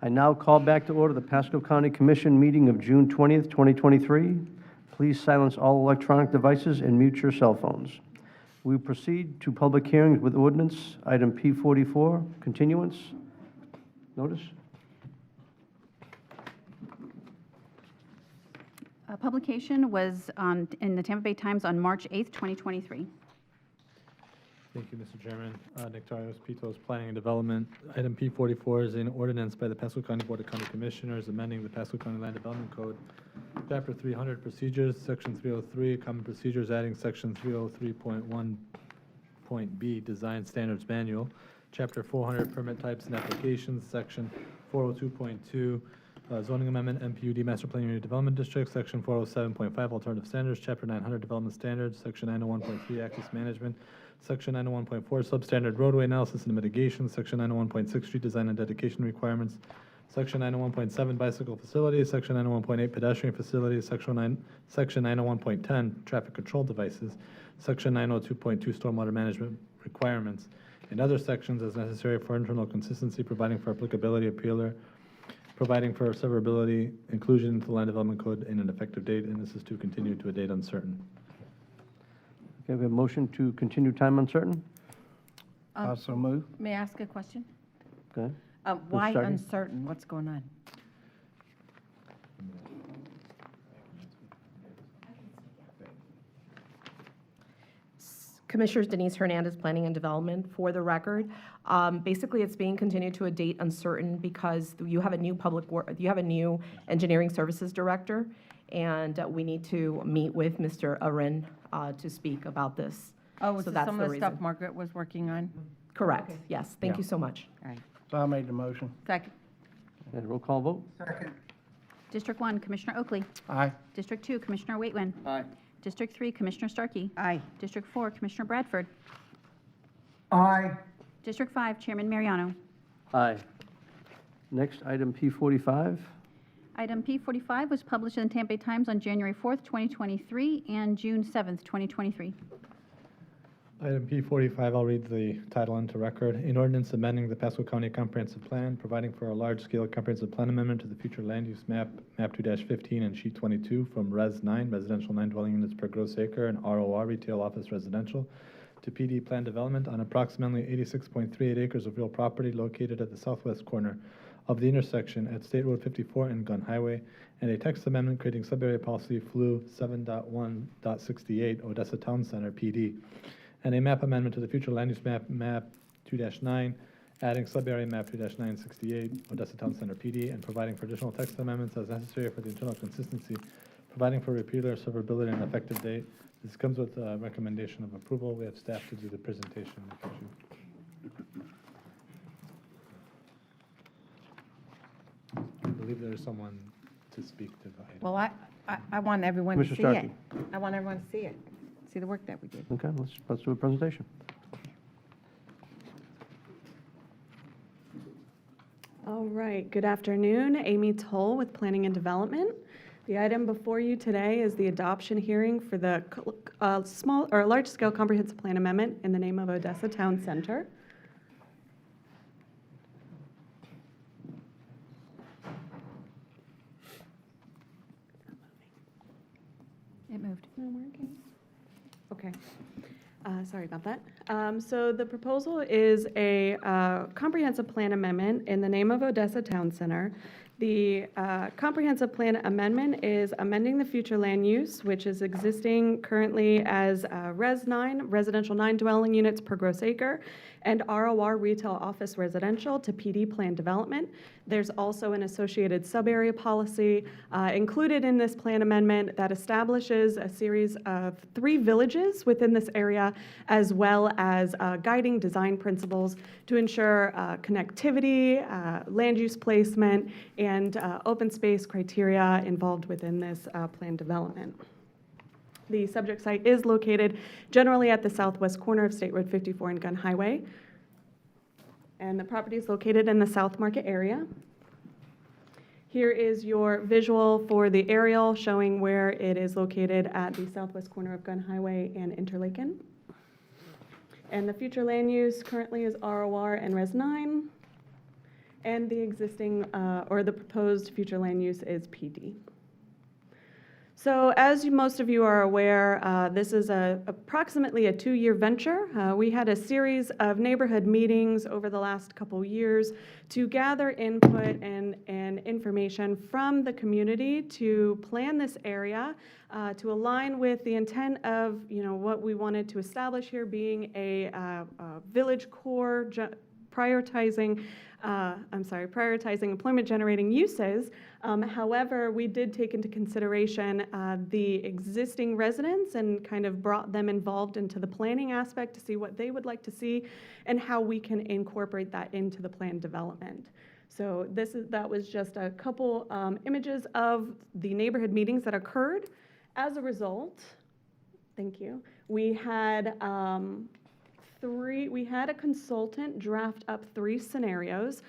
I now call back to order the Pasco County Commission meeting of June 20th, 2023. Please silence all electronic devices and mute your cell phones. We proceed to public hearings with ordinance item P-44, continuance. Notice? Publication was in the Tampa Bay Times on March 8th, 2023. Thank you, Mr. Chairman. Nectarios Pitos, Planning and Development. Item P-44 is an ordinance by the Pasco County Board of County Commissioners amending the Pasco County Land Development Code, Chapter 300 Procedures, Section 303 Common Procedures, adding Section 303.1.b Design Standards Manual, Chapter 400 Permit Types and Applications, Section 402.2 Zoning Amendment MPUD Master Plan Unit Development District, Section 407.5 Alternative Standards, Chapter 900 Development Standards, Section 901.3 Access Management, Section 901.4 Substandard Roadway Analysis and Mitigation, Section 901.6 Street Design and Dedication Requirements, Section 901.7 Bicycle Facilities, Section 901.8 Pedestrian Facilities, Section 901.10 Traffic Control Devices, Section 902.2 Stormwater Management Requirements, and other sections as necessary for internal consistency, providing for applicability, appealer, providing for severability, inclusion into the Land Development Code in an effective date, and this is to continue to a date uncertain. Okay, we have a motion to continue time uncertain. Also move. May I ask a question? Okay. Why starting? uncertain? What's going on? Commissioners Denise Hernandez, Planning and Development. For the record, basically it's being continued to a date uncertain because you have a new engineering services director, and we need to meet with Mr. Arin to speak about this. Oh, So so that's some the of the stuff reason. Margaret was working on? Correct, yes. Thank Yeah. you so much. All right. So I made the motion. Second. And roll call vote. District 1, Commissioner Oakley. Aye. District 2, Commissioner Waitman. Aye. District 3, Commissioner Starkey. Aye. District 4, Commissioner Bradford. Aye. District 5, Chairman Mariano. Aye. Next, item P-45. Item P-45 was published in the Tampa Bay Times on January 4th, 2023, and June 7th, 2023. Item P-45, I'll read the title into record. An ordinance amending the Pasco County Comprehensive Plan, providing for a large-scale comprehensive plan amendment to the future land use map, map 2-15 and sheet 22, from Res 9, residential 9 dwelling units per gross acre, and ROR, retail office residential, to PD plan development on approximately 86.38 acres of real property located at the southwest corner of the intersection at State Road 54 and Gun Highway, and a text amendment creating sub-area policy FLU 7.1.68 Odessa Town Center, PD, and a map amendment to the future land use map, map 2-9, adding sub-area map 2-968 Odessa Town Center, PD, and providing for additional text amendments as necessary for the internal consistency, providing for repealer, severability, and effective date. This comes with a recommendation of approval. We have staff to do the presentation. I believe there is someone to speak to the item. Well, I want everyone to see Commissioner it. I want everyone to see it, see the work that we did. Okay, let's do a presentation. All right, good afternoon. Amy Toll with Planning and Development. The item before you today is the adoption hearing for the large-scale comprehensive plan amendment in the name of Odessa Town Center. It moved. Not working. Okay. Sorry about that. So the proposal is a comprehensive plan amendment in the name of Odessa Town Center. The comprehensive plan amendment is amending the future land use, which is existing currently as Res 9, residential 9 dwelling units per gross acre, and ROR retail office residential to PD plan development. There's also an associated sub-area policy included in this plan amendment that establishes a series of 3 villages within this area, as well as guiding design principles to ensure connectivity, land use placement, and open space criteria involved within this plan development. The subject site is located generally at the southwest corner of State Road 54 and Gun Highway. And the property is located in the South Market area. Here is your visual for the aerial showing where it is located at the southwest corner of Gun Highway and Interlaken. And the future land use currently is ROR and Res 9. and the existing, or the proposed future land use is PD. So as most of you are aware, this is approximately a 2-year venture. We had a series of neighborhood meetings over the last couple years to gather input and information from the community to plan this area, to align with the intent of, what we wanted to establish here being a village core, prioritizing employment-generating uses. However, we did take into consideration the existing residents and kind of brought them involved into the planning aspect to see what they would like to see and how we can incorporate that into the plan development. So that was just a couple images of the neighborhood meetings that occurred. As a result, thank you, we had a consultant draft up 3 scenarios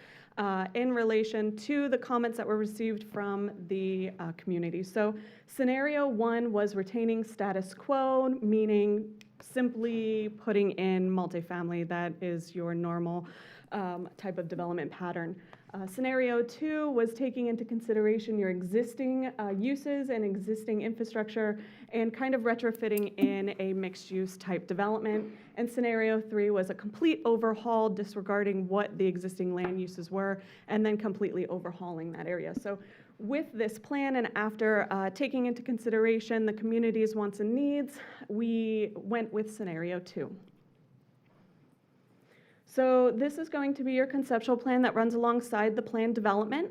in relation to the comments that were received from the community. So scenario 1 was retaining status quo, meaning simply putting in multifamily. That is your normal type of development pattern. Scenario 2 was taking into consideration your existing uses and existing infrastructure and kind of retrofitting in a mixed-use type development. And scenario 3 was a complete overhaul, disregarding what the existing land uses were, and then completely overhauling that area. So with this plan, and after taking into consideration the community's wants and needs, we went with scenario 2. So this is going to be your conceptual plan that runs alongside the plan development.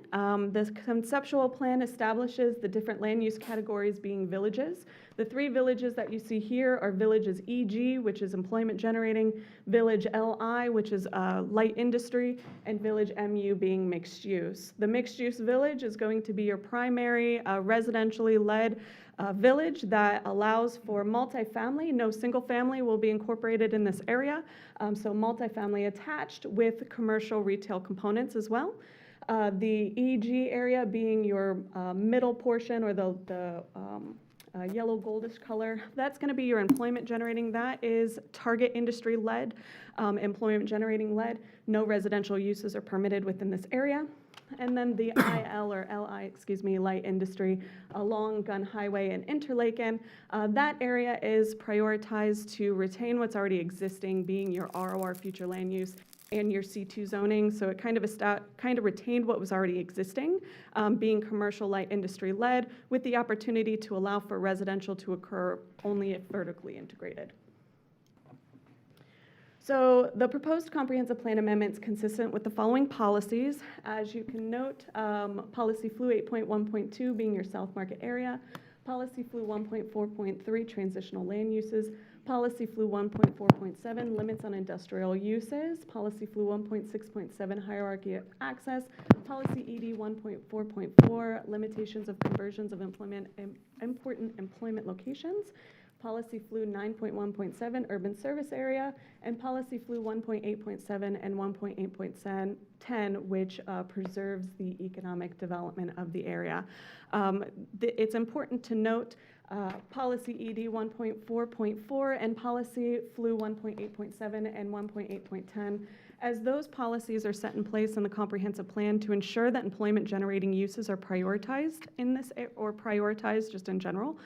This conceptual plan establishes the different land use categories being villages. The 3 villages that you see here are villages EG, which is employment generating, village LI, which is light industry, and village MU being mixed use. The mixed use village is going to be your primary residentially led village that allows for multifamily. No single family will be incorporated in this area, so multifamily attached with commercial retail components as well. The EG area being your middle portion, or the yellow goldish color, that's going to be your employment generating. That is target industry led, employment generating led. No residential uses are permitted within this area. And then the IL or LI, light industry along Gun Highway and Interlaken. That area is prioritized to retain what's already existing, being your ROR future land use and your C2 zoning. So it kind of retained what was already existing, being commercial light industry led, with the opportunity to allow for residential to occur only if vertically integrated. So the proposed comprehensive plan amendment is consistent with the following policies. As you can note, policy flu 8.1.2 being your South Market area, policy flu 1.4.3 transitional land uses, policy flu 1.4.7 limits on industrial uses, policy flu 1.6.7 hierarchy of access, policy ED 1.4.4 limitations of conversions of important employment locations, policy flu 9.1.7 urban service area, and policy flu 1.8.7 and 1.8.10, which preserves the economic development of the area. It's important to note policy ED 1.4.4 and policy flu 1.8.7 and 1.8.10, as those policies are set in place in the comprehensive plan to ensure that employment generating uses are prioritized in this, or prioritized just in general.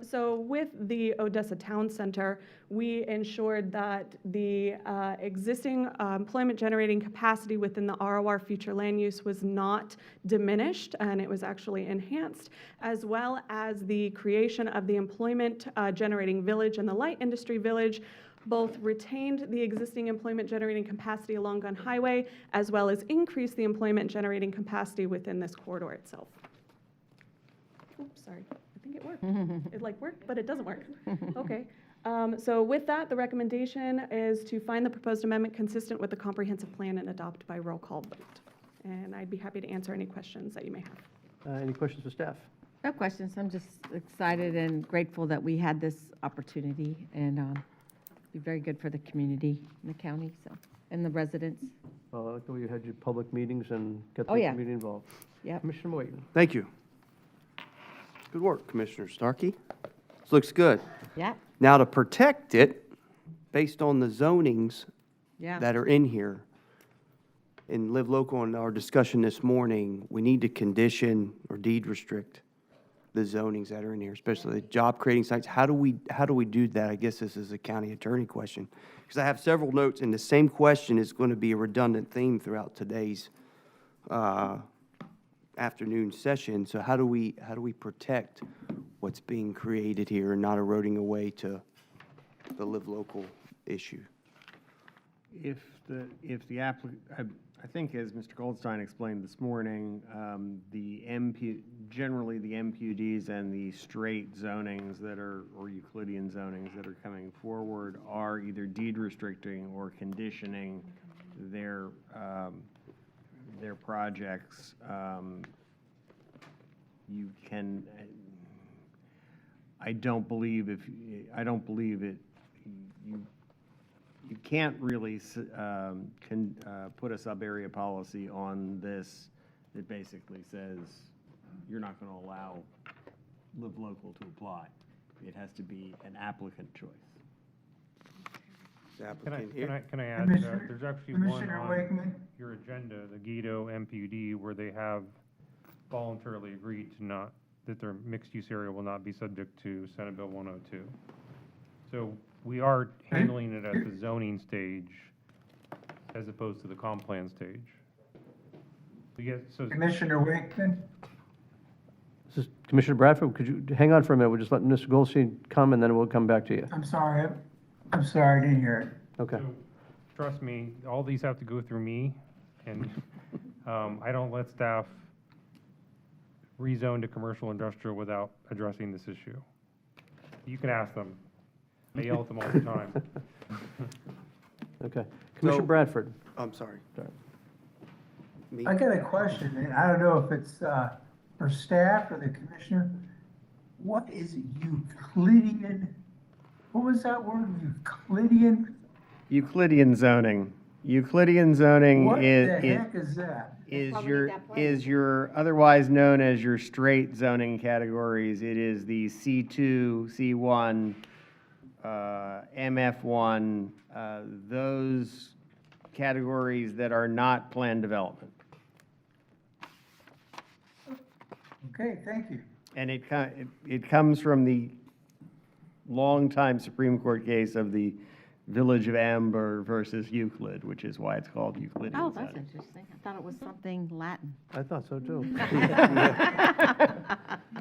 So with the Odessa Town Center, we ensured that the existing employment generating capacity within the ROR future land use was not diminished, and it was actually enhanced, as well as the creation of the employment generating village and the light industry village both retained the existing employment generating capacity along Gun Highway, as well as increased the employment generating capacity within this corridor itself. Oops, sorry. I think it worked. It worked, but it doesn't work. Okay. So with that, the recommendation is to find the proposed amendment consistent with the comprehensive plan and adopt by roll call vote. And I'd be happy to answer any questions that you may have. Any questions for staff? No questions. I'm just excited and grateful that we had this opportunity, and be very good for the community and the county, and the residents. Well, I like the way you had your public meetings and got the Oh, yeah. community involved. Yep. Commissioner Moyton. Thank you. Good work, Commissioner Starkey. This looks good. Yeah, Now, to protect it, based on the zonings yeah. that are in here, in Live Local in our discussion this morning, we need to condition or deed restrict the zonings that are in here, especially the job creating sites. How do we do that? I guess this is a county attorney question. Because I have several notes, and the same question is going to be a redundant theme throughout today's afternoon session. So how do we protect what's being created here and not eroding away to the Live Local issue? If the applicant, I think as Mr. Goldstein explained this morning, generally the MPUDs and the straight zonings that are, or Euclidean zonings that are coming forward are either deed restricting or conditioning their projects. You can, I don't believe it, you can't really put a sub-area policy on this that basically says you're not going to allow Live Local to apply. It has to be an applicant choice. The applicant here? Can I add, Commissioner- there's actually Commissioner one Wakeman? on your agenda, the Guyetto MPUD, where they have voluntarily agreed to not, that their mixed-use area will not be subject to Senate Bill 102. So we are handling it at the zoning stage as opposed to the comp plan stage. So Commissioner Wakeman? This is Commissioner Bradford, could you hang on for a minute? We'll just let Mr. Goldstein come, and then we'll come back to you. I'm sorry, I didn't hear it. Okay. So, trust me, all these have to go through me, and I don't let staff rezone to commercial industrial without addressing this issue. You can ask them. I yell at them all the time. Okay. Commissioner Bradford. I'm sorry. Sorry. Me? I got a question, and I don't know if it's for staff or the commissioner. What is Euclidean? What was that word, Euclidean? Euclidean zoning. Euclidean zoning What the is heck is that? is your otherwise known as your straight zoning categories. It is the C2, C1, MF1, those categories that are not planned development. Okay, thank you. And it comes from the longtime Supreme Court case of the Village of Amber versus Euclid, which is why it's called Euclidean Oh, that's zoning. interesting. I thought it was something Latin. I thought so, too.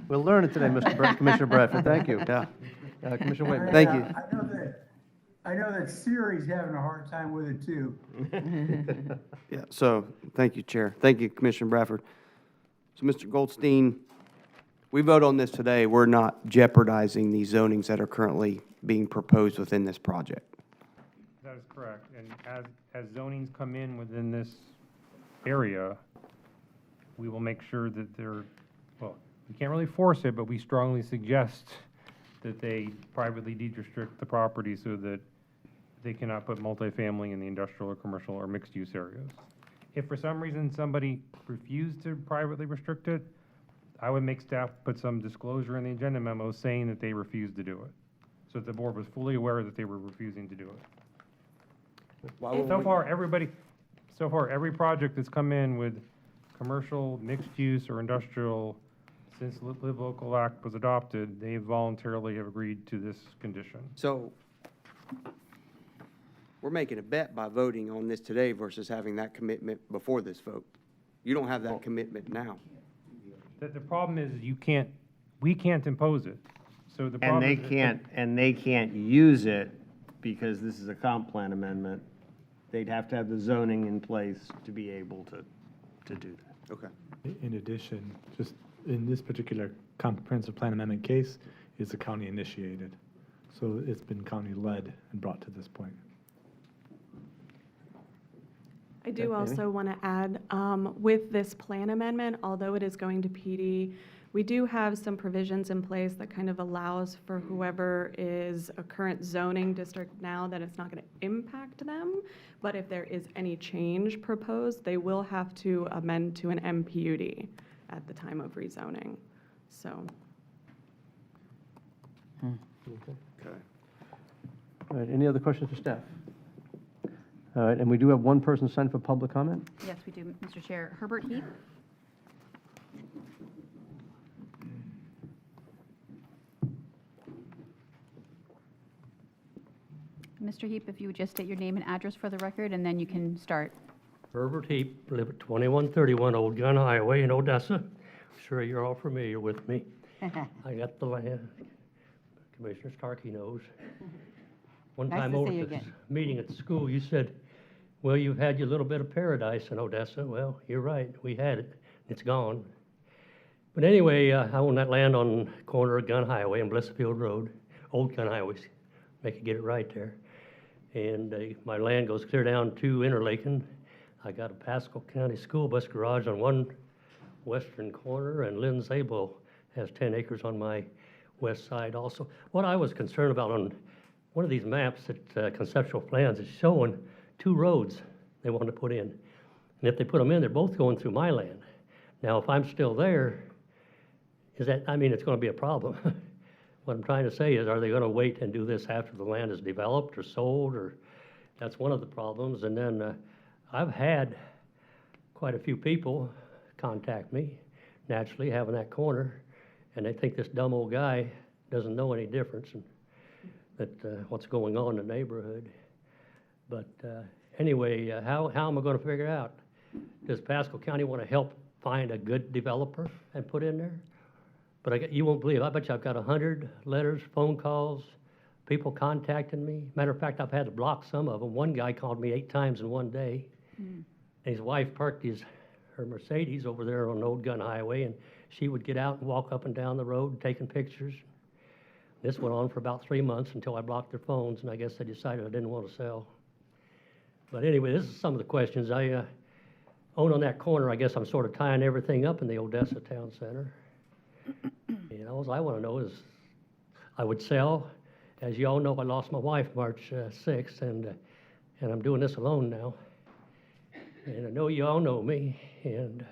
We'll learn it today, Commissioner Bradford. Thank you. Yeah. Commissioner Wakeman. Thank you. I know that Siri's having a hard time with it too. Yeah, so, thank you, Chair. Thank you, Commissioner Bradford. So, Mr. Goldstein, we vote on this today. We're not jeopardizing these zonings that are currently being proposed within this project. That is correct. And as zonings come in within this area, we will make sure that they're, well, we can't really force it, but we strongly suggest that they privately deed restrict the property so that they cannot put multifamily in the industrial or commercial or mixed-use areas. If for some reason somebody refused to privately restrict it, I would make staff put some disclosure in the agenda memo saying that they refused to do it, so that the board was fully aware that they were refusing to do it. Why would So we- far, every project that's come in with commercial, mixed-use, or industrial, since the Live Local Act was adopted, they voluntarily have agreed to this condition. So, we're making a bet by voting on this today versus having that commitment before this vote. You don't have that commitment now. The problem is we can't impose it. So the And problem they is. they can't use it because this is a comp plan amendment. They'd have to have the zoning in place to be able to do that. Okay. In addition, just in this particular comprehensive plan amendment case, it's a county initiated. So it's been county led and brought to this point. I do Okay, Amy? also want to add, with this plan amendment, although it is going to PD, we do have some provisions in place that kind of allows for whoever is a current zoning district now that it's not going to impact them. But if there is any change proposed, they will have to amend to an MPUD at the time of rezoning. So, Okay. All right, any other questions for staff? All right, and we do have one person signed for public comment. Yes, we do, Mr. Chair. Herbert Heap? Mr. Heap, if you would just state your name and address for the record, and then you can start. Herbert Heap, live at 2131 Old Gun Highway in Odessa. Sure you're all familiar with me. I got the land. Commissioner Starkey knows. One Nice time to over see you at this again. meeting at the school, you said, well, you've had your little bit of paradise in Odessa. Well, you're right, we had it. It's gone. But anyway, I own that land on the corner of Gun Highway and Blissfield Road, Old Gun Highways. Make it get it right there. And my land goes clear down to Interlaken. I got a Pasco County school bus garage on one western corner, and Lynn Zabel has 10 acres on my west side also. What I was concerned about on one of these maps that conceptual plans is showing 2 roads they want to put in. And if they put them in, they're both going through my land. Now, if I'm still there, it's going to be a problem. What I'm trying to say is, are they going to wait and do this after the land is developed or sold, or that's one of the problems. And then I've had quite a few people contact me, naturally, having that corner, and they think this dumb old guy doesn't know any difference and that what's going on in the neighborhood. But anyway, how am I going to figure it out? Does Pasco County want to help find a good developer and put in there? But you won't believe, I bet you I've got 100 letters, phone calls, people contacting me. Matter of fact, I've had to block some of them. One guy called me 8 times in one day. And his wife parked her Mercedes over there on Old Gun Highway, and she would get out and walk up and down the road taking pictures. This went on for about 3 months until I blocked their phones, and I guess they decided I didn't want to sell. But anyway, this is some of the questions. I own on that corner. I guess I'm sort of tying everything up in the Odessa Town Center. You know, all I want to know is I would sell. As you all know, I lost my wife March 6th, and I'm doing this alone now. And I know you all know me, and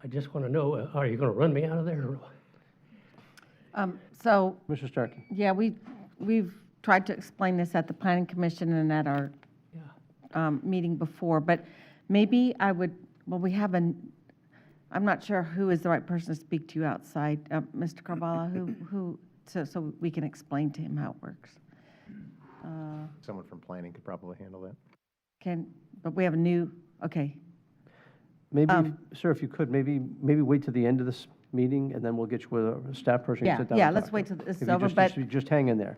I just want to know, are you going to run me out of there? So, Mr. Starkey. yeah, we've tried to explain this at the Planning Commission and at our meeting before, but maybe we have I'm not sure who is the right person to speak to you outside. Mr. Carvalho, so we can explain to him how it works. Someone from planning could probably handle that. But we have a new, okay. Maybe, sir, if you could, maybe wait to the end of this meeting, and then we'll get you with a staff person. Yeah, sit down yeah, and let's talk wait to. till this If is you over, just- but you just hang in there.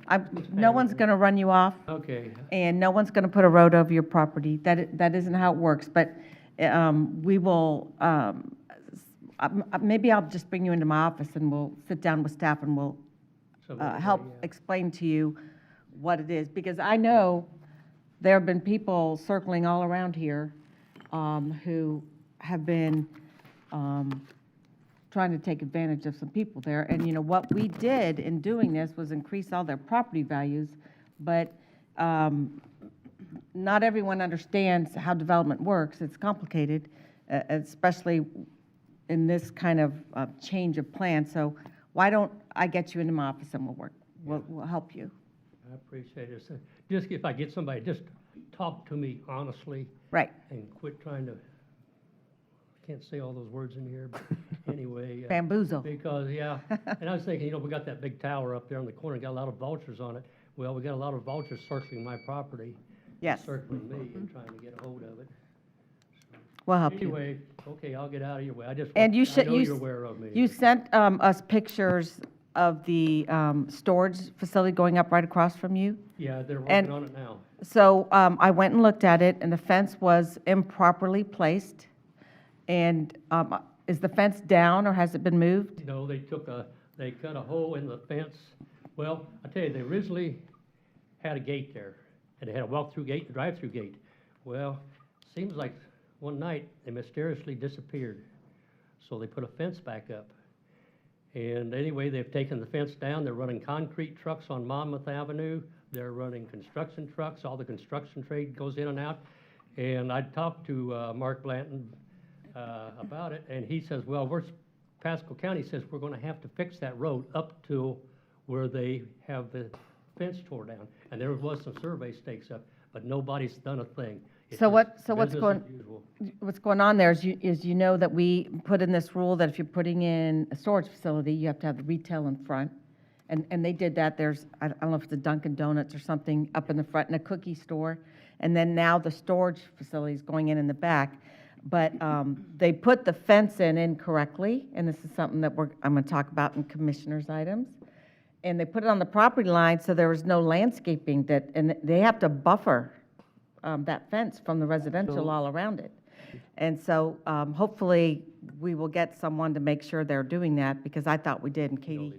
no one's going to run you off. Okay. And no one's going to put a road over your property. That isn't how it works, but we will, maybe I'll just bring you into my office and we'll sit down with staff and we'll help explain to you what it is. Because I know there have been people circling all around here who have been trying to take advantage of some people there. And, you know, what we did in doing this was increase all their property values, but not everyone understands how development works. It's complicated, especially in this kind of change of plan. So why don't I get you into my office and we'll work, we'll help you. I appreciate it. So just if I get somebody, just talk to me honestly. Right. And quit trying to, I can't say all those words in here, but anyway. Bamboozle. Because, yeah, and I was thinking, you know, we got that big tower up there on the corner, got a lot of vultures on it. Well, we got a lot of vultures circling my property. Yes. Circling me and trying to get a hold of it. We'll help you. Anyway, okay, I'll get out of your way. I just, And you I know you you're aware of me. You sent us pictures of the storage facility going up right across from you. Yeah, they're and- working on it now. So I went and looked at it, and the fence was improperly placed. And is the fence down, or has it been moved? No, they cut a hole in the fence. Well, I tell you, they originally had a gate there, and they had a walk-through gate and a drive-through gate. Well, seems like one night they mysteriously disappeared. So they put a fence back up. And anyway, they've taken the fence down. They're running concrete trucks on Monmouth Avenue. They're running construction trucks. All the construction trade goes in and out. And I talked to Mark Blanton about it, and he says, well, Pasco County says we're going to have to fix that road up to where they have the fence tore down, and there was some survey stakes up, but nobody's done a thing. It's So just what's business going, as usual. what's going on there is you know that we put in this rule that if you're putting in a storage facility, you have to have the retail in front. And they did that. There's, I don't know if it's a Dunkin' Donuts or something up in the front and a cookie store. And then now the storage facility is going in the back. But they put the fence in incorrectly, and this is something that I'm going to talk about in commissioners' items. And they put it on the property line, so there was no landscaping and they have to buffer that fence from the residential all around it. And so hopefully we will get someone to make sure they're doing that, because I thought we did, and Katie.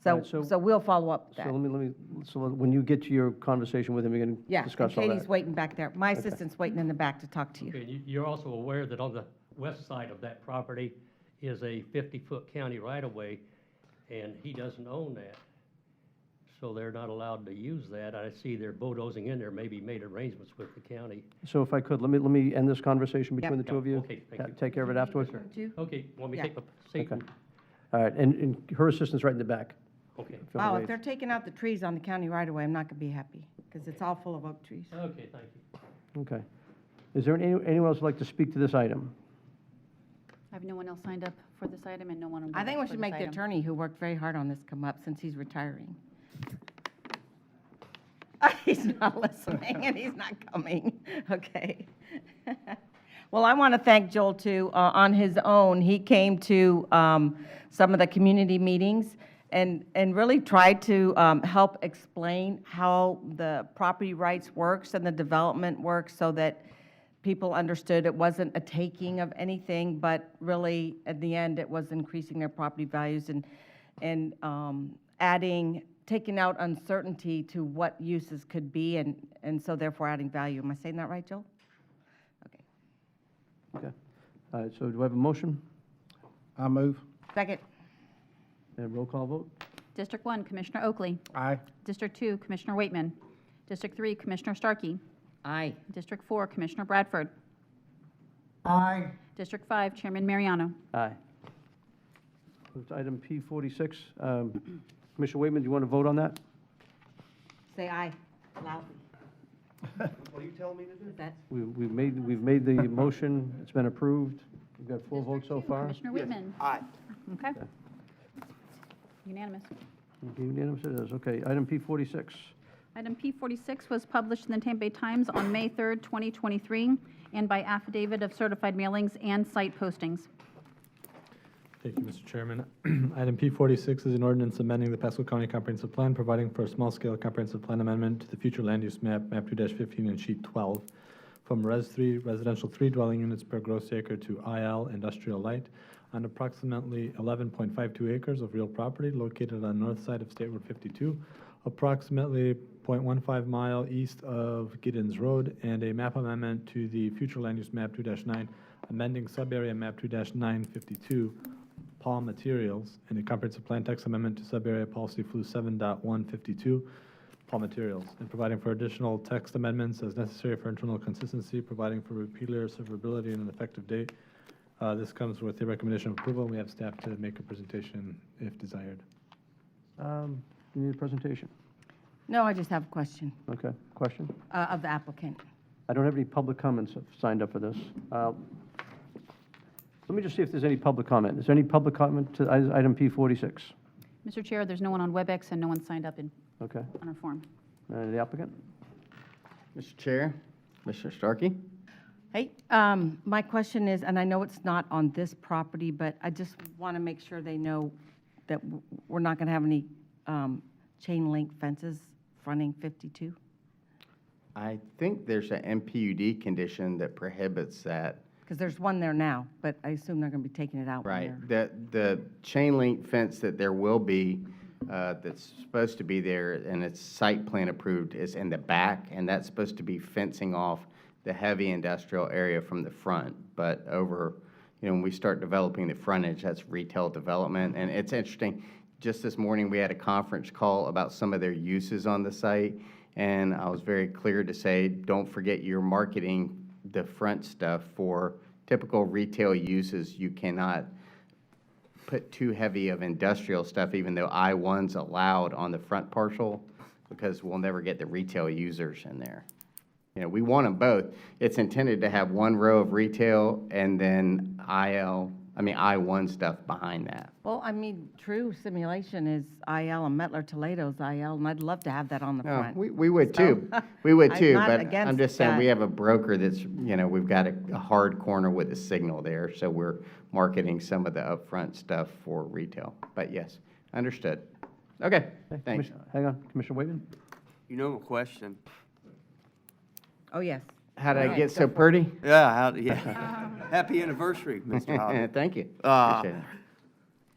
All right, So we'll follow up with So that. so when you get to your conversation with him, you're going to Yeah, and discuss all that? Katie's waiting back there. My assistant's waiting in the back to talk to you. Okay, and you're also aware that on the west side of that property is a 50-foot county right-of-way, and he doesn't own that. So they're not allowed to use that. I see they're bulldozing in there, maybe made arrangements with the county. So if I could, let me end this conversation between Yep. the two of you? Okay, thank you. Take care of it afterwards? Okay, want me to Yeah. take a seat? Okay. All right, and her assistant's right in the back. Okay, If you wanna Oh, wave. if they're taking out the trees on the county right-of-way, I'm not going to be happy, because it's all full of oak trees. okay, thank you. Okay. Is there anyone else who'd like to speak to this item? I have no one else signed up for this item and no one on I think we WebEx for should this make the item. attorney, who worked very hard on this, come up, since he's retiring. He's not listening, and he's not coming. Okay. Well, I want to thank Joel, too. On his own, he came to some of the community meetings and really tried to help explain how the property rights works and the development works, so that people understood it wasn't a taking of anything, but really, at the end, it was increasing their property values and taking out uncertainty to what uses could be, and so therefore adding value. Am I saying that right, Joel? Okay. Okay. All right, so do I have a motion? I move. Second. And roll call vote? District 1, Commissioner Oakley. Aye. District 2, Commissioner Waitman. District 3, Commissioner Starkey. Aye. District 4, Commissioner Bradford. Aye. District 5, Chairman Mariano. Aye. It's item P46. Commissioner Waitman, do you want to vote on that? Say aye loudly. What are you telling me to do? Is that? We've made the motion. It's been approved. We've got 4 votes so far. Commissioner Waitman. Aye. Okay. Unanimous. Unanimous it is. Okay, item P46. Item P46 was published in the Tampa Bay Times on May 3rd, 2023, and by affidavit of certified mailings and site postings. Thank you, Mr. Chairman. Item P46 is an ordinance amending the Pasco County Comprehensive Plan, providing for a small-scale comprehensive plan amendment to the future land use map, map 2-15 and sheet 12, from Res 3, residential 3 dwelling units per gross acre to IL, industrial light, on approximately 11.52 acres of real property located on the north side of State Road 52, approximately 0.15 mile east of Giddens Road, and a map amendment to the future land use map 2-9, amending sub-area map 2-952, Paul Materials, and a comprehensive plan text amendment to sub-area policy flu 7.152, Paul Materials, and providing for additional text amendments as necessary for internal consistency, providing for repealer severability and an effective date. This comes with the recommendation of approval, and we have staff to make a presentation if desired. You need a presentation? No, I just have a question Okay, question? of the applicant. I don't have any public comments signed up for this. Let me just see if there's any public comment. Is there any public comment to item P46? Mr. Chair, there's no one on WebEx and no one signed up Okay. on our form. The applicant? Mr. Chair, Commissioner Starkey. Hey, my question is, and I know it's not on this property, but I just want to make sure they know that we're not going to have any chain link fences fronting 52. I think there's an MPUD condition that prohibits that. Because there's one there now, but I assume they're going to be taking it out. when Right. they're- The chain link fence that there will be, that's supposed to be there, and it's site plan approved, is in the back, and that's supposed to be fencing off the heavy industrial area from the front. But when we start developing the frontage, that's retail development. And it's interesting, just this morning, we had a conference call about some of their uses on the site, and I was very clear to say, don't forget you're marketing the front stuff for typical retail uses. You cannot put too heavy of industrial stuff, even though I-1's allowed on the front parcel. because we'll never get the retail users in there. You know, we want them both. It's intended to have one row of retail and then I-1 stuff behind that. Well, I mean, true simulation is IL and Mettler Toledo's IL, and I'd love to have that on the No, front. we would So, too. We would I'm too, not but I'm against just saying, we that. have a broker that's, you know, we've got a hard corner with a signal there, so we're marketing some of the upfront stuff for retail. But yes, understood. Okay, thanks. Hang on, Commissioner Waitman? You know, a question. Oh, yes. How did I Right, get go so for it. pretty? Yeah. Happy anniversary, Mr. Hobbs. Thank you. Uh, Appreciate it.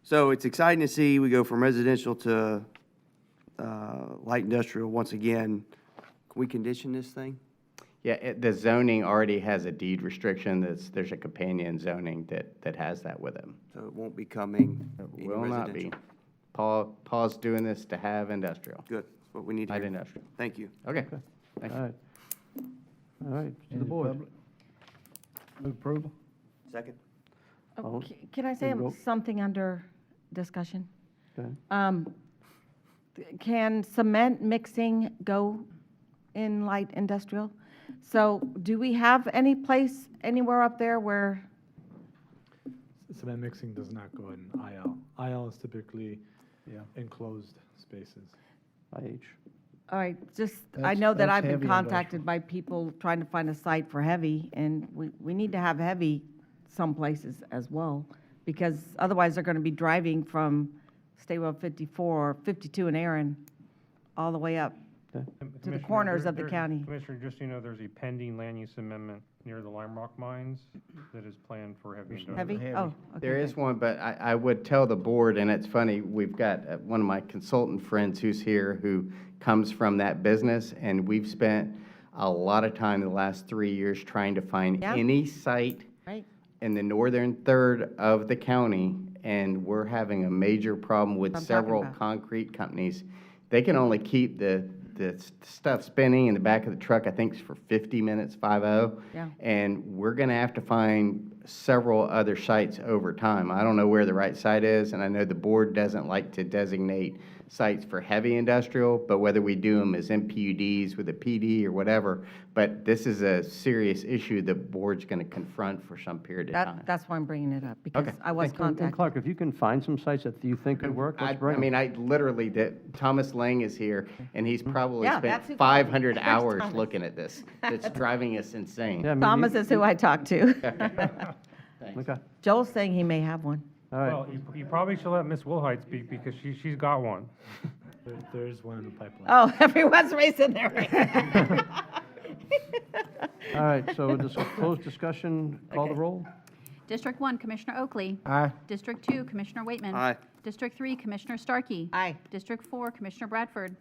So it's exciting to see we go from residential to light industrial once again. Can we condition this thing? Yeah, the zoning already has a deed restriction. There's a companion zoning that has that with it. So it won't be coming any Will not be. residential. Paul's doing this to have industrial, Good, that's what we need to light hear. industrial. Thank you. Okay. Thank All you. right. All right, to the board. Move approval? Second? Oh, Oh, Can I say there you go. something under discussion? Okay. Can cement mixing go in light industrial? So do we have any place anywhere up there where, Cement mixing does not go in IL. IL is typically enclosed spaces. IH. all right, just, I That's- know that that's I've been heavy contacted by people trying to find a site for heavy, and we need to have heavy some places as well, because otherwise they're gonna be driving from State Road 54 or 52 in Aaron all the way up. to the Commissioner, corners of the there's- county. Commissioner, just so you know, there's a pending land use amendment near the Lime Rock mines that is planned for heavy industrial. Heavy? Oh, okay. There is good. one, but I would tell the board, and it's funny, we've got one of my consultant friends who's here who comes from that business, and we've spent a lot of time the last 3 years trying to find Yeah. any site Right, in the northern third of the county, and we're having a major problem with That's what I'm talking several about. concrete companies. They can only keep the stuff spinning in the back of the truck, I think, for 50 minutes, 50. Yeah. And we're going to have to find several other sites over time. I don't know where the right site is, and I know the board doesn't like to designate sites for heavy industrial, but whether we do them as MPUDs with a PD or whatever, but this is a serious issue the board's going to confront for some period of time. that's why I'm bringing it up, because Okay. I was And contacted. Clark, if you can find some sites that you think could work, let's bring I mean, them. I literally did, Thomas Lang is here, and he's probably Yeah, spent that's who called me. 500 Where's hours Thomas? looking at this. It's driving us insane. Yeah, I mean, Thomas is who I talked to. Thanks. Okay, Joel's saying he may have one. all right. Well, you probably should let Ms. Wilhite speak because she's got one. There's one in the pipeline. Oh, everyone's racing their hand. All right, so closed discussion, call the Okay. roll? District 1, Commissioner Oakley. Aye. District 2, Commissioner Waitman. Aye. District 3, Commissioner Starkey. Aye. District 4, Commissioner Bradford.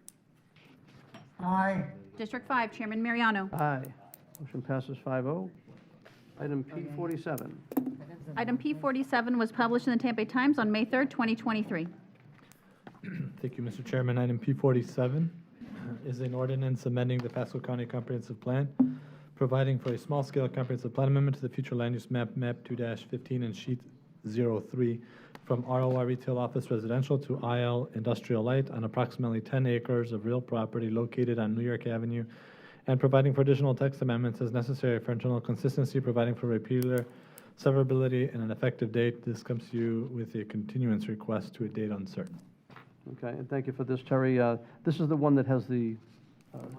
Aye. District 5, Chairman Mariano. Aye. Motion passes 5-0. Item P-47. Item P-47 was published in the Tampa Bay Times on May 3rd, 2023. Thank you, Mr. Chairman. Item P-47 is an ordinance amending the Pasco County Comprehensive Plan, providing for a small-scale comprehensive plan amendment to the future land use map, map 2-15 and sheet 03, from ROR retail office residential to IL industrial light on approximately 10 acres of real property located on New York Avenue, and providing for additional text amendments as necessary for internal consistency, providing for repealer severability and an effective date. This comes to you with a continuance request to a date uncertain. Okay, and thank you for this, Terry. This is the one that has the,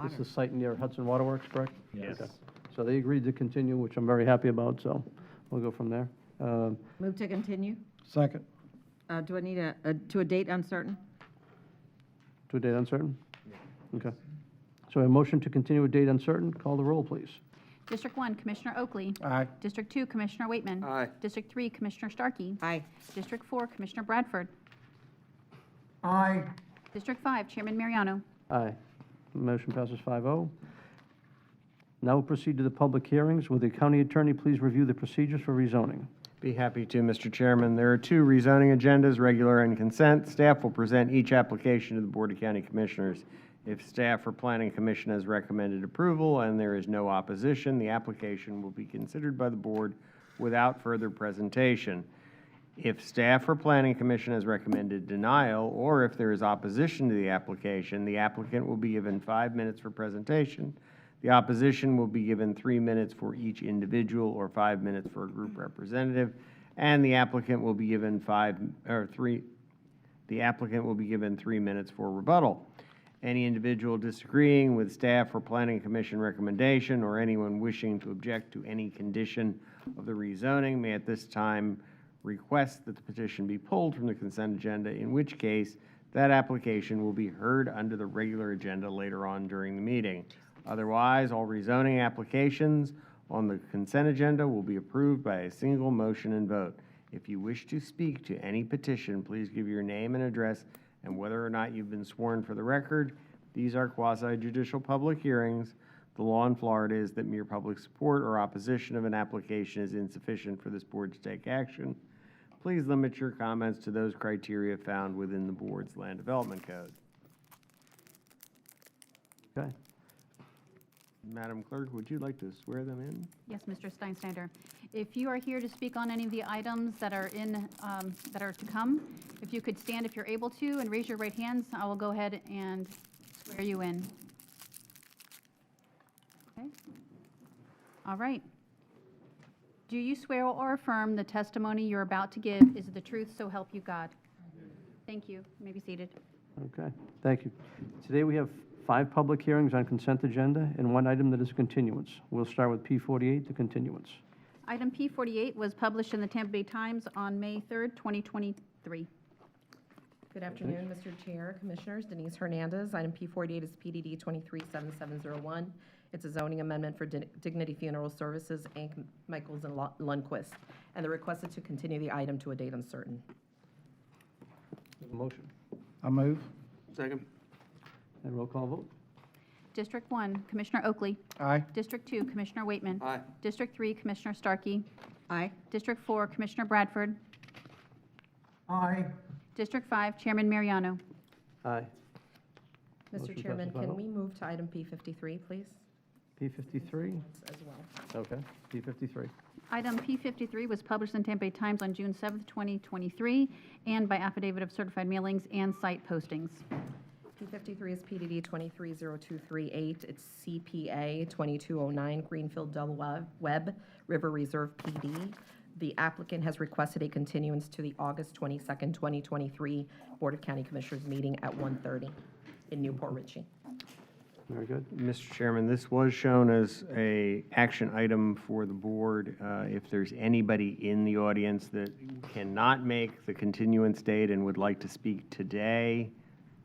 this is the site near Hudson Waterworks, correct? Yes. Okay. So they agreed to continue, which I'm very happy about, so we'll go from there. Move to continue. Second. Do I need to a date uncertain? To a date uncertain? Okay. So a motion to continue a date uncertain, call the roll, please. District 1, Commissioner Oakley. Aye. District 2, Commissioner Waitman. Aye. District 3, Commissioner Starkey. Aye. District 4, Commissioner Bradford. Aye. District 5, Chairman Mariano. Aye. Motion passes 5-0. Now we'll proceed to the public hearings. Will the county attorney please review the procedures for rezoning? Be happy to, Mr. Chairman. There are two rezoning agendas, regular and consent. Staff will present each application to the Board of County Commissioners. If staff or Planning Commission has recommended approval and there is no opposition, the application will be considered by the board without further presentation. If staff or planning commission has recommended denial, or if there is opposition to the applicant will be given 5 minutes for presentation. The opposition will be given 3 minutes for each individual or 5 minutes for a group representative, and the applicant will be given 3 minutes for rebuttal. Any individual disagreeing with staff or planning commission recommendation, or anyone wishing to object to any condition of the rezoning may at this time request that the petition be pulled from the consent agenda, in which case that application will be heard under the regular agenda later on during the meeting. Otherwise, all rezoning applications on the consent agenda will be approved by a single motion and vote. If you wish to speak to any petition, please give your name and address and whether or not you've been sworn for the record. These are quasi-judicial public hearings. The law in Florida is that mere public support or opposition of an application is insufficient for this board to take action. Please limit your comments to those criteria found within the board's land development code. Okay. Madam Clerk, would you like to swear them in? Yes, Mr. Steinschneider. If you are here to speak on any of the items that are that are to come, if you could stand if you're able to and raise your right hands, I will go ahead and swear you in. Okay. All right. Do you swear or affirm the testimony you're about to give is the truth, so help you God? Thank you. You may be seated. Okay, thank you. Today we have 5 public hearings on consent agenda and 1 item that is a continuance. We'll start with P-48, the continuance. Item P-48 was published in the Tampa Bay Times on May 3rd, 2023. Good afternoon, Mr. Chair, Commissioners. Denise Hernandez. Item P-48 is PDD 237701. It's a zoning amendment for Dignity Funeral Services, Inc., Michaels and Lundquist. And the request is to continue the item to a date uncertain. Motion. I'll move. Second. And roll call vote. District 1, Commissioner Oakley. Aye. District 2, Commissioner Waitman. Aye. District 3, Commissioner Starkey. Aye. District 4, Commissioner Bradford. Aye. District 5, Chairman Mariano. Aye. Motion Mr. Chairman, passes by can vote. we move to item P-53, please, P-53, as well? okay, P-53. Item P-53 was published in Tampa Bay Times on June 7th, 2023, and by affidavit of certified mailings and site postings. P-53 is PDD 230238. It's CPA 2209 Greenfield Del Webb River Reserve PD. The applicant has requested a continuance to the August 22nd, 2023 Board of County Commissioners meeting at 1:30 in Newport Richey. Very good. Mr. Chairman, this was shown as a action item for the board. If there's anybody in the audience that cannot make the continuance date and would like to speak today,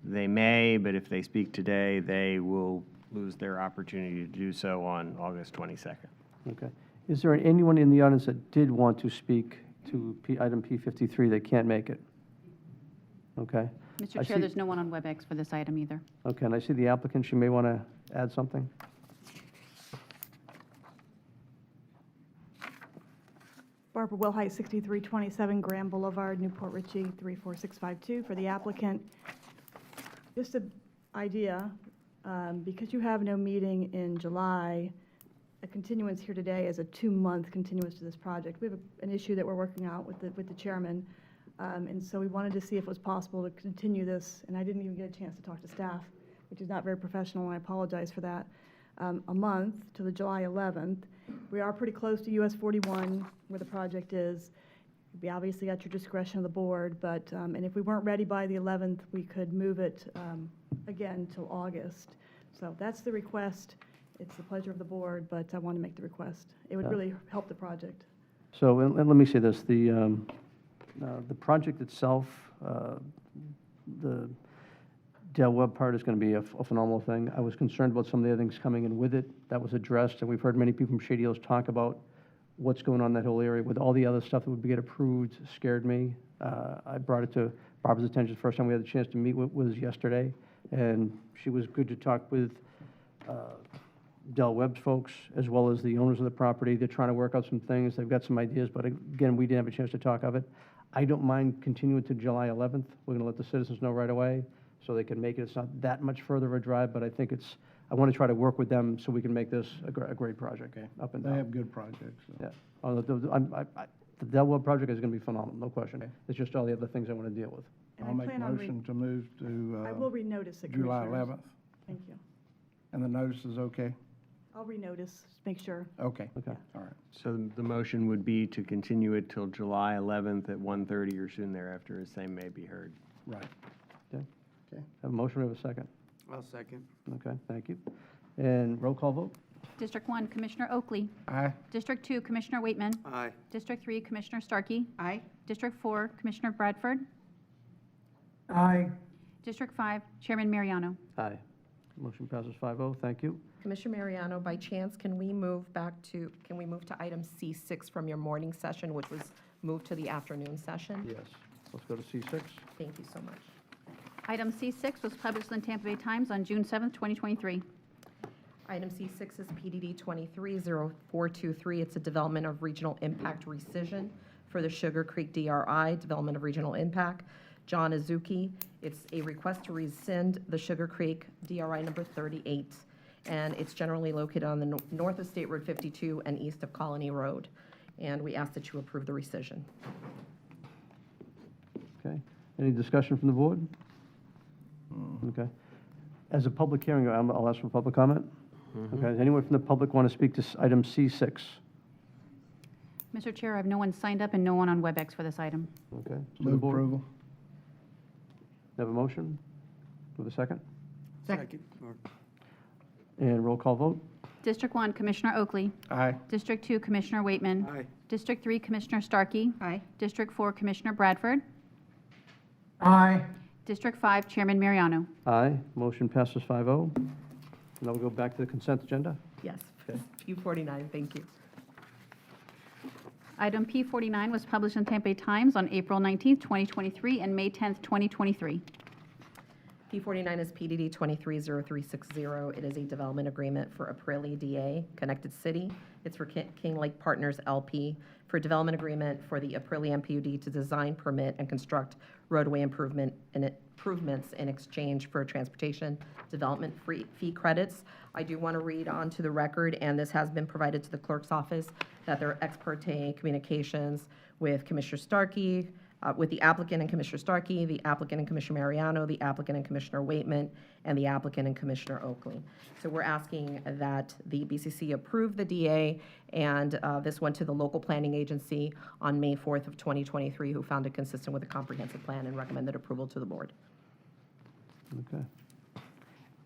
they may, but if they speak today, they will lose their opportunity to do so on August 22nd. Okay. Is there anyone in the audience that did want to speak to item P-53 that can't make it? Okay. Mr. I Chair, see- there's no one on WebEx for this item either. Okay, and I see the applicant, she may want to add something. Barbara Wilhite, 6327 Graham Boulevard, Newport Richey, 34652. For the applicant, just an idea, because you have no meeting in July, a continuance here today is a 2-month continuance to this project. We have an issue that we're working out with the chairman, and so we wanted to see if it was possible to continue this, and I didn't even get a chance to talk to staff, which is not very professional, and I apologize for that, a month to the July 11th. We are pretty close to US 41, where the project is. It'd be obviously at your discretion of the board, but, and if we weren't ready by the 11th, we could move it again till August. So that's the request. It's the pleasure of the board, but I want to make the request. It would really help the project. So, and let me say this, the project itself, the Del Webb part is going to be a phenomenal thing. I was concerned about some of the other things coming in with it. That was addressed, and we've heard many people from Shady Hills talk about what's going on in that whole area. With all the other stuff that would get approved scared me. I brought it to Barbara's attention the first time we had the chance to meet was yesterday, and she was good to talk with Del Webb's folks, as well as the owners of the property. They're trying to work out some things. They've got some ideas, but again, we didn't have a chance to talk of it. I don't mind continuing to July 11th. We're going to let the citizens know right away so they can make it. It's not that much further of a drive, but I think I want to try to work with them so we can make this a great project. Okay. Up and They down. have good projects. So. Yeah. The Del Webb project is going to be phenomenal, no question. It's just all the other things I want to deal with. And I'll I make a plan on motion to move I will to renotice it, July Commissioners. 11th. Thank you. And the notice is okay? I'll renotice, make sure. Okay. Okay. All right. So the motion would be to continue it till July 11th at 1:30 or soon thereafter, as same may be heard. Right. Okay. Okay. Have a motion, we have a second. I'll second. Okay, thank you. And roll call vote? District 1, Commissioner Oakley. Aye. District 2, Commissioner Waitman. Aye. District 3, Commissioner Starkey. Aye. District 4, Commissioner Bradford. Aye. District 5, Chairman Mariano. Aye. Motion passes 5-0, thank you. Commissioner Mariano, by chance, can we move to item C6 from your morning session, which was moved to the afternoon session? Yes. Let's go to C6. Thank you so much. Item C6 was published in the Tampa Bay Times on June 7th, 2023. Item C6 is PDD 230423. It's a development of regional impact rescission for the Sugar Creek DRI, Development of Regional Impact. John Azuki, it's a request to rescind the Sugar Creek DRI number 38, and it's generally located on the north of State Road 52 and east of Colony Road. And we ask that you approve the rescission. Okay. Any discussion from the board? Okay. As a public hearing, I'll ask for public comment. Okay. Does anyone from the public want to speak to item C6? Mr. Chair, I have no one signed up and no one on WebEx for this item. Okay. To the Move board. approval. Have a motion? With a second? Second. And roll call vote? District 1, Commissioner Oakley. Aye. District 2, Commissioner Waitman. Aye. District 3, Commissioner Starkey. Aye. District 4, Commissioner Bradford. Aye. District 5, Chairman Mariano. Aye. Motion passes 5-0. Now we'll go back to the consent agenda. Yes. Okay. P49, thank you. Item P49 was published in Tampa Bay Times on April 19th, 2023, and May 10th, 2023. P49 is PDD 230360. It is a development agreement for Aprilli DA, Connected City. It's for King Lake Partners LP for development agreement for the Aprilli MPUD to design, permit, and construct roadway improvements in exchange for transportation development fee credits. I do want to read onto the record, and this has been provided to the clerk's office, that there are ex parte communications with Commissioner Starkey, with the applicant and Commissioner Starkey, the applicant and Commissioner Mariano, the applicant and Commissioner Waitman, and the applicant and Commissioner Oakley. So we're asking that the BCC approve the DA, and this went to the local planning agency on May 4th of 2023, who found it consistent with the comprehensive plan and recommended approval to the board. Okay.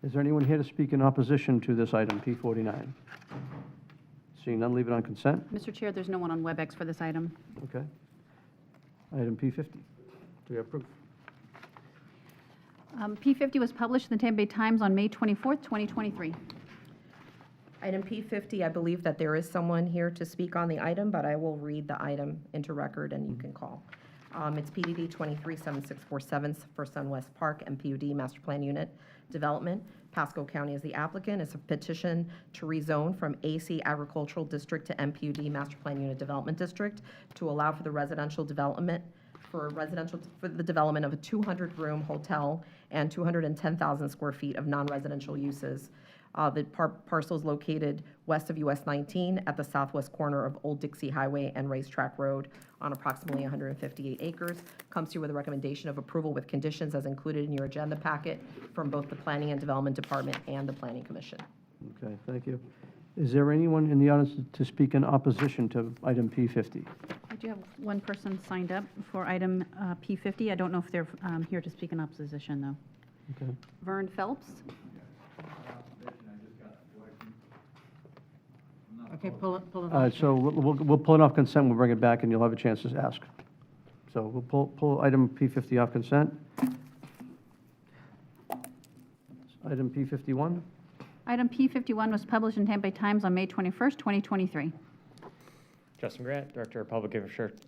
Is there anyone here to speak in opposition to this item, P49? Seeing none, leave it on consent. Mr. Chair, there's no one on WebEx for this item. Okay. Item P50. Do we have proof? P50 was published in the Tampa Bay Times on May 24th, 2023. Item P50, I believe that there is someone here to speak on the item, but I will read the item into record and you can call. It's PDD 237647 for Sunwest Park MPUD Master Plan Unit Development. Pasco County is the applicant. It's a petition to rezone from AC Agricultural District to MPUD Master Plan Unit Development District to allow for the residential development for the development of a 200-room hotel and 210,000 square feet of non-residential uses. The parcel is located west of US 19 at the southwest corner of Old Dixie Highway and Racetrack Road on approximately 158 acres. Comes to you with a recommendation of approval with conditions as included in your agenda packet from both the Planning and Development Department and the Planning Commission. Okay, thank you. Is there anyone in the audience to speak in opposition to item P50? I do have one person signed up for item P50. I don't know if they're here to speak in opposition, though. Okay. Vern Phelps. Okay, pull it All right, so we'll pull it off consent, we'll bring it back, and you'll have a chance to ask. So we'll pull item P50 off consent. Item P51. Item P51 was published in Tampa Bay Times on May 21st, 2023. Justin Grant, Director of Public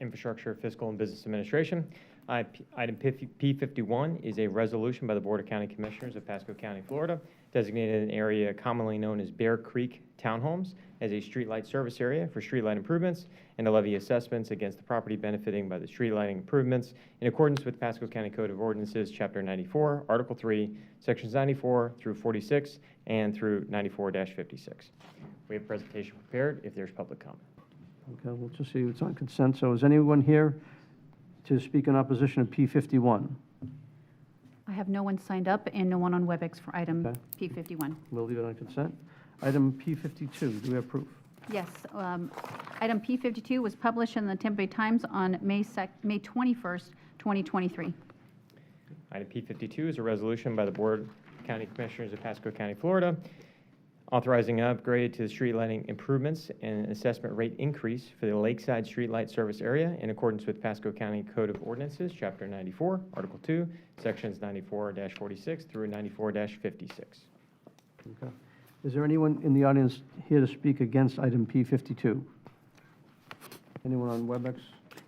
Infrastructure, Fiscal and Business Administration. Item P51 is a resolution by the Board of County Commissioners of Pasco County, Florida, designated an area commonly known as Bear Creek Townhomes as a streetlight service area for streetlight improvements and to levy assessments against the property benefiting by the street lighting improvements in accordance with Pasco County Code of Ordinances, Chapter 94, Article 3, Sections 94 through 46 and through 94-56. We have a presentation prepared if there's public comment. Okay, we'll just see what's on consent. So is anyone here to speak in opposition to P51? I have no one signed up and no one on WebEx for item Okay. P51. We'll leave it on consent. Item P52, do we have proof? Yes, item P52 was published in the Tampa Bay Times on May 21st, 2023. Item P-52 is a resolution by the Board of County Commissioners of Pasco County, Florida, authorizing an upgrade to the street lighting improvements and an assessment rate increase for the Lakeside Streetlight Service Area in accordance with Pasco County Code of Ordinances, Chapter 94, Article 2, Sections 94-46 through 94-56. Okay. Is there anyone in the audience here to speak against item P52? Anyone on WebEx?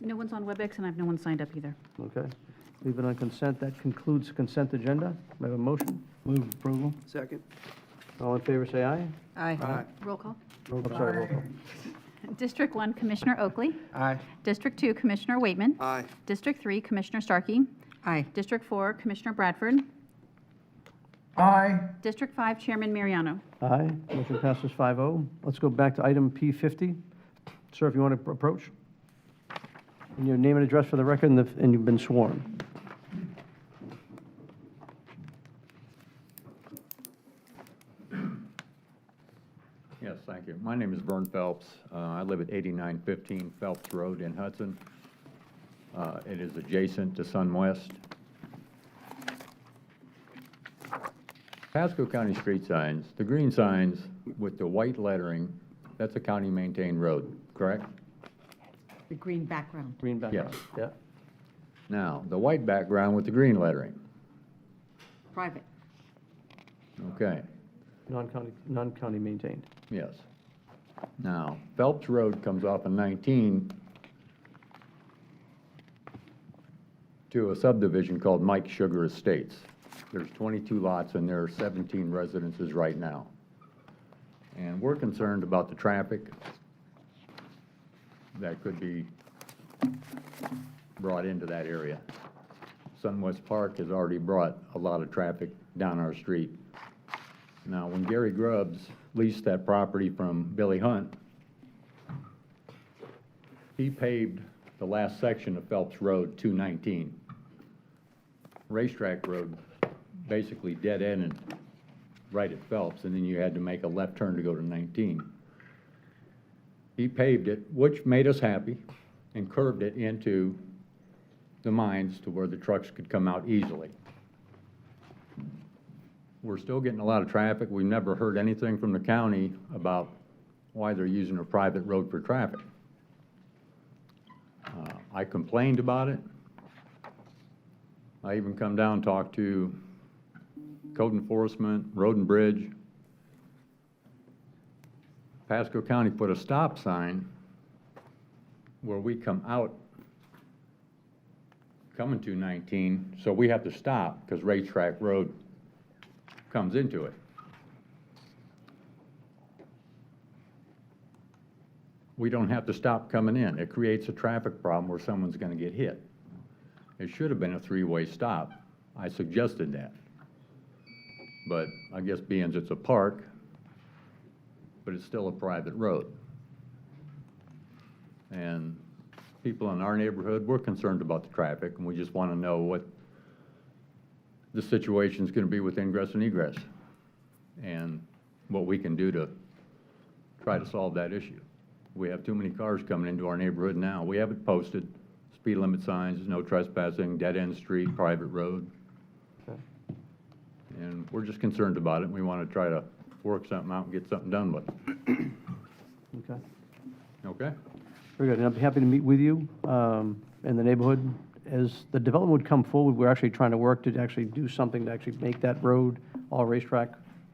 No one's on WebEx, and I have no one signed up either. Okay. Leave it on consent. That concludes the consent agenda. May I have a motion? Move approval. Second. All in favor, say aye. Aye. Roll call. I'm sorry, roll call. District 1, Commissioner Oakley. Aye. District 2, Commissioner Waitman. Aye. District 3, Commissioner Starkey. Aye. District 4, Commissioner Bradford. Aye. District 5, Chairman Mariano. Aye. Motion passes 5-0. Let's go back to item P50. Sir, if you want to approach. And your name and address for the record, and you've been sworn. Yes, thank you. My name is Vern Phelps. I live at 8915 Phelps Road in Hudson. It is adjacent to SunWest. Pasco County street signs, the green signs with the white lettering, that's a county-maintained road, correct? The green background. Green background. Yes. Yeah. Now, the white background with the green lettering, Private. okay, Non-county maintained. yes. Now, Phelps Road comes off of 19 to a subdivision called Mike Sugar Estates. There's 22 lots and there are 17 residences right now. And we're concerned about the traffic that could be brought into that area. SunWest Park has already brought a lot of traffic down our street. Now, when Gary Grubbs leased that property from Billy Hunt, he paved the last section of Phelps Road, 219. Racetrack Road basically dead-ended right at Phelps, and then you had to make a left turn to go to 19. He paved it, which made us happy, and curved it into the mines to where the trucks could come out easily. We're still getting a lot of traffic. We've never heard anything from the county about why they're using a private road for traffic. I complained about it. I even come down and talked to Code Enforcement, Road and Bridge. Pasco County put a stop sign where we come out, coming to 19, so we have to stop because Racetrack Road comes into it. We don't have to stop coming in. It creates a traffic problem where someone's going to get hit. It should have been a three-way stop. I suggested that. But I guess being it's a park, but it's still a private road. And people in our neighborhood, we're concerned about the traffic, and we just want to know what the situation's going to be with ingress and egress, and what we can do to try to solve that issue. We have too many cars coming into our neighborhood now. We have it posted, speed limit signs, no trespassing, dead-end street, private road. Okay. And we're just concerned about it, and we want to try to work something out and get something done with it. Okay. Okay? Very good. And I'd be happy to meet with you in the neighborhood. As the development would come forward, we're actually trying to work to actually do something to actually make that road all racetrack,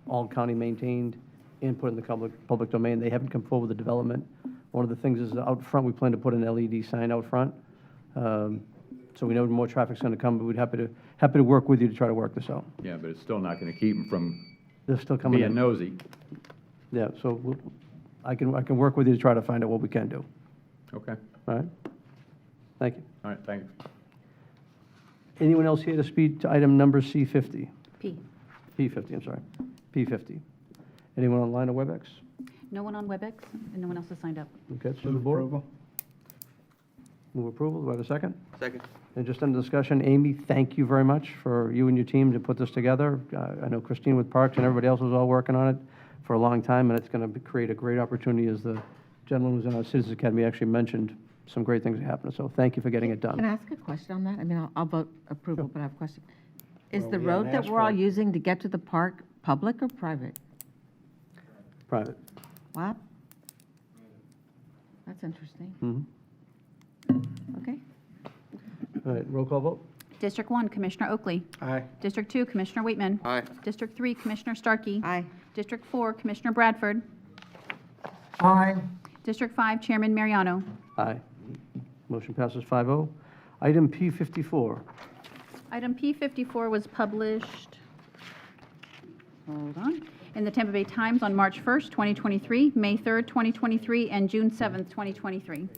all county maintained, and put in the public domain. They haven't come forward with the development. One of the things is out front, we plan to put an LED sign out front. So we know more traffic's going to come, but we'd happy to work with you to try to work this out. Yeah, but it's still not going to keep them from They're still coming being in. nosy. Yeah, so I can work with you to try to find out what we can do. Okay? All right? Thank you. All right, thank you. Anyone else here to speak to item number C50? P. P50, I'm sorry. P50. Anyone online or WebEx? No one on WebEx, and no one else has signed up. Okay, so the board. Approval? Move approval. Do I have a second? Second. And just under discussion, Amy, thank you very much for you and your team to put this together. I know Christine with Parks and everybody else was all working on it for a long time, and it's going to create a great opportunity, as the gentleman who's in our Citizens Academy actually mentioned. Some great things are happening, so thank you for getting it Can done. I ask a question on that? I mean, I'll vote approval, but I have a question. Is Well, the we road haven't that asked we're all for it. using to get to the park public or private? Private. What? That's interesting. Mhm. Okay. All right, roll call vote? District 1, Commissioner Oakley. Aye. District 2, Commissioner Waitman. Aye. District 3, Commissioner Starkey. Aye. District 4, Commissioner Bradford. Aye. District 5, Chairman Mariano. Aye. Motion passes 5-0. Item P-54. Item P-54 was published, hold on, in the Tampa Bay Times on March 1st, 2023, May 3rd, 2023, and June 7th, 2023.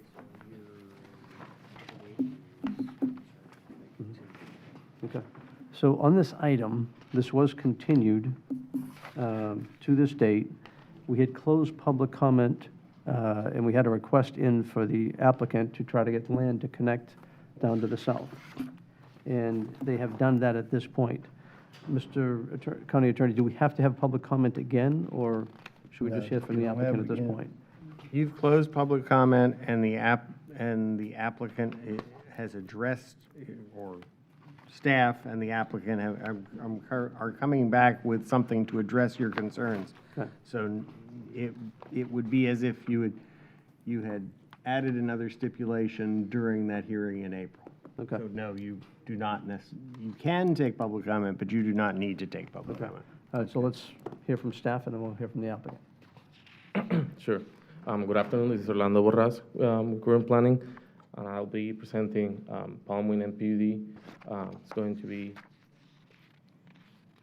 Okay. So on this item, this was continued to this date. We had closed public comment, and we had a request in for the applicant to try to get land to connect down to the south. And they have done that at this point. Mr. County Attorney, do we have to have public comment again, or should we just hear from the No, we don't applicant have at it this again. point? You've closed public comment, and the applicant has addressed, or staff and the applicant are coming back with something to address your concerns. Okay. So it would be as if you had added another stipulation during that hearing in April. Okay. So no, you do not you can take public comment, but you do not need to take public Okay. comment. All right, so let's hear from staff, and then we'll hear from the applicant. Sure. Good afternoon. This is Orlando Borras, current planning, and I'll be presenting Wind MPUD. It's going to be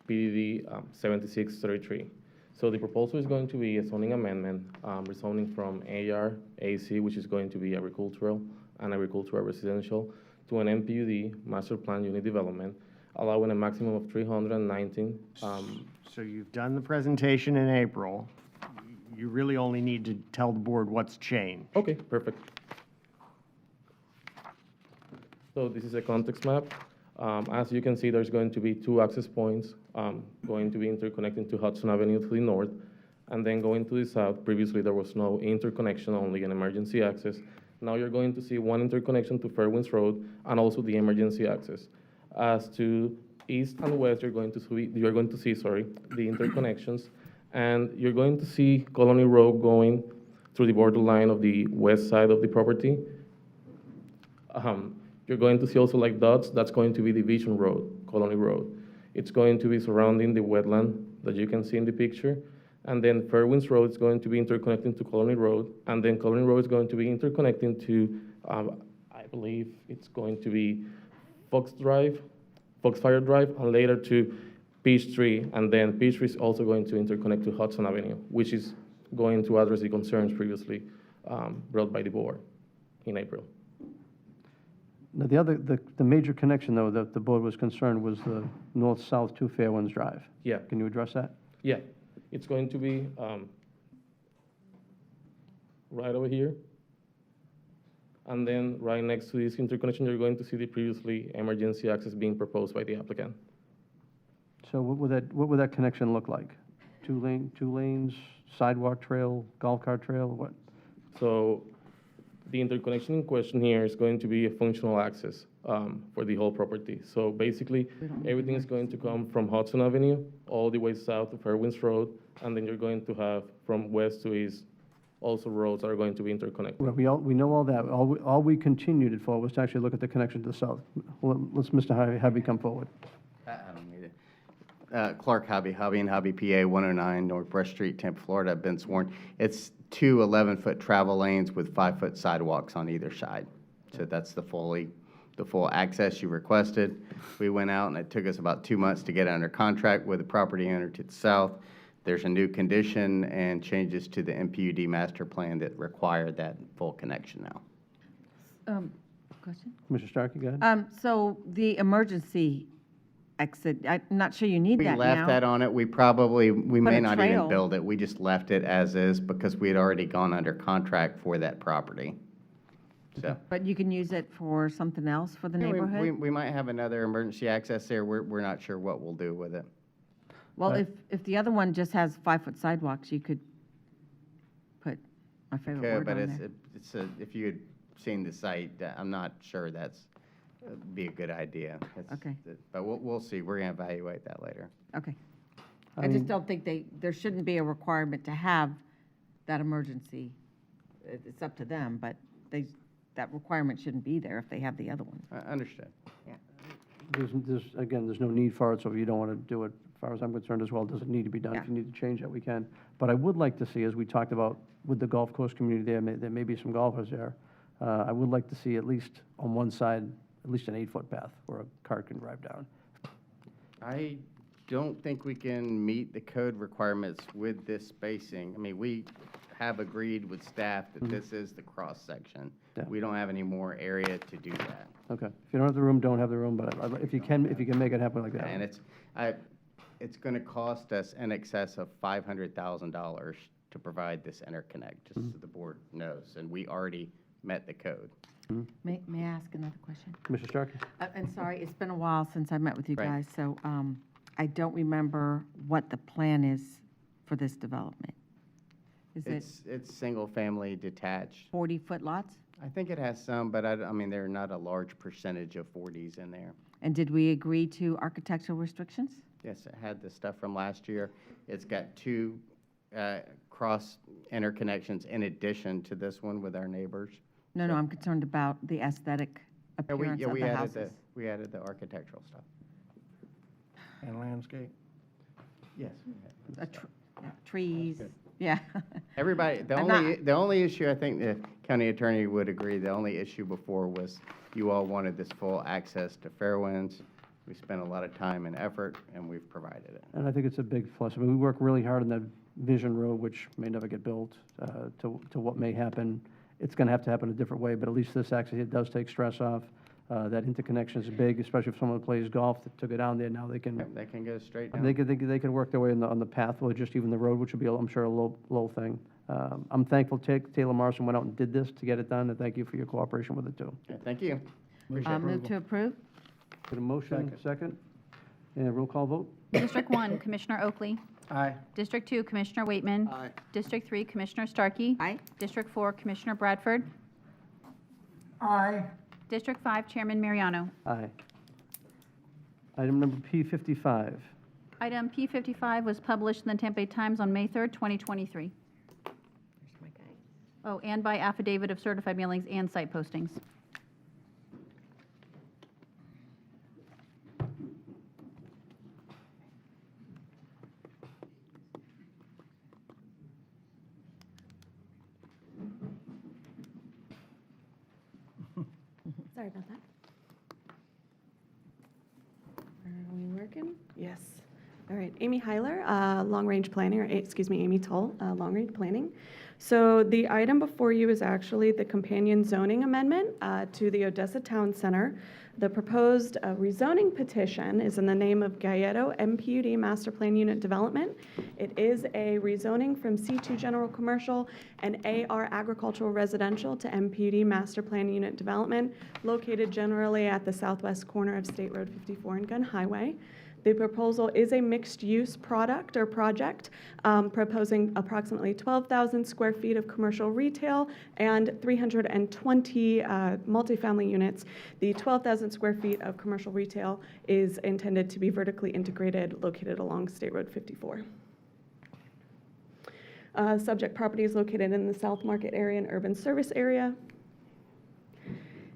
PDD 7633. So the proposal is going to be a zoning amendment, rezoning from AR, AC, which is going to be agricultural and agricultural residential, to an MPUD, master plan unit development, allowing a maximum of 319. So you've done the presentation in April. You really only need to tell the board what's changed. Okay, perfect. So this is a context map. As you can see, there's going to be 2 access points going to be interconnecting to Hudson Avenue to the north, and then going to the south. Previously, there was no interconnection, only an emergency access. Now you're going to see 1 interconnection to Fairwinds Road and also the emergency access. As to east and west, you're going to see the interconnections, and you're going to see Colony Road going through the borderline of the west side of the property. You're going to see also like dots, that's going to be Division Road, Colony Road. It's going to be surrounding the wetland that you can see in the picture. And then Fairwinds Road is going to be interconnecting to Colony Road. And then Colony Road is going to be interconnecting to, I believe it's going to be Foxfire Drive, and later to Peachtree. And then Peachtree is also going to interconnect to Hudson Avenue, which is going to address the concerns previously brought by the board in April. Now, the major connection, though, that the board was concerned was the north-south to Fairwinds Drive. Yeah. Can you address that? Yeah, it's going to be right over here. And then right next to this interconnection, you're going to see the previously emergency access being proposed by the applicant. So what would that connection look like? 2 lanes, sidewalk trail, golf cart trail, what? So the interconnection in question here is going to be a functional access for the whole property. So basically, everything is going to come from Hudson Avenue all the way south to Fairwinds Road, and then you're going to have from west to east also roads that are going to be interconnected. Well, we know all that. All we continued it for was to actually look at the connection to the south. Let's Mr. Hobby come forward. I don't need it. Clark Hobby and Hobby PA 109 Northwest Street, Tampa, Florida. I've been sworn. It's 2 11-foot travel lanes with 5-foot sidewalks on either side. So that's the full access you requested. We went out, and it took us about 2 months to get under contract with the property owner to the south. There's a new condition and changes to the MPUD master plan that require that full connection now. Question? Mr. Starkey, go ahead. So the emergency exit. I'm not sure you need We that left now. that on it. We Put may a not even trail. build it. We just left it as is because we had already gone under contract for that property. So. But you can use it for something else for the Yeah, neighborhood? we might have another emergency access there. We're not sure what we'll do with it. Well, if the other one just has 5-foot sidewalks, you could put my favorite Okay, word but on there. if you had seen the site, I'm not sure that's be a good idea. Okay. But we'll see. We're going to evaluate that later. Okay. I I just mean- don't think there shouldn't be a requirement to have that emergency. It's up to them, but that requirement shouldn't be there if they have the other one. Understood. Again, there's no need for it, so if you don't want to do it, as far as I'm concerned as well, it doesn't need to be done. If you need to change that, we can. But I would like to see, as we talked about with the golf course community there may be some golfers there. I would like to see at least on one side, at least an 8-foot path where a car can drive down. I don't think we can meet the code requirements with this spacing. I mean, we have agreed with staff that this is the cross-section. Yeah. We don't have any more area to do that. Okay. If you don't have the room, don't have the room, but if you can make it happen like that. And it's going to cost us in excess of $500,000 to provide this interconnect, just so the board knows, and we already met the code. May I ask another question? Commissioner Starkey? And sorry, it's been a while since I met with you Right. guys, so I don't remember what the plan is for this development. Is it It's single-family detached. 40-foot lots? I think it has some, but I mean, there are not a large percentage of 40s in there. And did we agree to architectural restrictions? Yes, it had the stuff from last year. It's got 2 cross interconnections in addition to this one with our neighbors. No, no, I'm concerned about the aesthetic Yeah, appearance of we the added houses. we added the architectural stuff. And landscape. Yes. Trees, yeah. Everybody, the only issue I think the county attorney would agree, the only issue before was you all wanted this full access to Fairwinds. We spent a lot of time and effort, and we've provided it. And I think it's a big plus. I mean, we work really hard on that Vision Road, which may never get built, to what may happen. It's going to have to happen a different way, but at least this actually, it does take stress off. That interconnection is big, especially if someone plays golf to go down there. Now they can, They can go straight down. they can work their way on the path, or just even the road, which would be, I'm sure, a low thing. I'm thankful Taylor Morrison went out and did this to get it done, and thank you for your cooperation with it, too. Yeah, thank you. Move to approve? Get a motion, second, and roll call vote? District 1, Commissioner Oakley. Aye. District 2, Commissioner Waitman. Aye. District 3, Commissioner Starkey. Aye. District 4, Commissioner Bradford. Aye. District 5, Chairman Mariano. Aye. Item number P-55. Item P-55 was published in the Tampa Bay Times on May 3rd, 2023. Oh, and by affidavit of certified mailings and site postings. Sorry about that. Are we working? Yes. All right, Amy Heiler, long-range planning, or excuse me, Amy Toll, long-range planning. So the item before you is actually the companion zoning amendment to the Odessa Town Center. The proposed rezoning petition is in the name of Guyetto MPUD Master Plan Unit Development. It is a rezoning from C2 General Commercial and AR Agricultural Residential to MPUD Master Plan Unit Development, located generally at the southwest corner of State Road 54 and Gun Highway. The proposal is a mixed-use product or project, proposing approximately 12,000 square feet of commercial retail and 320 multifamily units. The 12,000 square feet of commercial retail is intended to be vertically integrated, located along State Road 54. Subject property is located in the South Market area and urban service area.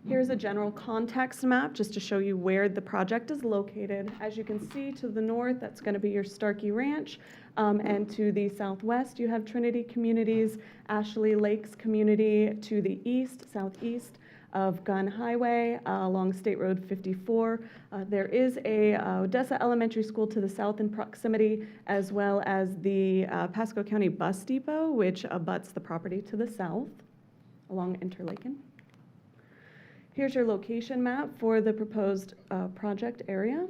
Here's a general context map just to show you where the project is located. As you can see to the north, that's going to be your Starkey Ranch. And to the southwest, you have Trinity Communities, Ashley Lakes Community. To the east, southeast of Gun Highway along State Road 54. There is a Odessa Elementary School to the south in proximity, as well as the Pasco County Bus Depot, which abuts the property to the south along Interlaken. Here's your location map for the proposed project area,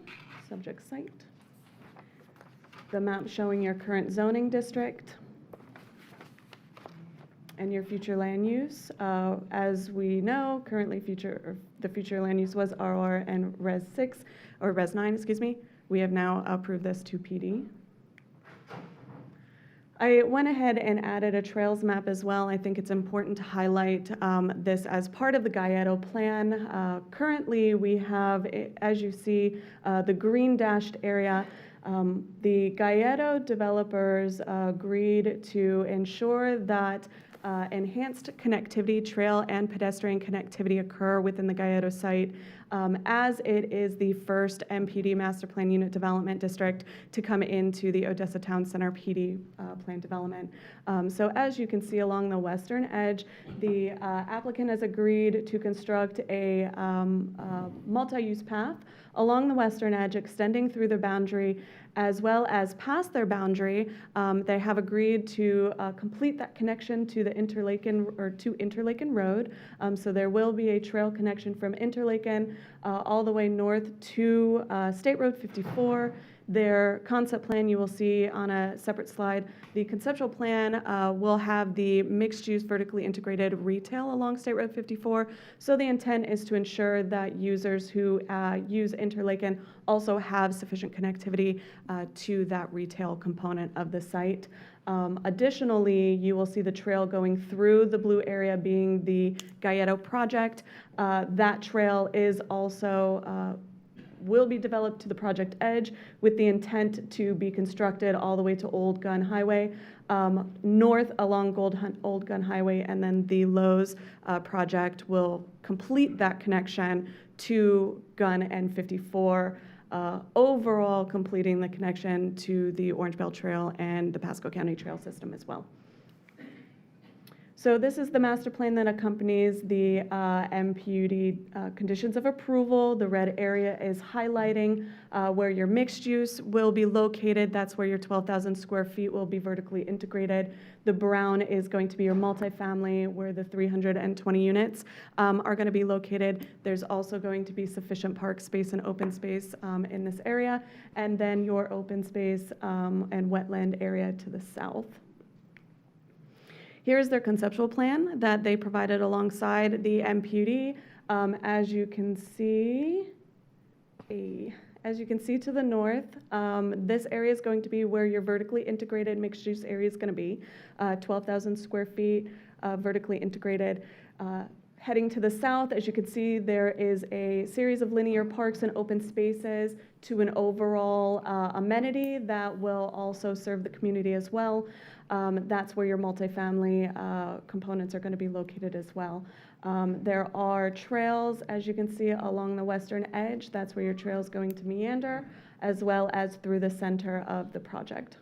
subject site. The map showing your current zoning district and your future land use. As we know, currently the future land use was RR and Res 6, or Res 9, excuse me. We have now approved this to PD. I went ahead and added a trails map as well. I think it's important to highlight this as part of the Guyetto plan. Currently, we have, as you see, the green dashed area. The Guyetto developers agreed to ensure that enhanced connectivity, trail and pedestrian connectivity occur within the Guyetto site, as it is the first MPD Master Plan Unit Development District to come into the Odessa Town Center PD plan development. So as you can see along the western edge, the applicant has agreed to construct a multi-use path along the western edge, extending through the boundary as well as past their boundary. They have agreed to complete that connection to the Interlaken Road. So there will be a trail connection from Interlaken all the way north to State Road 54. Their concept plan you will see on a separate slide. The conceptual plan will have the mixed-use vertically integrated retail along State Road 54. So the intent is to ensure that users who use Interlaken also have sufficient connectivity to that retail component of the site. Additionally, you will see the trail going through the blue area being the Guyetto project. That trail is also will be developed to the project edge with the intent to be constructed all the way to Old Gun Highway, north along Old Gun Highway, and then the Lowe's project will complete that connection to Gun and 54, overall completing the connection to the Orange Belt Trail and the Pasco County Trail System as well. So this is the master plan that accompanies the MPUD conditions of approval. The red area is highlighting where your mixed use will be located. That's where your 12,000 square feet will be vertically integrated. The brown is going to be your multifamily, where the 320 units are going to be located. There's also going to be sufficient park space and open space in this area, and then your open space and wetland area to the south. Here's their conceptual plan that they provided alongside the MPUD. As you can see to the north, this area is going to be where your vertically integrated mixed-use area is going to be, 12,000 square feet, vertically integrated. Heading to the south, as you can see, there is a series of linear parks and open spaces to an overall amenity that will also serve the community as well. That's where your multifamily components are going to be located as well. There are trails, as you can see, along the western edge. That's where your trail is going to meander, as well as through the center of the project.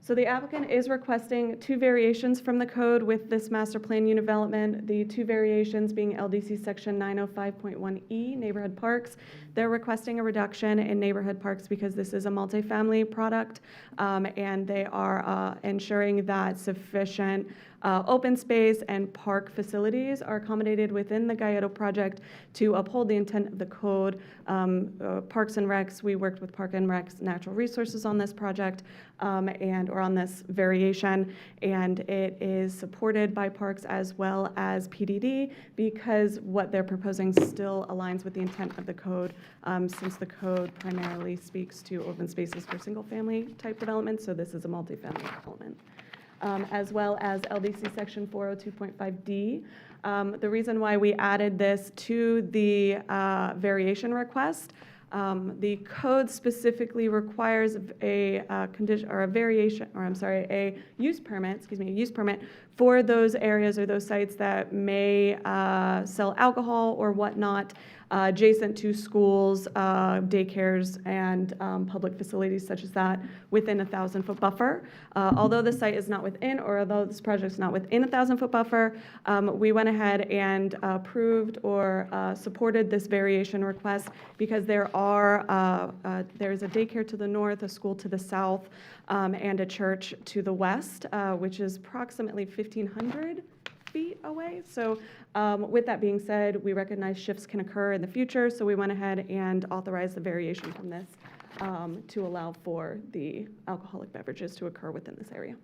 So the applicant is requesting 2 variations from the code with this master plan unit development. The 2 variations being LDC section 905.1E, neighborhood parks. They're requesting a reduction in neighborhood parks because this is a multifamily product, and they are ensuring that sufficient open space and park facilities are accommodated within the Guyetto project to uphold the intent of the code. Parks and Recs, we worked with Park and Recs Natural Resources on this project or on this variation, and it is supported by Parks as well as PDD because what they're proposing still aligns with the intent of the code, since the code primarily speaks to open spaces for single-family type development, so this is a multifamily development. As well as LDC section 402.5D. The reason why we added this to the variation request, the code specifically requires a condition or a variation, or I'm sorry, a use permit for those areas or those sites that may sell alcohol or whatnot adjacent to schools, daycares, and public facilities such as that within a 1,000-foot buffer. Although the site is not within, or although this project is not within a 1,000-foot buffer, we went ahead and approved or supported this variation request because there is a daycare to the north, a school to the south, and a church to the west, which is approximately 1,500 feet away. So with that being said, we recognize shifts can occur in the future, so we went ahead and authorized the variation from this to allow for the alcoholic beverages to occur within this area.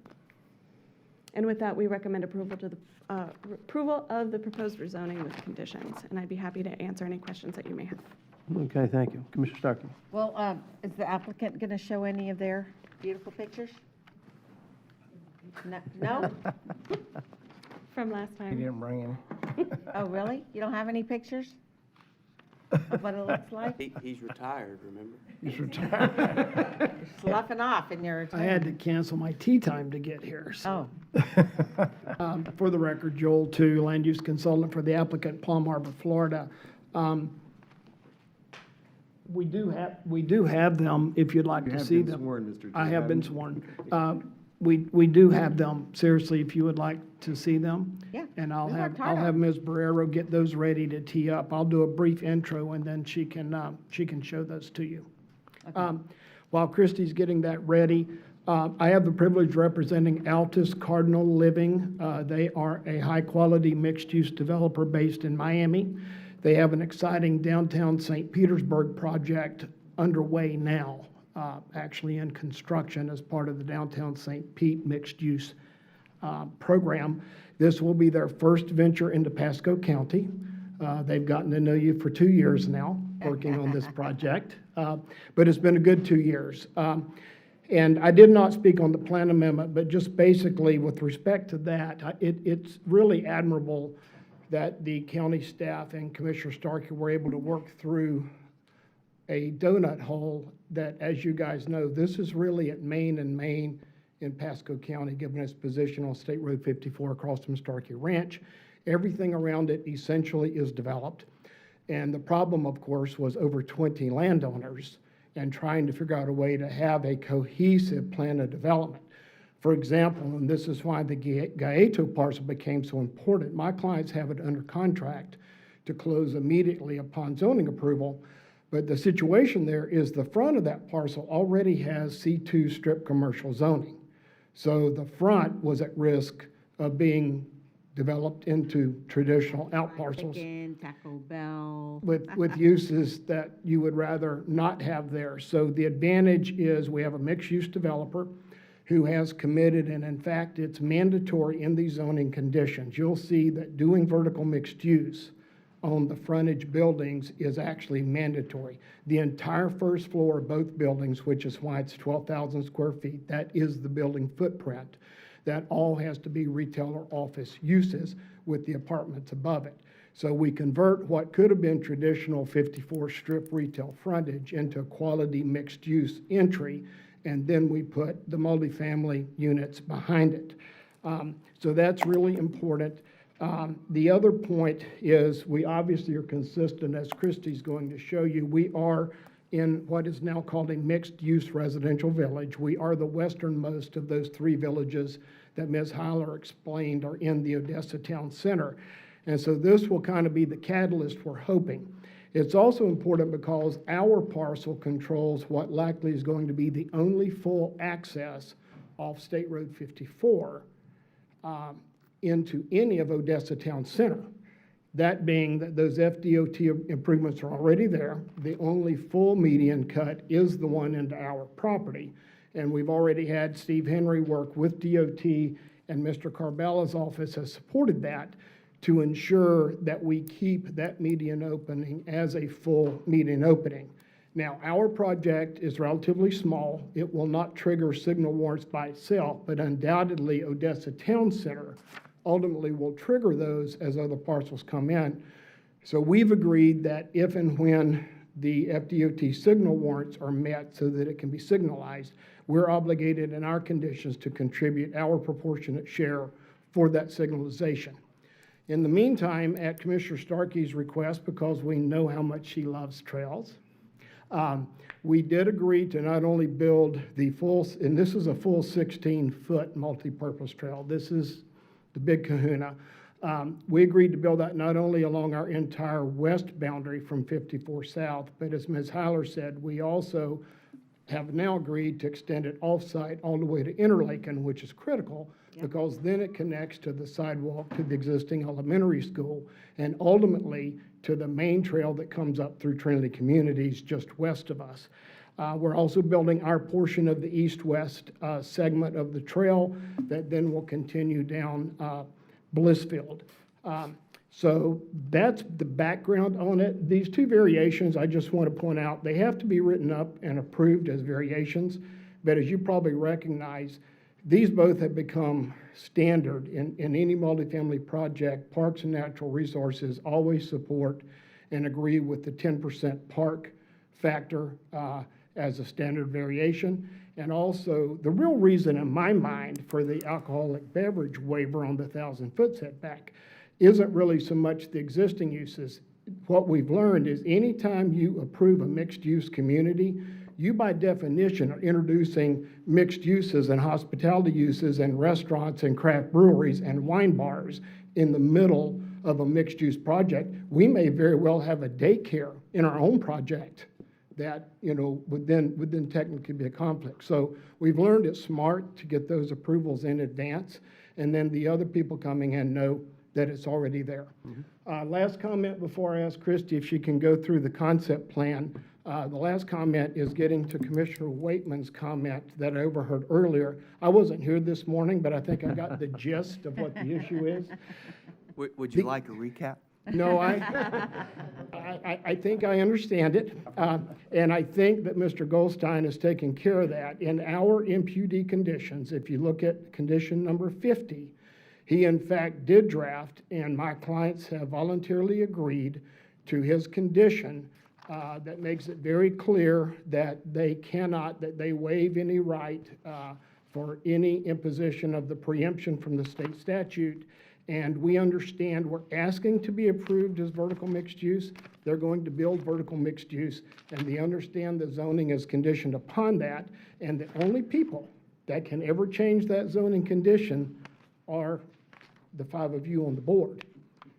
And with that, we recommend approval to the approval of the proposed rezoning with conditions, and I'd be happy to answer any questions that you may have. Okay, thank you. Commissioner Starkey. Well, is the applicant going to show any of their beautiful pictures? No? From last He time. didn't bring any. Oh, really? You don't have any pictures of what it looks like? He's retired, remember? He's retired. You're sloughing off in your I had to retirement. cancel my tea time to get here, so. Oh, For the record, Joel Tu, land use consultant for the applicant, Palm Harbor, Florida. We do have them, if you'd like You to have see been them. sworn, Mr. I have been Chairman. sworn. We do have them, seriously, if you would like to see them. yeah. And I'll We have, worked hard I'll on have it. Ms. Barrero get those ready to tee up. I'll do a brief intro, and then she can show those to you. While Christie's getting that ready, I have the privilege representing Altus Cardinal Living. They are a high-quality mixed-use developer based in Miami. They have an exciting downtown St. Petersburg project underway now, actually in construction as part of the downtown St. Pete mixed-use program. This will be their first venture into Pasco County. They've gotten to know you for 2 years now, working on this project, but it's been a good 2 years. And I did not speak on the plan amendment, but just basically with respect to that, it's really admirable that the county staff and Commissioner Starkey were able to work through a donut hole that, as you guys know, this is really at Main and Main in Pasco County, given its position on State Road 54 across from Starkey Ranch. Everything around it essentially is developed. And the problem, of course, was over 20 landowners and trying to figure out a way to have a cohesive plan of development. For example, and this is why the Guyetto parcel became so important, my clients have it under contract to close immediately upon zoning approval, but the situation there is the front of that parcel already has C2 strip commercial zoning. So the front was at risk of being developed into traditional out parcels Chicken, Taco Bell. with uses that you would rather not have there. So the advantage is we have a mixed-use developer who has committed, and in fact, it's mandatory in these zoning conditions. You'll see that doing vertical mixed use on the frontage buildings is actually mandatory. The entire first floor of both buildings, which is why it's 12,000 square feet, that is the building footprint. That all has to be retail or office uses with the apartments above it. So we convert what could have been traditional 54 strip retail frontage into a quality mixed use entry, and then we put the multifamily units behind it. So that's really important. The other point is we obviously are consistent, as Christie's going to show you. We are in what is now called a mixed-use residential village. We are the westernmost of those three villages that Ms. Heiler explained are in the Odessa town center. And so this will kind of be the catalyst we're hoping. It's also important because our parcel controls what likely is going to be the only full access off State Road 54 into any of Odessa town center. That being that those FDOT improvements are already there. The only full median cut is the one into our property. And we've already had Steve Henry work with DOT, and Mr. Carbella's office has supported that to ensure that we keep that median opening as a full median opening. Now, our project is relatively small. It will not trigger signal warrants by itself, but undoubtedly Odessa Town Center ultimately will trigger those as other parcels come in. So we've agreed that if and when the FDOT signal warrants are met so that it can be signalized, we're obligated in our conditions to contribute our proportionate share for that signalization. In the meantime, at Commissioner Starkey's request, because we know how much she loves trails, we did agree to not only build the full, and this is a full 16-foot multi-purpose trail. This is the big kahuna. We agreed to build that not only along our entire west boundary from 54 South, but as Ms. Heiler said, we also have now agreed to extend it off-site all the way to Interlaken, which is critical because then it connects to the sidewalk, to the existing elementary school, and ultimately to the main trail that comes up through Trinity Communities just west of us. We're also building our portion of the east-west segment of the trail that then will continue down Blissfield. So that's the background on it. These two variations, I just want to point out, they have to be written up and approved as variations, but as you probably recognize, these both have become standard in any multifamily project. Parks and Natural Resources always support and agree with the 10% park factor as a standard variation. And also, the real reason in my mind for the alcoholic beverage waiver on the 1,000-foot setback isn't really so much the existing uses. What we've learned is anytime you approve a mixed-use community, you by definition are introducing mixed uses and hospitality uses and restaurants and craft breweries and wine bars in the middle of a mixed-use project. We may very well have a daycare in our own project that, would then technically be a conflict. So we've learned it's smart to get those approvals in advance, and then the other people coming in know that it's already there. Last comment before I ask Christie if she can go through the concept plan. The last comment is getting to Commissioner Waitman's comment that I overheard earlier. I wasn't here this morning, but I think I got the gist of what the issue is. Would you like a recap? No, I think I understand it, and I think that Mr. Goldstein is taking care of that. In our MPUD conditions, if you look at condition number 50, he in fact did draft, and my clients have voluntarily agreed to his condition that makes it very clear that they waive any right for any imposition of the preemption from the state statute. And we understand we're asking to be approved as vertical mixed use. They're going to build vertical mixed use, and they understand the zoning is conditioned upon that. And the only people that can ever change that zoning condition are the 5 of you on the board.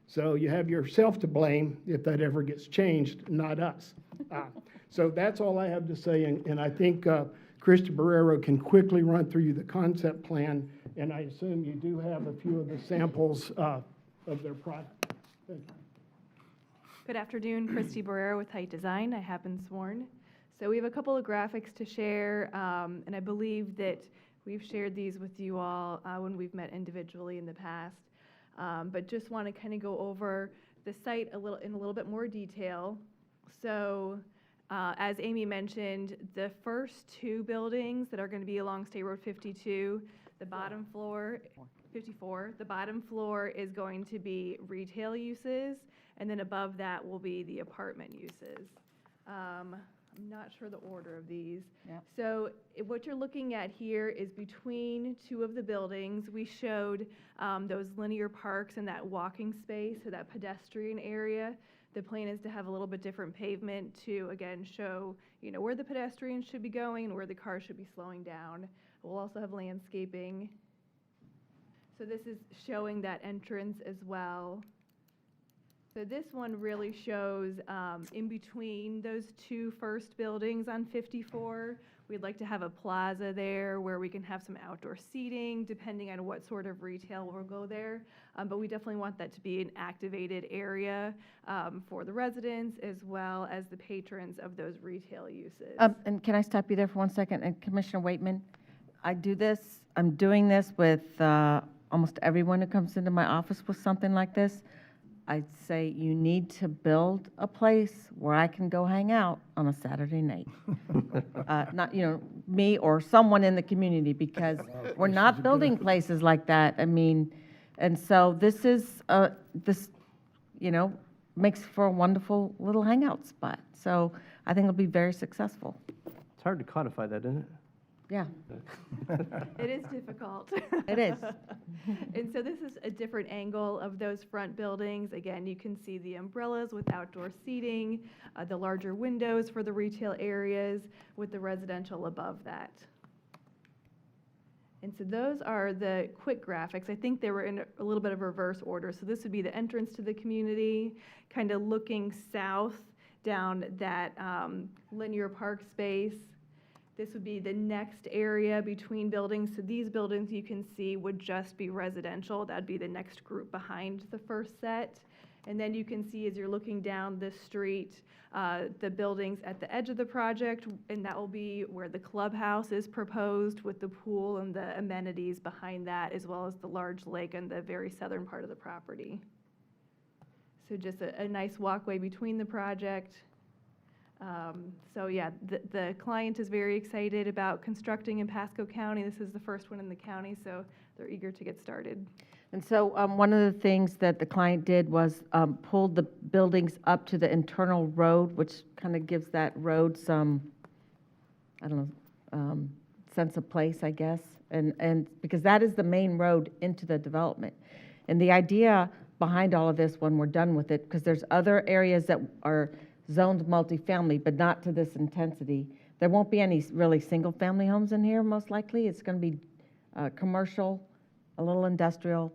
So you have yourself to blame if that ever gets changed, not us. So that's all I have to say, and I think Christy Barrero can quickly run through you the concept plan, and I assume you do have a few of the samples of their product. Thank you. Good afternoon, Christy Barrero with Height Design. I have been sworn. So we have a couple of graphics to share, and I believe that we've shared these with you all when we've met individually in the past. But just want to kind of go over the site in a little bit more detail. So as Amy mentioned, the first 2 buildings that are going to be along State Road 52, the bottom floor, 54, the bottom floor is going to be retail uses, and then above that will be the apartment uses. I'm not sure the order of these. Yep. So what you're looking at here is between 2 of the buildings. We showed those linear parks and that walking space, so that pedestrian area. The plan is to have a little bit different pavement to, again, show, where the pedestrians should be going and where the cars should be slowing down. We'll also have landscaping. So this is showing that entrance as well. So this one really shows in between those 2 first buildings on 54. We'd like to have a plaza there where we can have some outdoor seating, depending on what sort of retail will go there. But we definitely want that to be an activated area for the residents as well as the patrons of those retail uses. And can I stop you there for 1 second? And Commissioner Waitman, I'm doing this with almost everyone who comes into my office with something like this. I'd say you need to build a place where I can go hang out on a Saturday night. Not, me or someone in the community, because we're not building places like that. I mean, and so this is, makes for a wonderful little hangout spot. So I think it'll be very successful. It's hard to codify that, isn't it? Yeah. It is difficult. It is. And so this is a different angle of those front buildings. Again, you can see the umbrellas with outdoor seating, the larger windows for the retail areas with the residential above that. And so those are the quick graphics. I think they were in a little bit of reverse order. So this would be the entrance to the community, kind of looking south down that linear park space. This would be the next area between buildings. So these buildings you can see would just be residential. That'd be the next group behind the first set. And then you can see as you're looking down this street, the buildings at the edge of the project, and that will be where the clubhouse is proposed with the pool and the amenities behind that, as well as the large lake on the very southern part of the property. So just a nice walkway between the project. So yeah, the client is very excited about constructing in Pasco County. This is the first one in the county, so they're eager to get started. And so one of the things that the client did was pulled the buildings up to the internal road, which kind of gives that road some, I don't know, sense of place, I guess. And because that is the main road into the development. And the idea behind all of this when we're done with it, because there's other areas that are zoned multifamily, but not to this intensity. There won't be any really single-family homes in here, most likely. It's going to be commercial, a little industrial,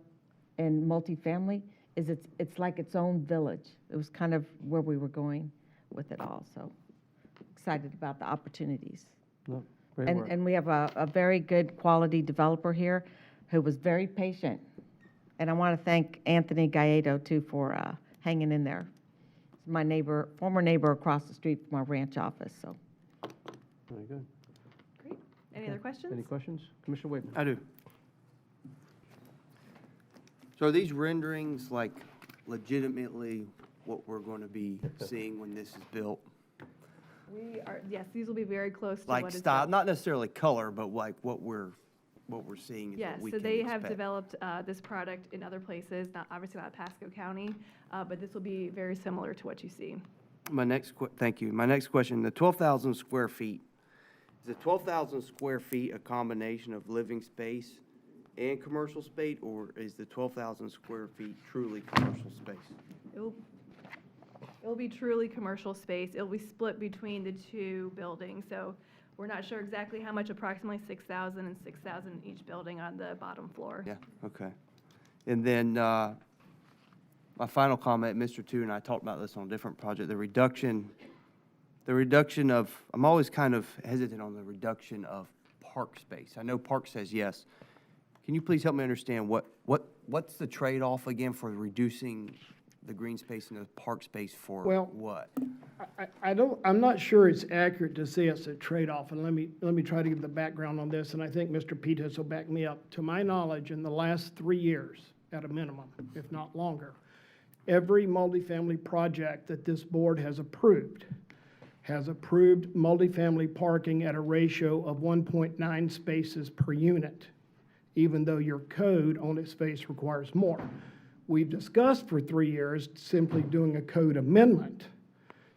and multifamily. It's like its own village. It was kind of where we were going with it all, so excited about the opportunities. No, great work. And we have a very good quality developer here who was very patient. And I want to thank Anthony Guyetto, too, for hanging in there. He's my neighbor, former neighbor across the street from our ranch office, so. Very good. Great. Any other questions? Any questions? Commissioner Waitman? I do. So are these renderings like legitimately what we're going to be seeing when this is built? We are, yes, these will be very close to Like what is style, built. not necessarily color, but like what we're seeing is Yes, what we so can they have expect. developed this product in other places, obviously not Pasco County, but this will be very similar to what you see. Thank you. My next question, the 12,000 square feet, is the 12,000 square feet a combination of living space and commercial space, or is the 12,000 square feet truly commercial space? It'll be truly commercial space. It'll be split between the two buildings, so we're not sure exactly how much, approximately 6,000 and 6,000 each building on the bottom floor. Yeah, okay. And then, my final comment, Mr. Tu and I talked about this on a different project, the reduction of, I'm always kind of hesitant on the reduction of park space. I know park says yes. Can you please help me understand what's the trade-off again for reducing the green space and the park space for what? I'm not sure it's accurate to say it's a trade-off, and let me try to give the background on this, and I think Mr. Peters will back me up. To my knowledge, in the last 3 years, at a minimum, if not longer, every multifamily project that this board has approved multifamily parking at a ratio of 1.9 spaces per unit, even though your code on its face requires more. We've discussed for 3 years simply doing a code amendment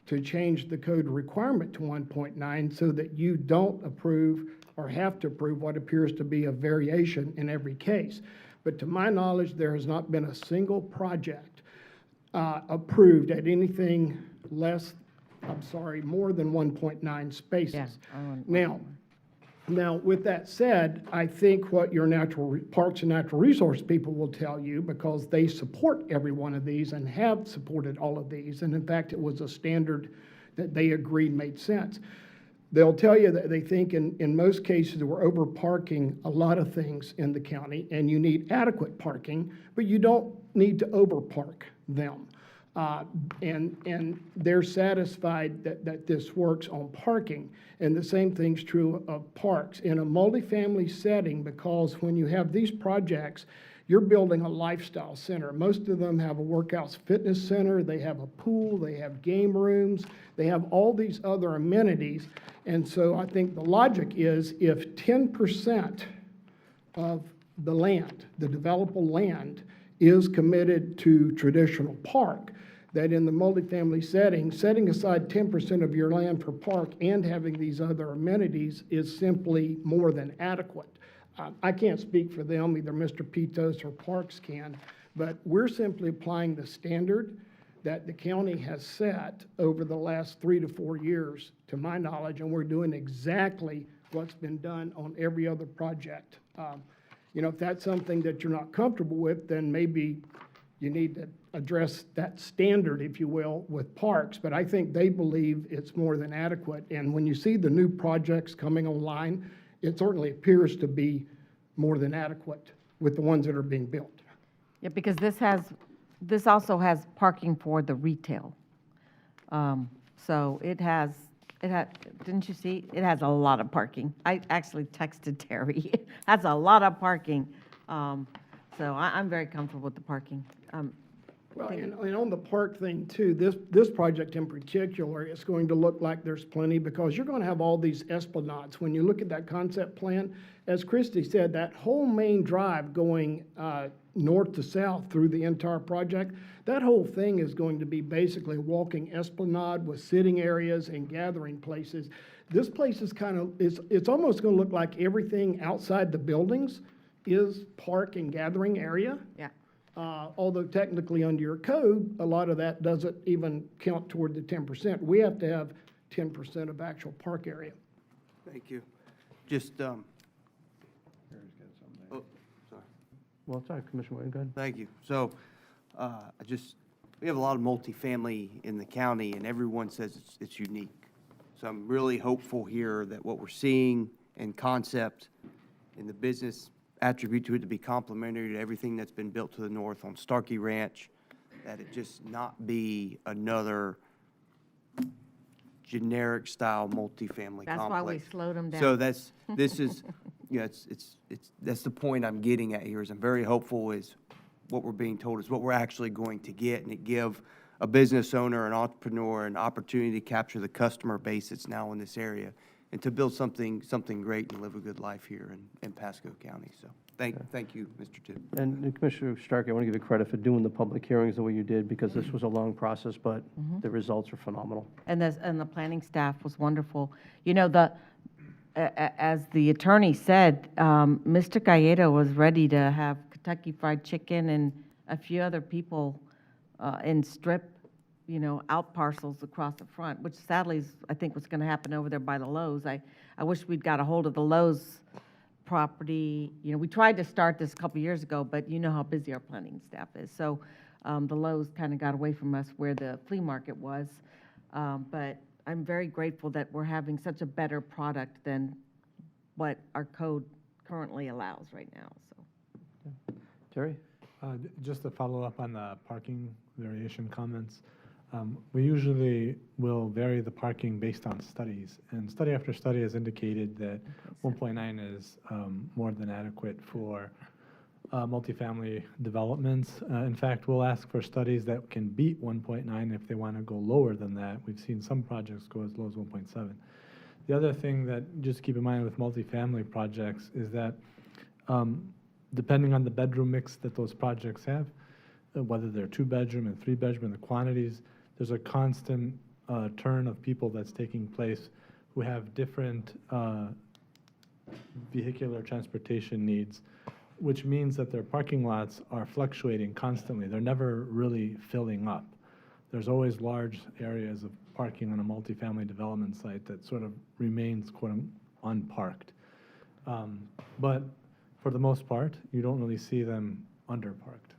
to change the code requirement to 1.9 so that you don't approve or have to approve what appears to be a variation in every case. But to my knowledge, there has not been a single project approved at anything more than 1.9 spaces. Yeah, Now, with that said, I think what your Parks and Natural Resource people will tell you, because they support every one of these and have supported all of these, and in fact, it was a standard that they agreed made sense. They'll tell you that they think in most cases we're over parking a lot of things in the county, and you need adequate parking, but you don't need to over park them. And they're satisfied that this works on parking. And the same thing's true of parks. In a multifamily setting, because when you have these projects, you're building a lifestyle center. Most of them have a workouts fitness center, they have a pool, they have game rooms, they have all these other amenities. And so I think the logic is if 10% of the land, the developable land, is committed to traditional park, that in the multifamily setting, setting aside 10% of your land for park and having these other amenities is simply more than adequate. I can't speak for them, either Mr. Pitos or Parks can, but we're simply applying the standard that the county has set over the last 3 to 4 years, to my knowledge, and we're doing exactly what's been done on every other project. If that's something that you're not comfortable with, then maybe you need to address that standard, if you will, with parks, but I think they believe it's more than adequate. And when you see the new projects coming online, it certainly appears to be more than adequate with the ones that are being built. Yeah, because this also has parking for the retail. So it had, didn't you see? It has a lot of parking. I actually texted Terry. It has a lot of parking. So I'm very comfortable with the parking. Well, and on the park thing too, this project in particular, it's going to look like there's plenty because you're going to have all these esplanades. When you look at that concept plan, as Christie said, that whole main drive going north to south through the entire project, that whole thing is going to be basically a walking esplanade with sitting areas and gathering places. This place is it's almost going to look like everything outside the buildings is park and gathering area. Yeah. Although technically under your code, a lot of that doesn't even count toward the 10%. We have to have 10% of actual park area. Thank you. Just, oh, sorry. Well, sorry, Commissioner Wade, go ahead. Thank you. So, we have a lot of multifamily in the county, and everyone says it's unique. So I'm really hopeful here that what we're seeing in concept, in the business attribute to it to be complementary to everything that's been built to the north on Starkey Ranch, that it just not be another generic style multifamily complex. That's why we slowed them down. So this is, that's the point I'm getting at here is I'm very hopeful is what we're being told is what we're actually going to get, and it give a business owner, an entrepreneur, an opportunity to capture the customer base that's now in this area and to build something great and live a good life here in Pasco County. So thank you, Mr. Tipp. And Commissioner Starkey, I want to give you credit for doing the public hearings the way you did, because this was a long process, but the results are phenomenal. And the planning staff was wonderful. You know, as the attorney said, Mr. Guyetto was ready to have Kentucky Fried Chicken and a few other people in strip, out parcels across the front, which sadly is, I think, what's going to happen over there by the Lowe's. I wish we'd got a hold of the Lowe's property. We tried to start this a couple years ago, but you know how busy our planning staff is. So the Lowe's kind of got away from us where the flea market was. But I'm very grateful that we're having such a better product than what our code currently allows right now. So, Terry? Just to follow up on the parking variation comments, we usually will vary the parking based on studies, and study after study has indicated that 1.9 is more than adequate for multifamily developments. In fact, we'll ask for studies that can beat 1.9 if they want to go lower than that. We've seen some projects go as low as 1.7. The other thing that just keep in mind with multifamily projects is that depending on the bedroom mix that those projects have, whether they're 2-bedroom and 3-bedroom and the quantities, there's a constant turn of people that's taking place who have different vehicular transportation needs, which means that their parking lots are fluctuating constantly. They're never really filling up. There's always large areas of parking on a multifamily development site that sort of remains, quote, unparked. But for the most part, you don't really see them underparked.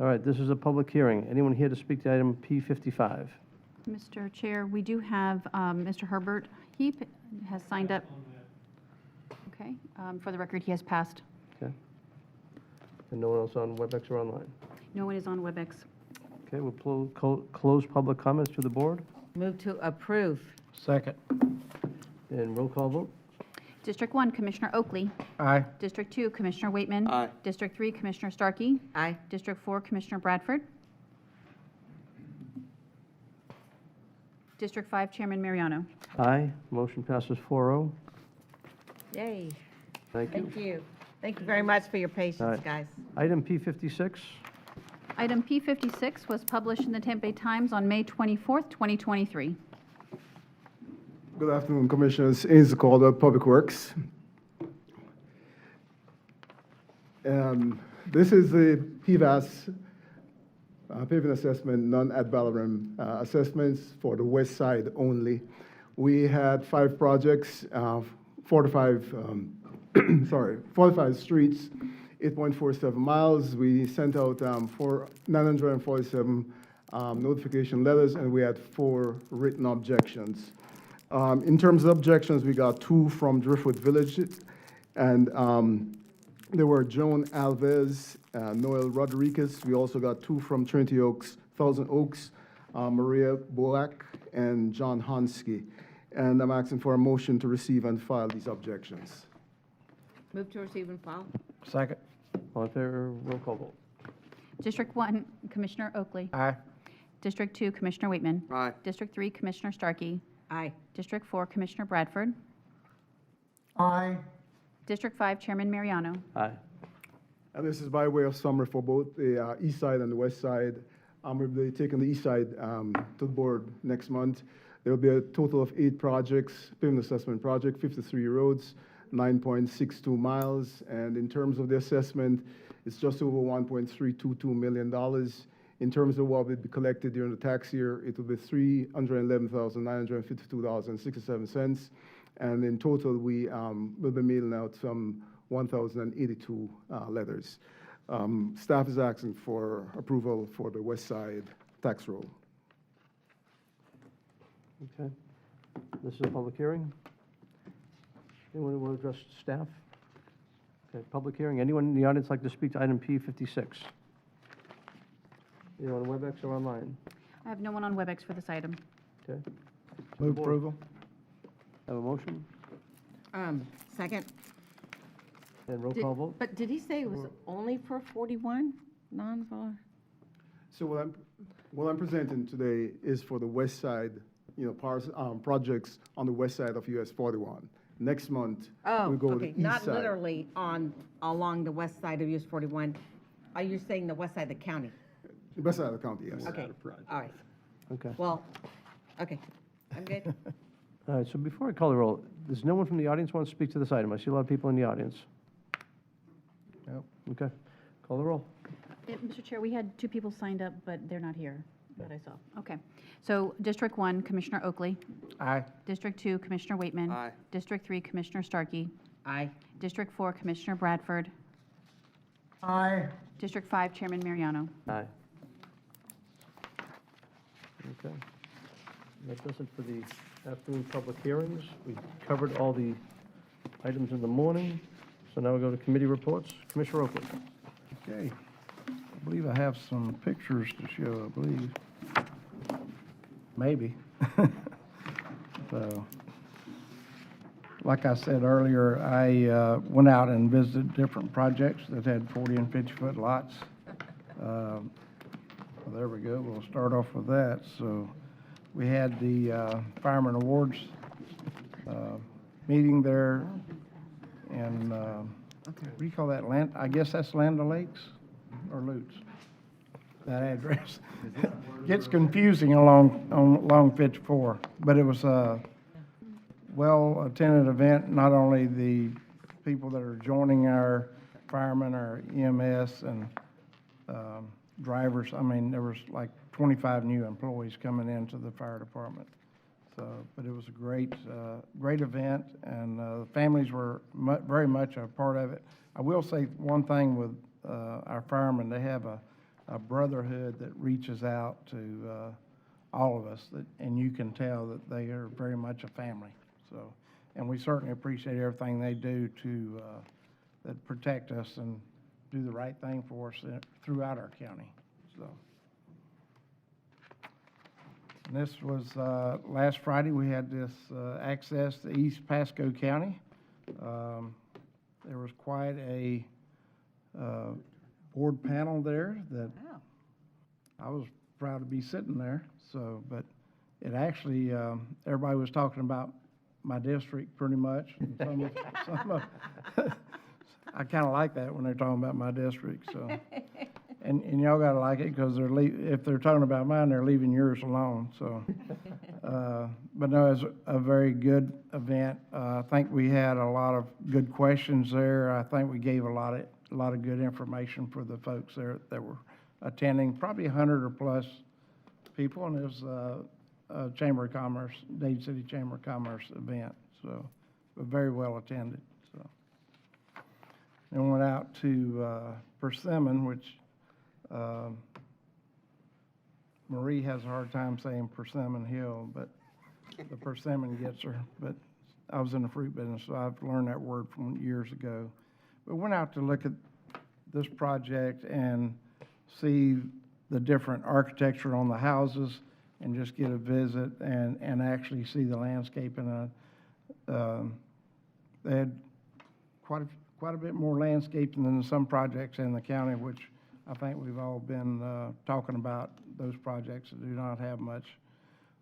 All right, this is a public hearing. Anyone here to speak to item P-55? Mr. Chair, we do have Mr. Herbert Heap has signed up. Okay, for the record, he has passed. Okay. And no one else on WebEx or online? No one is on WebEx. Okay, we'll close public comments to the board. Move to approve. Second. And roll call vote? District 1, Commissioner Oakley. Aye. District 2, Commissioner Waitman. Aye. District 3, Commissioner Starkey. Aye. District 4, Commissioner Bradford. District 5, Chairman Mariano. Aye. Motion passes 4-0. Yay. Thank you. Thank you. Thank you very much for your All patience, right. guys. Item P-56. Item P-56 was published in the Tampa Bay Times on May 24th, 2023. Good afternoon, Commissioners. Ains Calder, Public Works. This is the PVAS, paving assessment, non-ad valorem assessments for the west side only. We had 5 projects, 45 streets 8.47 miles. We sent out 947 notification letters, and we had 4 written objections. In terms of objections, we got 2 from Driftwood Village, and there were Joan Alves, Noel Rodriguez. We also got 2 from Trinity Oaks, Thousand Oaks, Maria Boak, and John Hansky. And I'm asking for a motion to receive and file these objections. Move to receive and file. Second. All in favor, roll call vote. District 1, Commissioner Oakley. Aye. District 2, Commissioner Waitman. Aye. District 3, Commissioner Starkey. Aye. District 4, Commissioner Bradford. Aye. District 5, Chairman Mariano. Aye. And this is by way of summary for both the east side and the west side. We'll be taking the east side to the board next month. There will be a total of 8 projects, pavement assessment project, 53 roads, 9.62 miles. And in terms of the assessment, it's just over $1.322 million. In terms of what will be collected during the tax year, it will be $311,952.67. And in total, we will be mailing out some 1,082 letters. Staff is asking for approval for the west side tax roll. Okay. This is a public hearing. Anyone want to address staff? Okay, public hearing. Anyone in the audience like to speak to item P-56? Either on WebEx or online? I have no one on WebEx for this item. Okay. Move approval. Have a motion Second. and roll call vote? But did he say it was only for 41 non-voter? So what I'm presenting today is for the west side, projects on the west side of US 41. Next month, Oh, we go to the okay, east not side. literally along the west side of US 41. Are you saying the west side of the county? The west side of the county, yes. Okay, all right. Okay. Well, okay, I'm good. All right, so before I call the roll, does no one from the audience want to speak to this item? I see a lot of people in the audience. Nope. Okay. Call the roll. Mr. Chair, we had 2 people signed up, but they're not here that I saw. Okay. So District 1, Commissioner Oakley. Aye. District 2, Commissioner Waitman. Aye. District 3, Commissioner Starkey. Aye. District 4, Commissioner Bradford. Aye. District 5, Chairman Mariano. Aye. Okay. That does it for the afternoon public hearings. We covered all the items in the morning. So now we go to committee reports. Commissioner Oakley. Okay. I believe I have some pictures to show, I believe. Maybe. So, like I said earlier, I went out and visited different projects that had 40 and 50-foot lots. Well, there we go. We'll start off with that. So we had the Fireman Awards meeting there, and what do you call that, Land? I guess that's Land O'Lakes or Lutz, that address. Gets confusing along 54, but it was a well-attended event. Not only the people that are joining our firemen, our EMS, and drivers. I mean, there was like 25 new employees coming into the fire department. So, but it was a great event, and the families were very much a part of it. I will say one thing with our firemen: they have a brotherhood that reaches out to all of us, and you can tell that they are very much a family. So, and we certainly appreciate everything they do to that protect us and do the right thing for us throughout our county. So. And this was last Friday. We had this access to East Pasco County. There was quite a board panel there that I was proud to be sitting there. So, but it actually everybody was talking about my district pretty much. And I kind of like that when they're talking about my district. So. And y'all gotta like it, because if they're talking about mine, they're leaving yours alone, so. But no, it was a very good event. I think we had a lot of good questions there. I think we gave a lot of good information for the folks there that were attending, probably 100 or plus people, and it was a Chamber of Commerce, Dade City Chamber of Commerce event, so, but very well attended, so. and went out to Persimmon, which Marie has a hard time saying Persimmon Hill, but the persimmon gets her. But I was in the fruit business, so I've learned that word from years ago. But went out to look at this project and see the different architecture on the houses and just get a visit and actually see the landscape. And they had quite a bit more landscaping than some projects in the county, which I think we've all been talking about, those projects that do not have much.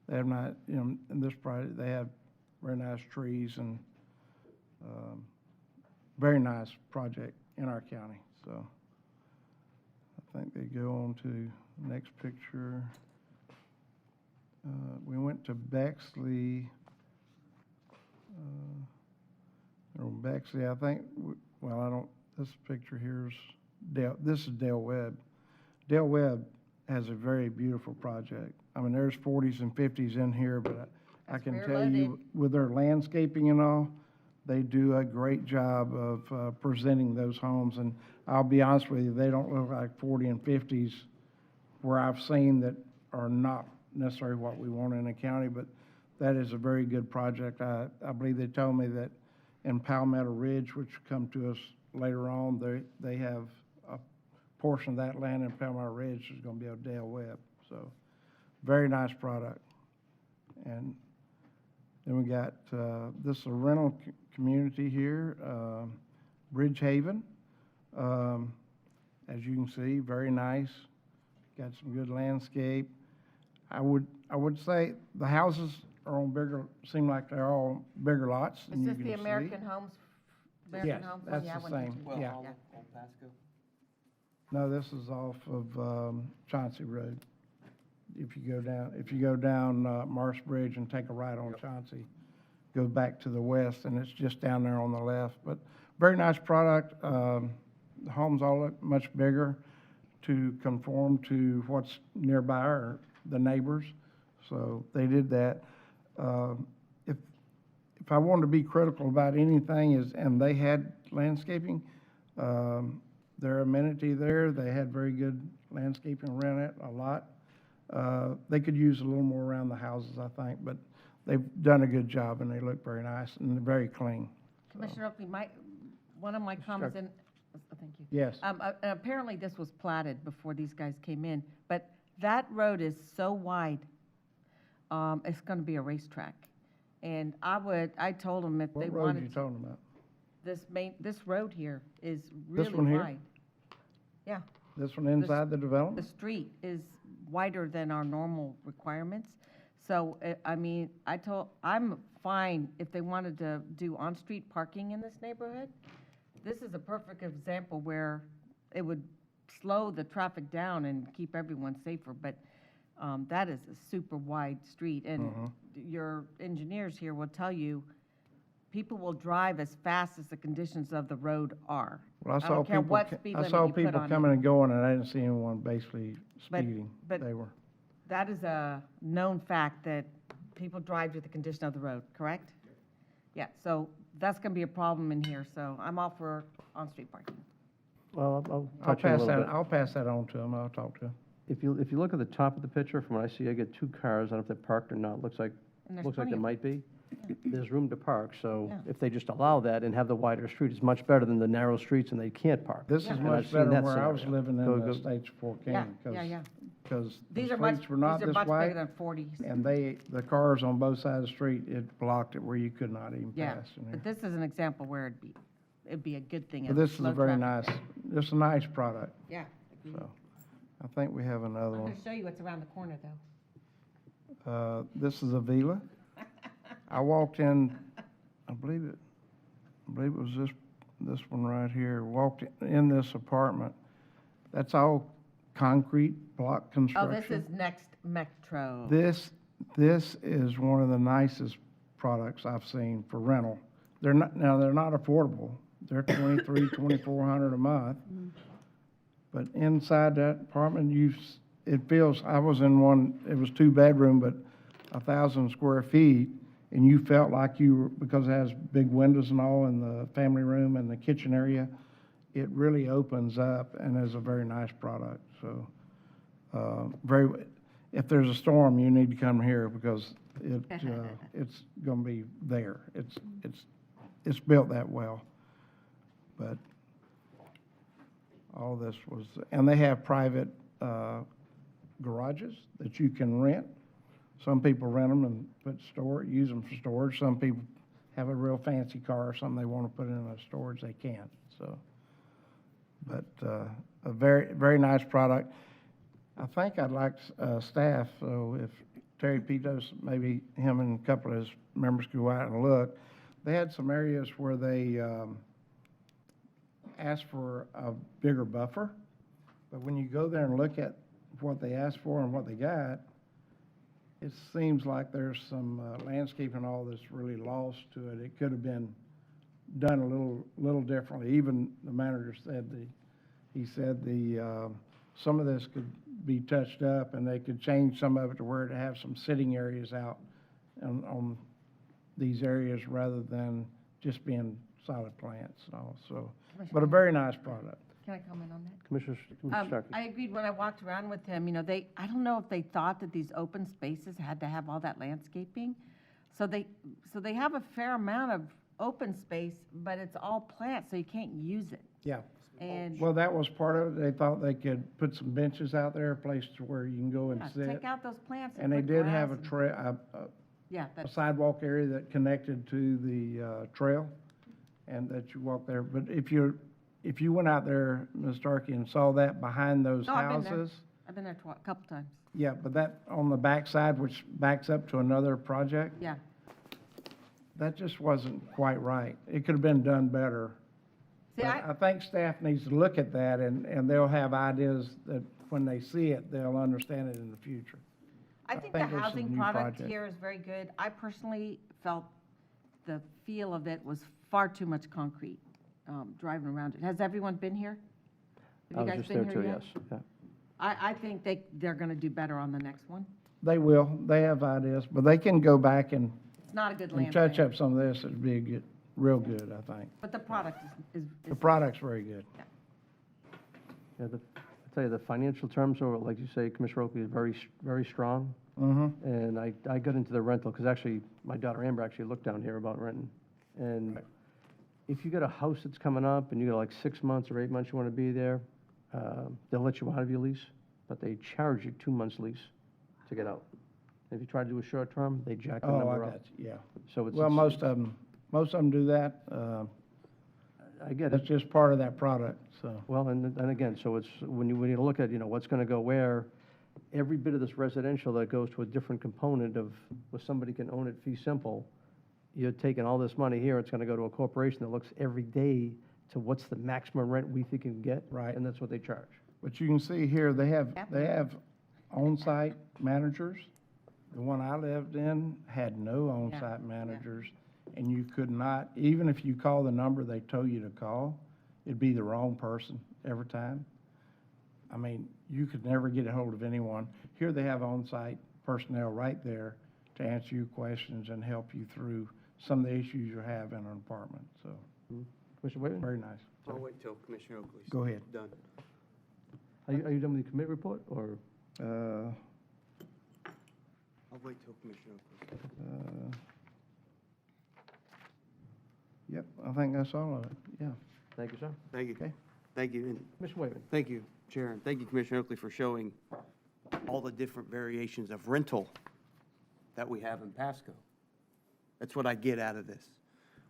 They have not, in this project, they have very nice trees and very nice project in our county. So I think they go on to the next picture. We went to Bexley. Bexley, I think, this picture here is this is Dale Webb. Dale Webb has a very beautiful project. I mean, there's 40s and 50s in here, but I can tell you, with their landscaping and all, they do a great job of presenting those homes. And I'll be honest with you, they don't look like 40 and 50s where I've seen that are not necessarily what we want in a county, but that is a very good project. I believe they told me that in Palmetto Ridge, which come to us later on, they have a portion of that land in Palmetto Ridge is going to be a Dale Webb. So very nice product. And then we got, this is a rental community here, Bridgehaven. As you can see, very nice. Got some good landscape. I would say the houses are on bigger, seem like they're all bigger lots. Is this the American Homes? Yes, that's the same, yeah. No, this is off of Chauncey Road. If you go down Marsh Bridge and take a right on Chauncey, go back to the west, and it's just down there on the left. But very nice product. The homes all look much bigger to conform to what's nearby or the neighbors. So they did that. If I wanted to be critical about anything and they had landscaping, their amenity there, they had very good landscaping around it, a lot. They could use a little more around the houses, I think, but they've done a good job and they look very nice and very clean. Commissioner Oakley, one of my comments, thank you. Yes. Apparently this was platted before these guys came in, but that road is so wide, it's going to be a racetrack. And I told them if they wanted. What road are you talking about? This road here is really This one here? wide. Yeah. This one inside the development? The street is wider than our normal requirements. So, I'm fine if they wanted to do on-street parking in this neighborhood. This is a perfect example where it would slow the traffic down and keep everyone safer, but that is a super wide street. And your engineers here will tell you, people will drive as fast as the conditions of the road are. Well, I don't care what speed limit you put on it. coming and going, and I didn't see anyone basically speeding. But They were. that is a known fact that people drive to the condition of the road, correct? Yeah, so that's going to be a problem in here, so I'm all for on-street parking. Well, I'll touch on it a little bit. I'll pass that on to them. I'll talk to them. If you look at the top of the picture, from what I see, I get two cars. I don't know if they're parked or not. Looks like And there's they plenty of might be. There's room to park, so Yeah. if they just allow that and have the wider street, it's much better than the narrow streets and they can't park. This is And much I've seen better that where I was scenario. living Go- in the go- States of Fort Yeah, King. yeah. Because the These are much, streets were not these are this much bigger wide, than 40s. and the cars on both sides of the street, it blocked it where you could not even Yeah, pass in but there. this is an example where it'd be a good thing. But as this is low a very traffic. nice, it's a nice product. Yeah. So, I think we have another I'm one. going to show you what's around the corner, though. This is Avila. I walked in, I believe it was this one right here. Walked in this apartment. That's all concrete block Oh, construction. this is Next Metro. This is one of the nicest products I've seen for rental. They're not affordable. They're $2,300, $2,400 a month. But inside that apartment, I was in one, it was 2-bedroom, but 1,000 square feet, and you felt like because it has big windows and all in the family room and the kitchen area, it really opens up and is a very nice product. So, if there's a storm, you need to come here because it's going to be there. It's built that well. But all this was, and they have private garages that you can rent. Some people rent them and use them for storage. Some people have a real fancy car or something they want to put in a storage, they can. So, but a very, very nice product. I think I'd like staff, so if Terry Pitos, maybe him and a couple of his members could go out and look. They had some areas where they asked for a bigger buffer, but when you go there and look at what they asked for and what they got, it seems like there's some landscaping and all that's really lost to it. It could have been done a little differently. Even the manager said some of this could be touched up and they could change some of it to where to have some sitting areas out on these areas rather than just being solid plants and all. So, but a very nice product. Can I comment on that? Commissioner Starkey. I agreed when I walked around with him, I don't know if they thought that these open spaces had to have all that landscaping. So they have a fair amount of open space, but it's all plants, so you can't use it. Yeah. And Well, that was part of it. They thought they could put some benches out there, a place to where you can go and sit. take out those plants And they put did grass have a and- trail, Yeah, a that's, sidewalk area that connected to the trail, and that you walk there. But if you went out there, Ms. Starkey, and saw that behind those No, I've been there. houses, I've been there a couple times. yeah, but that on the backside, which backs up to another project, Yeah. that just wasn't quite right. It could have been done better. See, But I think staff needs to look at that, and they'll have ideas that when they see it, they'll understand it in the future. I think the think there's some housing new product project. here is very good. I personally felt the feel of it was far too much concrete, driving around it. Has everyone been here? Have I you was guys just been there here too, yet? yes. Yeah. I think they're gonna do better on the next one. They will, they have ideas, but they can go back and It's not a good and land touch plan, up some of this. It'd be real good, I think. but the product is The product's very good. Yeah, I tell you, the financial terms are, like you say, Commissioner Oakley, is very, very strong. Mm-hmm. And I got into the rental, because actually, my daughter Amber actually looked down here about renting. And if you got a house that's coming up and you got like 6 months or 8 months you want to be there, they'll let you out of your lease, but they charge you 2 months lease to get out. If you try to do a short term, they jack the Oh, I number up. got you, yeah. So it's. Well, most of them do that. I get That's it. just part of that product, so. Well, and again, so it's, when you look at, what's going to go where, every bit of this residential that goes to a different component of, where somebody can own it fee simple, you're taking all this money here, it's going to go to a corporation that looks every day to what's the maximum rent we think you can get. Right. And that's what they charge. But you can see here, they have on-site managers. The one I lived in had no on-site managers, and you could not, even if you call the number they told you to call, it'd be the wrong person every time. I mean, you could never get a hold of anyone. Here they have on-site personnel right there to answer your questions and help you through some of the issues you have in an apartment, so. Commissioner Whitman? Very nice. I'll wait till Commissioner Oakley's Go ahead. done. Are you done with the committee report, or? I'll wait till Commissioner Oakley's. Yep, I think that's all of it, yeah. Thank you, sir. Thank you. Okay. Thank you. And Commissioner Whitman? thank you, Chair, and thank you, Commissioner Oakley, for showing all the different variations of rental that we have in Pasco. That's what I get out of this.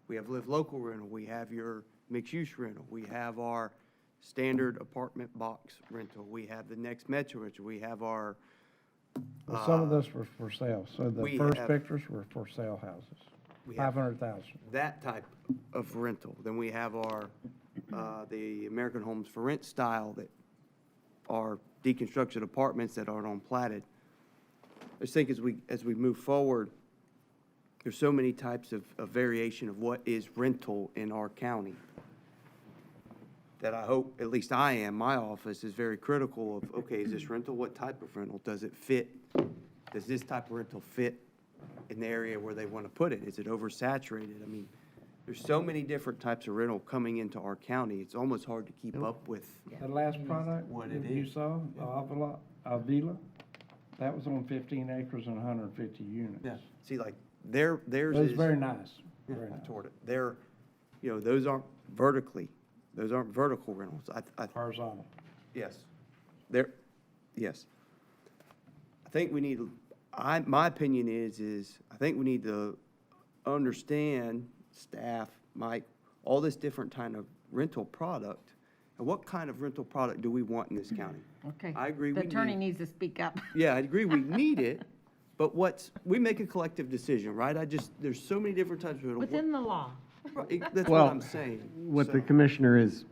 We have live local rental, we have your mixed-use rental, we have our standard apartment box rental, we have the next Metro rental, we have our. Well, some of this was for sale, so the we first have- pictures were for sale houses, We have 500,000. that type of rental. Then we have our, the American Homes for Rent style that are deconstructed apartments that aren't on platted. I just think as we move forward, there's so many types of variation of what is rental in our county that I hope, at least I am, my office is very critical of, okay, is this rental? What type of rental? Does it fit? Does this type of rental fit in the area where they want to put it? Is it oversaturated? I mean, there's so many different types of rental coming into our county, it's almost hard to keep up with. The last product What it that you is. saw, Avila, that was on 15 acres and 150 units. Yeah, see, like, theirs It was is. very nice, Yeah, very nice. toward it. They're, those aren't vertical rentals. Horizontal. Yes. Yes. I think we need, my opinion is I think we need to understand, staff, Mike, all this different kind of rental product, and what kind of rental product do we want in this county? Okay. I agree The we attorney need- needs to speak up. Yeah, I agree, we need it, but we make a collective decision, right? there's so many different types of rental. Within the law. Right, that's Well, what I'm saying. What the So- commissioner is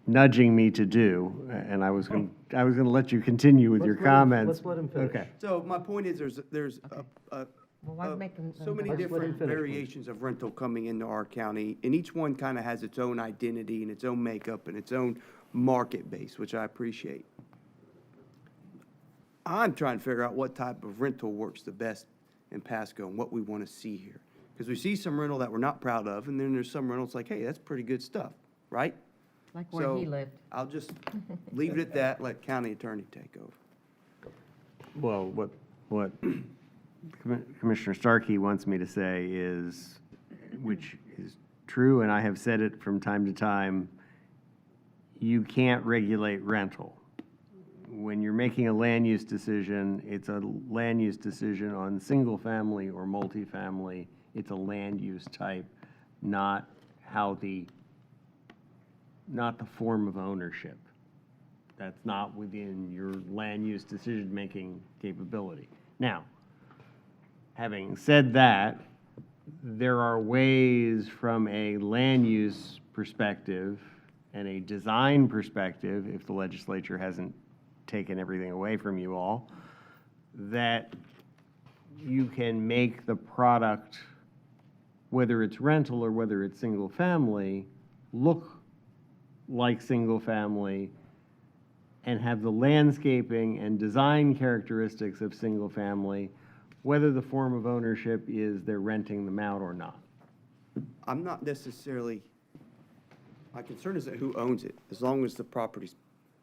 nudging me to do, and I was going to let you continue with your comments. Let's let him finish. Okay. So my point is, there's Well, why make them? so many Let's let him different finish, please. variations of rental coming into our county, and each one kind of has its own identity and its own makeup and its own market base, which I appreciate. I'm trying to figure out what type of rental works the best in Pasco and what we want to see here. Because we see some rental that we're not proud of, and then there's some rentals like, hey, that's pretty good stuff, right? Like where he So, lived. I'll just leave it at that, let county attorney take over. Well, what Commissioner Starkey wants me to say is, which is true, and I have said it from time to time, you can't regulate rental. When you're making a land use decision, it's a land use decision on single-family or multifamily. It's a land use type, not the form of ownership. That's not within your land use decision-making capability. Now, having said that, there are ways from a land use perspective and a design perspective, if the legislature hasn't taken everything away from you all, that you can make the product, whether it's rental or whether it's single-family, look like single-family and have the landscaping and design characteristics of single-family, whether the form of ownership is they're renting them out or not. I'm not necessarily, my concern isn't who owns it, as long as the property's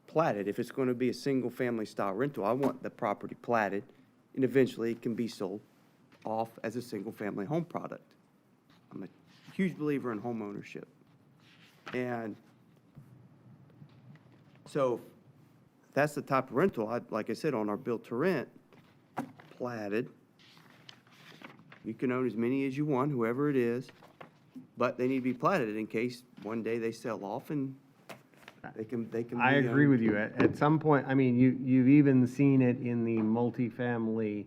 platted. If it's going to be a single-family style rental, I want the property platted, and eventually it can be sold off as a single-family home product. I'm a huge believer in home ownership. And so that's the type of rental, like I said, on our built-to-rent, platted. You can own as many as you want, whoever it is, but they need to be platted in case one day they sell off and they can I be agree owned. with you. At some point, I mean, you've even seen it in the multifamily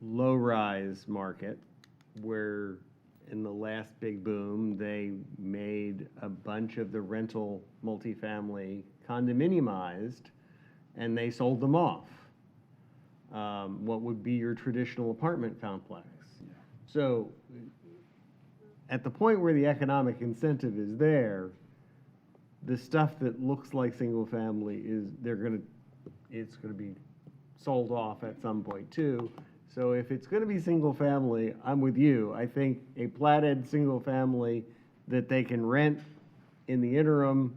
low-rise market, where in the last big boom, they made a bunch of the rental multifamily condominiumized, and they sold them off. What would be your traditional apartment complex. So at the point where the economic incentive is there, the stuff that looks like single-family it's gonna be sold off at some point too. So if it's gonna be single-family, I'm with you. I think a platted single-family that they can rent in the interim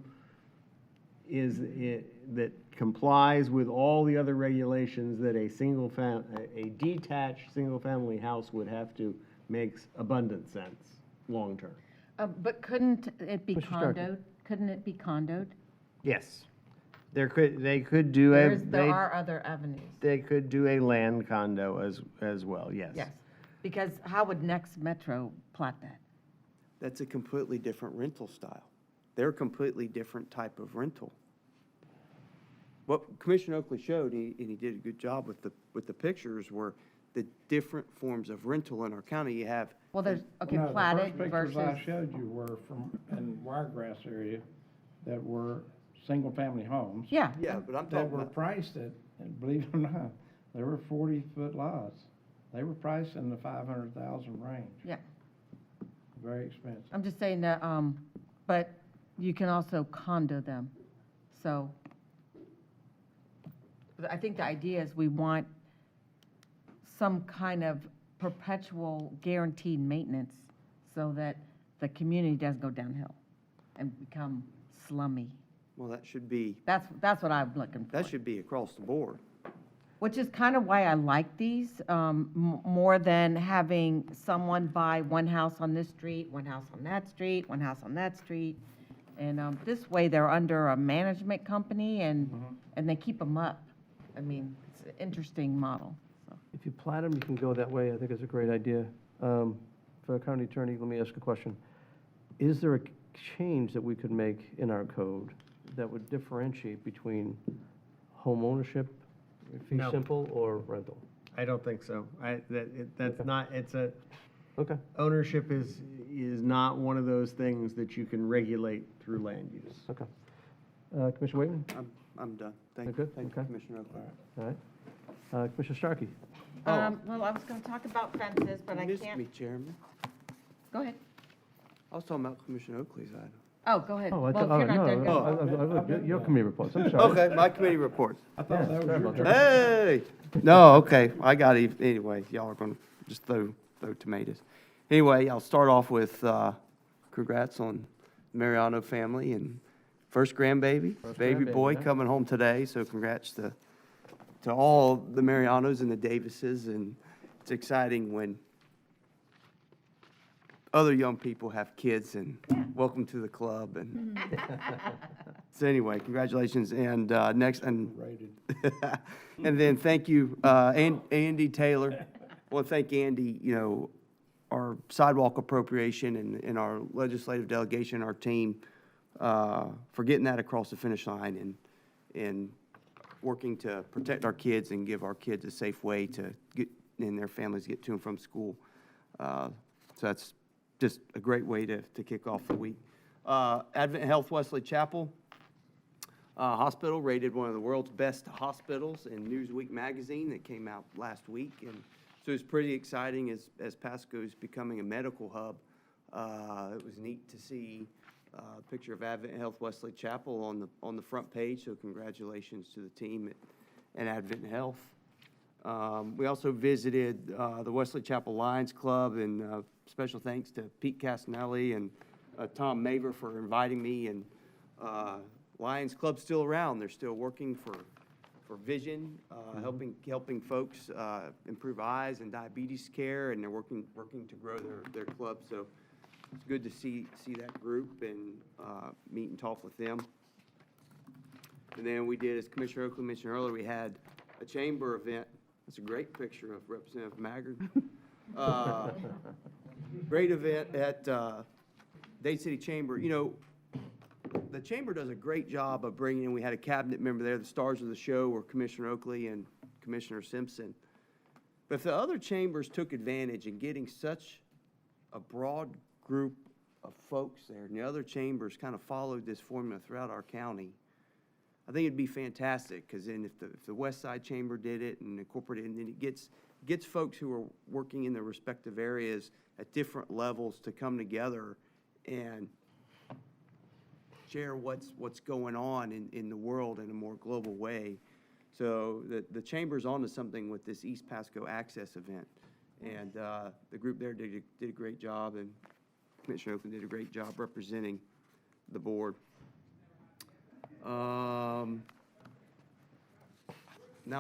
that complies with all the other regulations that a detached single-family house would have to, makes abundant sense, long-term. But couldn't it be Mr. Starkey. condoed? Couldn't it be condoed? Yes. They could do There are other avenues. they could do a land condo as well, yes. Yes, because how would Next Metro plot that? That's a completely different rental style. They're a completely different type of rental. What Commissioner Oakley showed, and he did a good job with the pictures, were the different forms of rental in our county. You have, Well, there's, okay, No, platted the first pictures I versus, showed you were from, in Wiregrass area, that were single-family homes. yeah. but I'm That talking were about, priced at, and believe it or not, they were 40-foot lots. They were priced in the 500,000 range. Yeah. Very expensive. I'm just saying that, but you can also condo them, so. I think the idea is we want some kind of perpetual guaranteed maintenance so that the community doesn't go downhill and become slummy. Well, that should be, That's what I'm looking for. that should be across the board. Which is kind of why I like these, more than having someone buy one house on this street, one house on that street, one house on that street. And this way, they're under a management company, and they keep them up. I mean, it's an interesting model. So. If you plat them, you can go that way. I think it's a great idea. For the county attorney, let me ask a question. Is there a change that we could make in our code that would differentiate between home ownership, fee No. simple, or rental? I don't think so. That's Okay. not, it's a, Okay. ownership is not one of those things that you can regulate through land use. Okay. Commissioner Waitman? I'm done. You're Thank you. good? Thank you, Okay. Commissioner Oakley. All right. Commissioner Starkey? Well, I was going to talk about fences, but I You missed can't. me, Chairman. Go ahead. I was talking about Commissioner Oakley's item. Oh, go ahead. Oh, Well, if you're not done, go. Your committee reports, I'm sorry. Okay, my committee reports. I thought that was your turn. Hey! No, okay, I got it. Anyway, y'all are gonna just throw tomatoes. Anyway, I'll start off with, congrats on Mariano family and first grandbaby, baby grandbaby, boy yeah. coming home today, so congrats to all the Marianos and the Davises, and it's exciting when other young people have kids, and welcome to the club, and so anyway, congratulations, and next, and and then thank you, Andy Taylor. I want to thank Andy, our sidewalk appropriation and our legislative delegation, our team, for getting that across the finish line and working to protect our kids and give our kids a safe way to get, and their families get to and from school. So that's just a great way to kick off the week. Advent Health Wesley Chapel Hospital rated one of the world's best hospitals in Newsweek magazine that came out last week. And so it's pretty exciting as Pasco is becoming a medical hub. It was neat to see a picture of Advent Health Wesley Chapel on the front page, so congratulations to the team at Advent Health. We also visited the Wesley Chapel Lions Club, and special thanks to Pete Castanelli and Tom Maver for inviting me. And Lions Club's still around. They're still working for vision, helping folks improve eyes and diabetes care, and they're working to grow their club. So it's good to see that group and meet and talk with them. And then we did, as Commissioner Oakley mentioned earlier, we had a chamber event. That's a great picture of Representative Maggard. Great event at Dade City Chamber. The chamber does a great job of bringing in, we had a cabinet member there. The stars of the show were Commissioner Oakley and Commissioner Simpson. But if the other chambers took advantage in getting such a broad group of folks there, and the other chambers kind of followed this formula throughout our county, I think it'd be fantastic, because then if the West Side Chamber did it and incorporated it, and then it gets folks who are working in their respective areas at different levels to come together and share what's going on in the world in a more global way. So the Chamber's onto something with this East Pasco Access event. And the group there did a great job, and Commissioner Oakley did a great job representing the board. Now,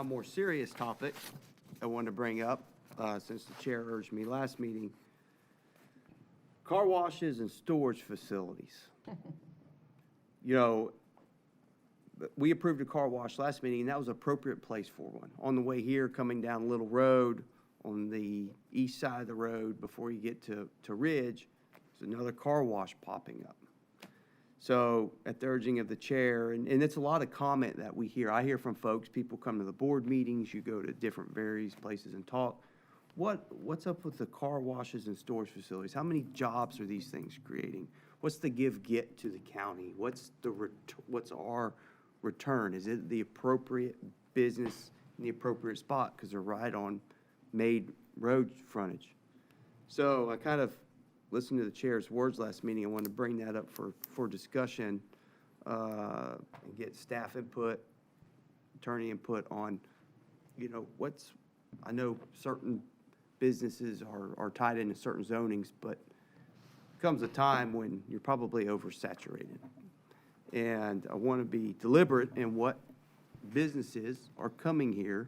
more serious topic I wanted to bring up, since the chair urged me last meeting. Car washes and storage facilities. We approved a car wash last meeting, and that was an appropriate place for one. On the way here, coming down Little Road, on the east side of the road, before you get to Ridge, there's another car wash popping up. So at the urging of the chair, and it's a lot of comment that we hear. I hear from folks, people come to the board meetings, you go to different various places and talk. What's up with the car washes and storage facilities? How many jobs are these things creating? What's the give-get to the county? What's our return? Is it the appropriate business in the appropriate spot because they're right on made road frontage? So I kind of listened to the chair's words last meeting. I wanted to bring that up for discussion and get staff input, attorney input on, I know certain businesses are tied into certain zonings, but comes a time when you're probably oversaturated. And I want to be deliberate in what businesses are coming here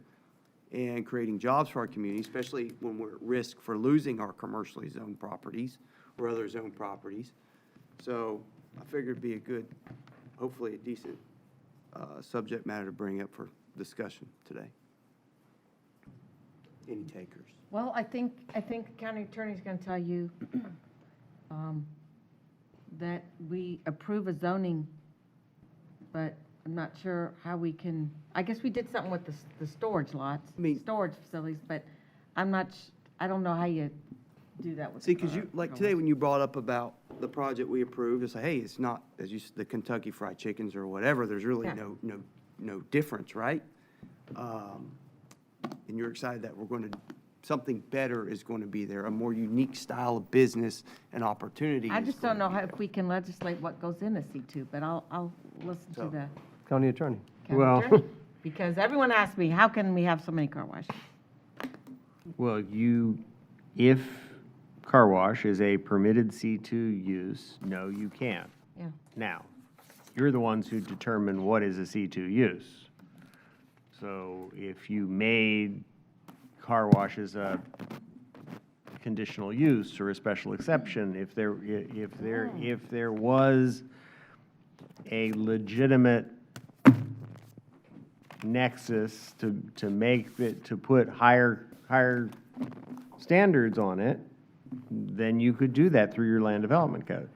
and creating jobs for our community, especially when we're at risk for losing our commercially zoned properties or other zoned properties. So I figured it'd be a good, hopefully a decent subject matter to bring up for discussion today. Any takers? Well, I think the county attorney's going to tell you that we approve a zoning, but I'm not sure how we can, I guess we did something with the storage lots, storage facilities, but I don't know how you do that with. See, because you, like today when you brought up about the project we approved, it's like, hey, it's not, as you, the Kentucky Fried Chickens or whatever, there's really no difference, right? And you're excited that we're going to, something better is going to be there, a more unique style of business and opportunity. I just don't know how, if we can legislate what goes in a C2, but I'll listen to the County Attorney. county attorney. Because everyone asks me, how can we have so many car washes? Well, if car wash is a permitted C2 use, no, you can't. Yeah. Now, you're the ones who determine what is a C2 use. So if you made car wash as a conditional use or a special exception, if there was a legitimate nexus to make it, to put higher standards on it, then you could do that through your land development code.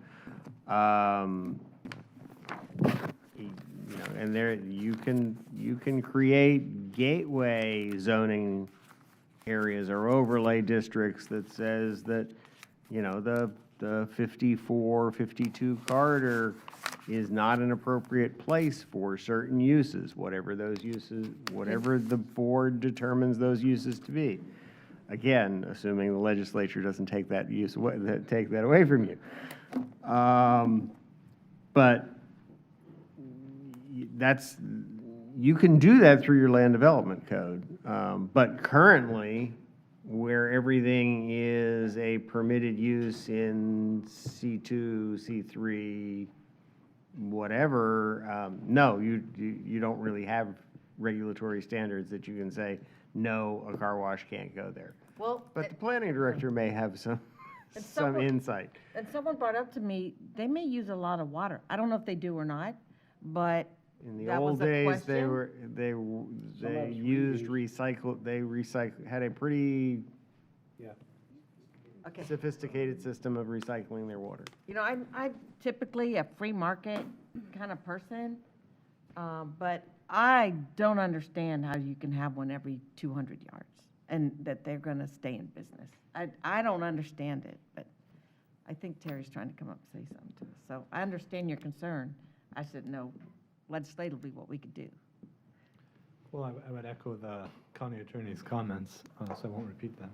And there, you can create gateway zoning areas or overlay districts that says that, the 54, 52 corridor is not an appropriate place for certain uses, whatever those uses, whatever the board determines those uses to be. Again, assuming the legislature doesn't take that use away, take that away from you. But you can do that through your land development code. But currently, where everything is a permitted use in C2, C3, whatever, no, you don't really have regulatory standards that you can say, no, a car wash can't go there. Well, But the planning director may have some insight. And someone brought up to me, they may use a lot of water. I don't know if they do or not, but In the that old was a days, they question. used had a pretty Okay. sophisticated system of recycling their water. I'm typically a free market kind of person, but I don't understand how you can have one every 200 yards and that they're going to stay in business. I don't understand it, but I think Terry's trying to come up and say something to us. So I understand your concern. I should know legislatively what we could do. Well, I would echo the county attorney's comments, so I won't repeat them.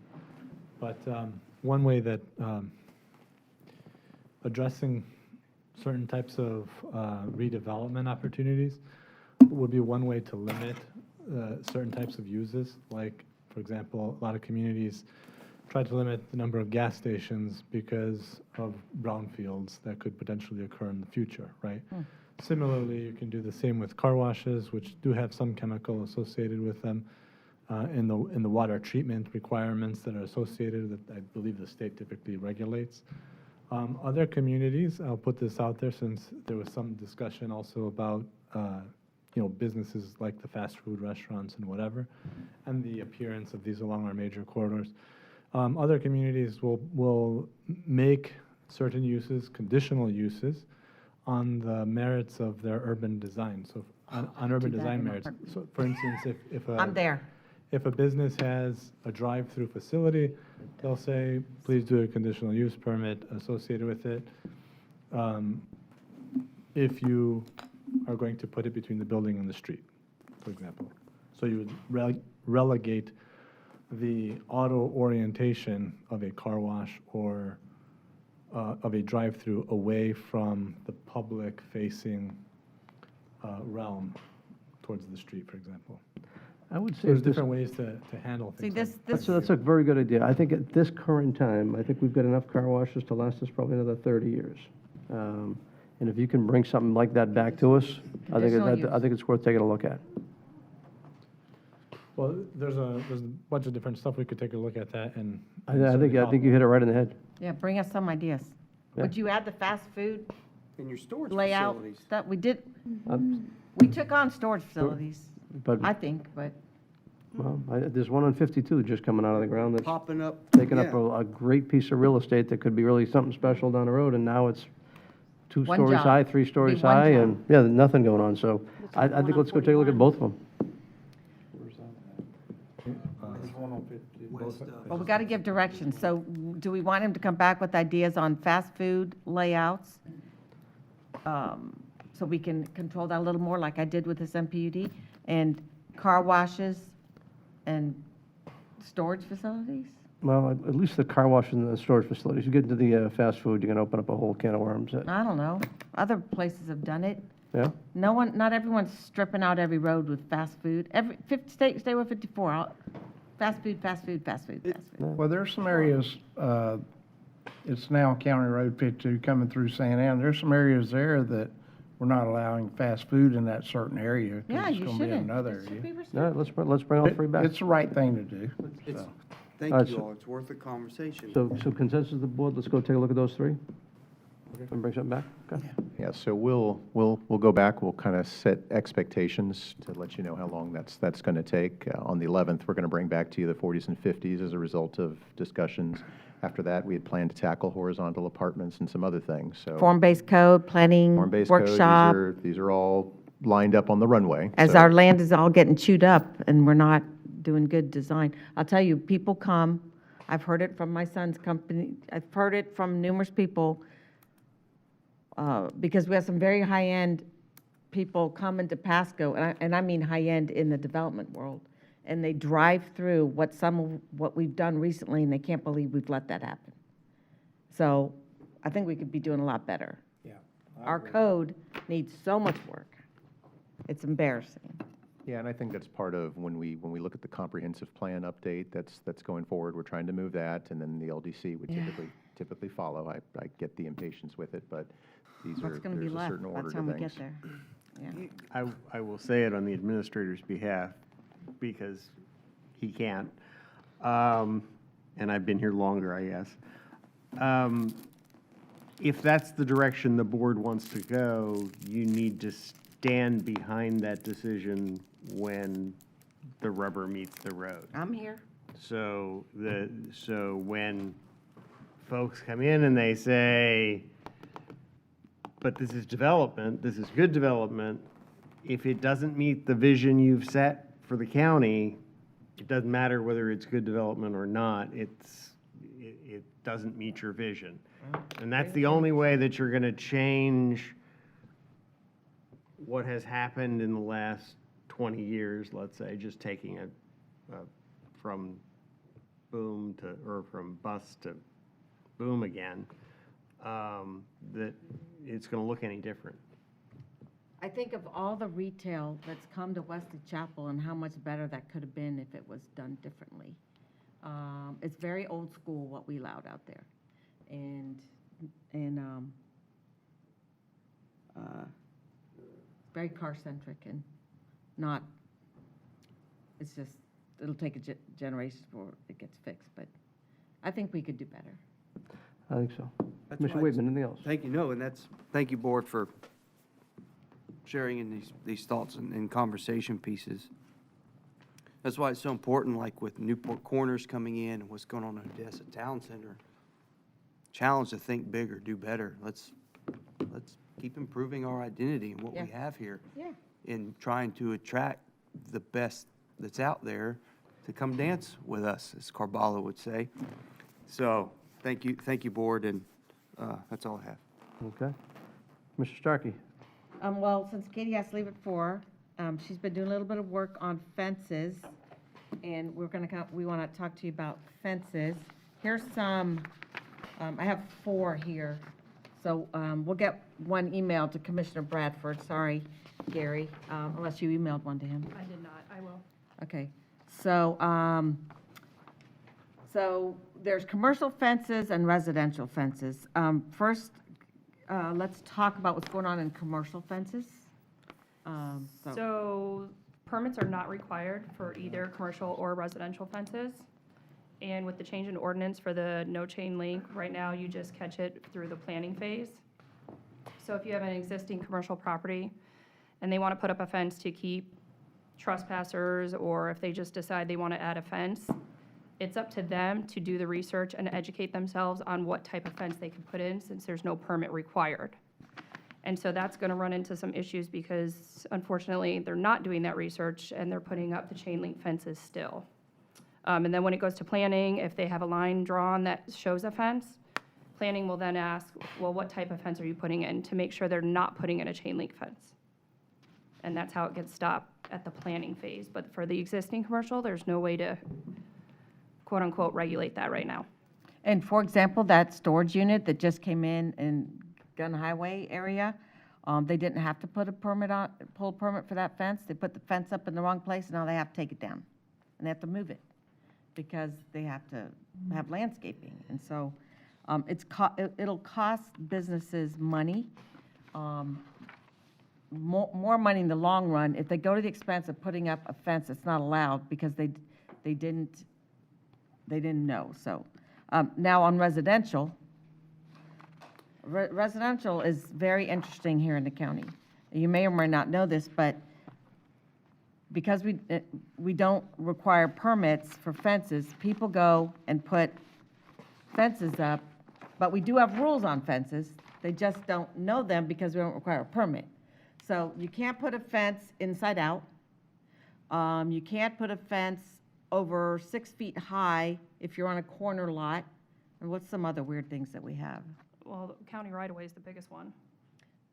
But one way that addressing certain types of redevelopment opportunities would be one way to limit certain types of uses. Like, for example, a lot of communities try to limit the number of gas stations because of brownfields that could potentially occur in the future, right? Similarly, you can do the same with car washes, which do have some chemical associated with them, in the water treatment requirements that are associated that I believe the state typically regulates. Other communities, I'll put this out there since there was some discussion also about businesses like the fast food restaurants and whatever, and the appearance of these along our major corridors. Other communities will make certain uses, conditional uses, on the merits of their urban design. So on urban design merits. So for instance, if a business has a drive-through facility, they'll say, please do a conditional use permit associated with it. If you are going to put it between the building and the street, for example. So you would relegate the auto orientation of a car wash or of a drive-through away from the public-facing realm towards the street, for example. I would say There's at this- different ways to handle See, things. That's a very good idea. I think at this current time, I think we've got enough car washes to last us probably another 30 years. And if you can bring something like that back to us, I think it's worth taking a look at. Well, there's a bunch of different stuff we could take a look at that and. I think you hit it right in the head. Yeah, bring us some ideas. Yeah. Would you add the fast food In your storage layout facilities. stuff? We did, Um, we took on storage facilities, But, I think, but well, there's one on 52 just coming out of the ground that's Popping up. taking up yeah. a great piece of real estate that could be really something special down the road, and now it's 2 One stories job. high, 3 stories Be one high, job. and, yeah, nothing going on. So I think let's go take a look at both of them. Well, we got to give direction. So do we want him to come back with ideas on fast food layouts? So we can control that a little more, like I did with this MPUD, and car washes and storage facilities? Well, at least the car wash and the storage facilities. You get into the fast food, you're going to open up a whole can of worms. I don't know. Other places have done it. Yeah? Not everyone's stripping out every road with fast food. Stay with 54. Fast food, fast food, fast food, fast food. Well, there's some areas, it's now County Road 52 coming through St. Anne. There's some areas there that we're not allowing fast food in that certain area. 'cause Yeah, it's you gonna be in shouldn't. another It should area. be All right, let's bring all three back. It's the right thing to do. It's, so. thank All right, you so- all. It's worth a conversation. So consensus of the board, let's go take a look at those three? And bring something back? Okay. Yeah, so we'll go back, we'll kind of set expectations to let you know how long that's going to take. On the 11th, we're going to bring back to you the 40s and 50s as a result of discussions. After that, we had planned to tackle horizontal apartments and some other things, so. Form-based code, planning, Form-based code, workshop. these are all lined up on the runway. As so- our land is all getting chewed up and we're not doing good design. I'll tell you, people come, I've heard it from my son's company, I've heard it from numerous people, because we have some very high-end people coming to Pasco, and I mean high-end in the development world, and they drive through what we've done recently, and they can't believe we've let that happen. So I think we could be doing a lot better. Yeah. Our code needs so much work. It's embarrassing. Yeah, and I think that's part of when we look at the comprehensive plan update that's going forward, we're trying to move that, and then the LDC would Yeah. typically follow. I get the impatience with it, but What's going to be there's a left certain by order the to time we get things. there? Yeah. I will say it on the administrator's behalf because he can't. And I've been here longer, I guess. If that's the direction the board wants to go, you need to stand behind that decision when the rubber meets the road. I'm here. So when folks come in and they say, but this is development, this is good development, if it doesn't meet the vision you've set for the county, it doesn't matter whether it's good development or not, it doesn't meet your vision. And that's the only way that you're gonna change what has happened in the last 20 years, let's say, just taking it from boom to, or from bust to boom again, that it's going to look any different. I think of all the retail that's come to Wesley Chapel and how much better that could have been if it was done differently. It's very old school what we allowed out there. And very car-centric and not, it's just, it'll take a generation before it gets fixed, but I think we could do better. I think so. That's Commissioner why Waitman, anything else? Thank you. No, and thank you, board, for sharing in these thoughts and conversation pieces. That's why it's so important, like with Newport Corners coming in and what's going on in Odessa Town Center. Challenge to think bigger, do better. Let's keep improving our identity and what we have here. Yeah. In trying to attract the best that's out there to come dance with us, as Carballa would say. So, thank you, board, and that's all I have. Okay. Mr. Starkey? Well, since Katie has to leave at 4, she's been doing a little bit of work on fences, and we want to talk to you about fences. Here's some, I have 4 here, so we'll get one email to Commissioner Bradford. Sorry, Gary, unless you emailed one to him. I did not, I will. Okay, so, so there's commercial fences and residential fences. First, let's talk about what's going on in commercial fences. So permits are not required for either commercial or residential fences. And with the change in ordinance for the no chain link, right now you just catch it through the planning phase. So if you have an existing commercial property and they want to put up a fence to keep trespassers, or if they just decide they want to add a fence, it's up to them to do the research and educate themselves on what type of fence they can put in, since there's no permit required. And so that's going to run into some issues because unfortunately, they're not doing that research and they're putting up the chain link fences still. And then when it goes to planning, if they have a line drawn that shows a fence, planning will then ask, well, what type of fence are you putting in, to make sure they're not putting in a chain link fence. And that's how it gets stopped at the planning phase. But for the existing commercial, there's no way to quote unquote regulate that right now. And for example, that storage unit that just came in Gun Highway area, they didn't have to put a permit on, pull a permit for that fence. They put the fence up in the wrong place, and now they have to take it down. And they have to move it because they have to have landscaping. And so it'll cost businesses money, more money in the long run if they go to the expense of putting up a fence that's not allowed because they didn't know. So now on residential, residential is very interesting here in the county. You may or may not know this, but because we don't require permits for fences, people go and put fences up, but we do have rules on fences. They just don't know them because we don't require a permit. So you can't put a fence inside out. You can't put a fence over 6 feet high if you're on a corner lot. And what's some other weird things that we have? Well, the county right-of-way is the biggest one.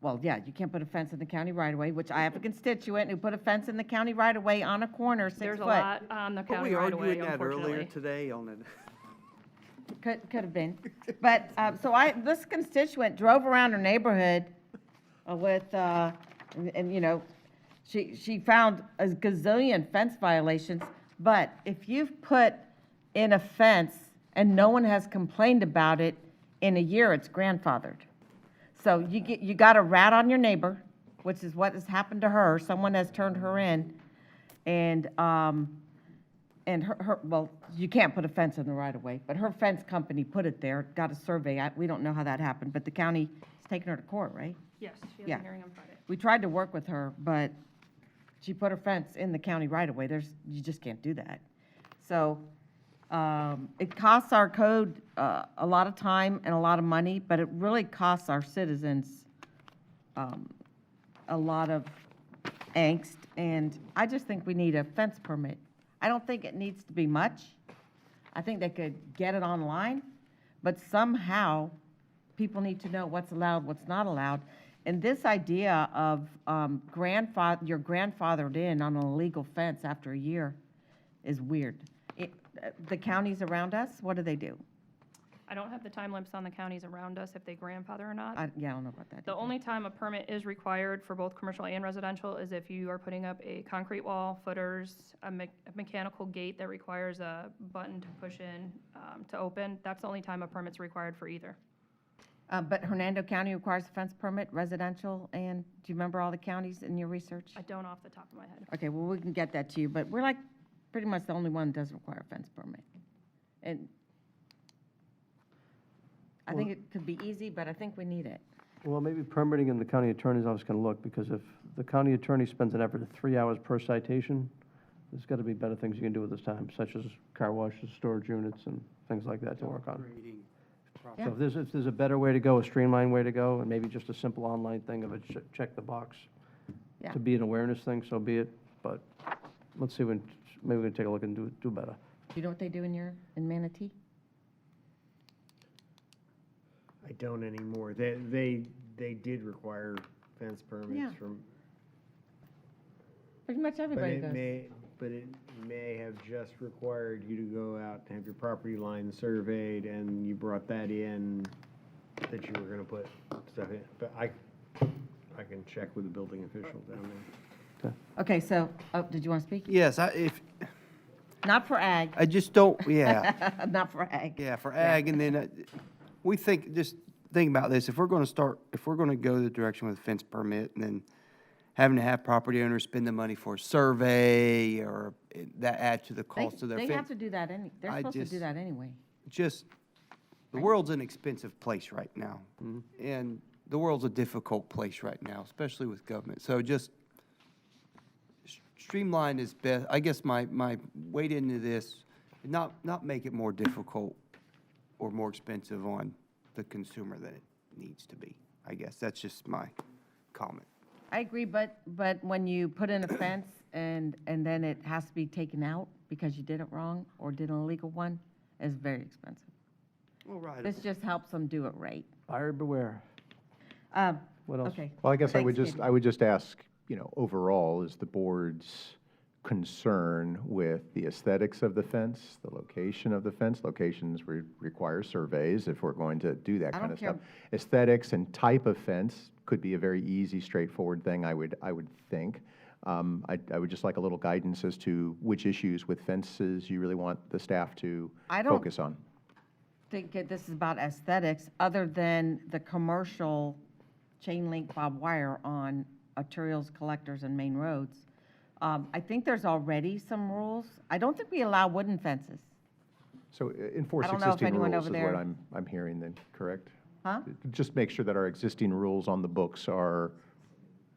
Well, yeah, you can't put a fence in the county right-of-way, which I have a constituent who put a fence in the county right-of-way on a corner, 6 foot. There's a lot on the county right-of-way, that earlier unfortunately. today on it. Could have been. But, so this constituent drove around her neighborhood with, and you know, she found a gazillion fence violations. But if you've put in a fence and no one has complained about it, in a year, it's grandfathered. So you got a rat on your neighbor, which is what has happened to her. Someone has turned her in, and well, you can't put a fence in the right of way, but her fence company put it there, got a survey. We don't know how that happened, but the county is taking her to court, right? Yes, she has Yeah. a hearing on Friday. We tried to work with her, but she put her fence in the county right of way. You just can't do that. So it costs our code a lot of time and a lot of money, but it really costs our citizens a lot of angst. And I just think we need a fence permit. I don't think it needs to be much. I think they could get it online, but somehow people need to know what's allowed, what's not allowed. And this idea of you're grandfathered in on an illegal fence after a year is weird. The counties around us, what do they do? I don't have the time limits on the counties around us if they grandfather or not. Yeah, I don't know about that. The only time a permit is required for both commercial and residential is if you are putting up a concrete wall, footers, a mechanical gate that requires a button to push in to open. That's the only time a permit's required for either. But Hernando County requires a fence permit, residential, and do you remember all the counties in your research? I don't off the top of my head. Okay, well, we can get that to you, but we're like pretty much the only one that doesn't require a fence permit. And I think it could be easy, but I think we need it. Well, maybe permitting in the county attorney's office can look, because if the county attorney spends an effort of 3 hours per citation, there's got to be better things you can do with this time, such as car washes, storage units, and things like that to work on. Yeah. So if there's a better way to go, a streamlined way to go, and maybe just a simple online thing of a check the box Yeah. to be an awareness thing, so be it. But let's see, maybe we can take a look and do better. Do you know what they do in Manatee? I don't anymore. They did require fence Yeah. permits from, Pretty much but everybody it does. may have just required you to go out and have your property line surveyed, and you brought that in, that you were gonna put stuff in. But I can check with the building official down there. Okay, so, oh, did you want to speak? Yes, Not for ag. I just don't, yeah. Not for ag. Yeah, for ag, and then we just think about this, if we're going to go the direction with a fence permit, and then having to have property owners spend the money for a survey, or that add to the cost of their fence. They have to do that they're supposed to do that anyway. The world's an expensive place right now, and the world's a difficult place right now, especially with government. So just streamline is best. I guess my weight into this, not make it more difficult or more expensive on the consumer than it needs to be. I guess that's just my comment. I agree, but when you put in a fence and then it has to be taken out because you did it wrong or did an illegal one, it's very expensive. Well, right. This just helps them do it right. Buyer beware. What else? Okay. Well, I guess I Thanks, would just ask, overall, is the board's concern with the aesthetics of the fence, the location of the fence? Locations require surveys if we're going to do that kind of stuff. Aesthetics and type of fence could be a very easy, straightforward thing, I would think. I would just like a little guidance as to which issues with fences you really want the staff to focus on. I think this is about aesthetics, other than the commercial chain link barbed wire on arterials, collectors, and main roads. I think there's already some rules. I don't think we allow wooden fences. So enforce I don't know if existing anyone rules over is what there- I'm hearing then, correct? Huh? Just make sure that our existing rules on the books are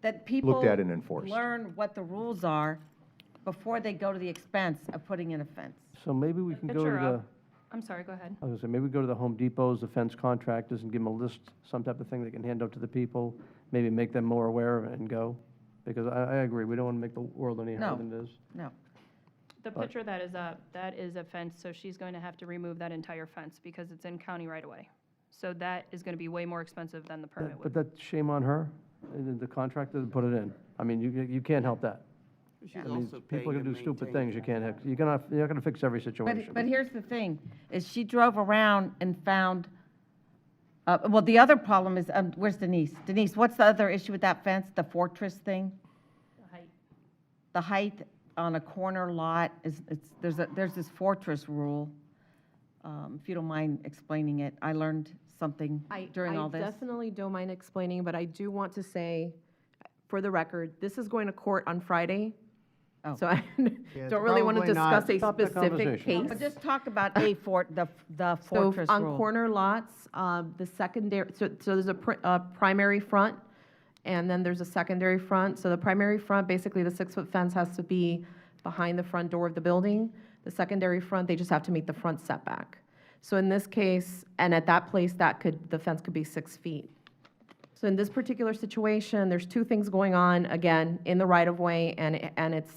That people looked at and enforced. learn what the rules are before they go to the expense of putting in a fence. So maybe we can go to Picture the, up. I'm sorry, go ahead. I was going to say, maybe we go to the Home Depots, the fence contractors, and give them a list, some type of thing they can hand out to the people, maybe make them more aware of it and go. Because I agree, we don't want to make the world any harder than it is. No. The picture that is up, that is a fence, so she's going to have to remove that entire fence because it's in county right away. So that is going to be way more expensive than the permit But would. that's shame on her, and the contractor to put it in. I mean, you can't help that. She's I mean, also people paying are to going to do stupid maintain things, you're not going to fix every situation. But here's the thing, is she drove around and found, well, the other problem is, where's Denise? Denise, what's the other issue with that fence, the fortress thing? The height. The height on a corner lot, there's this fortress rule. If you don't mind explaining it, I learned something during all this. I definitely don't mind explaining, but I do want to say, for the record, this is going to court on Friday. Oh. So I don't really want to probably not. discuss a Stop the specific conversation. case. But just talk about the fortress So rule. on corner lots, the secondary, so there's a primary front, and then there's a secondary front. So the primary front, basically the 6-foot fence has to be behind the front door of the building. The secondary front, they just have to meet the front setback. So in this case, and at that place, the fence could be 6 feet. So in this particular situation, there's two things going on, again, in the right-of-way, and it's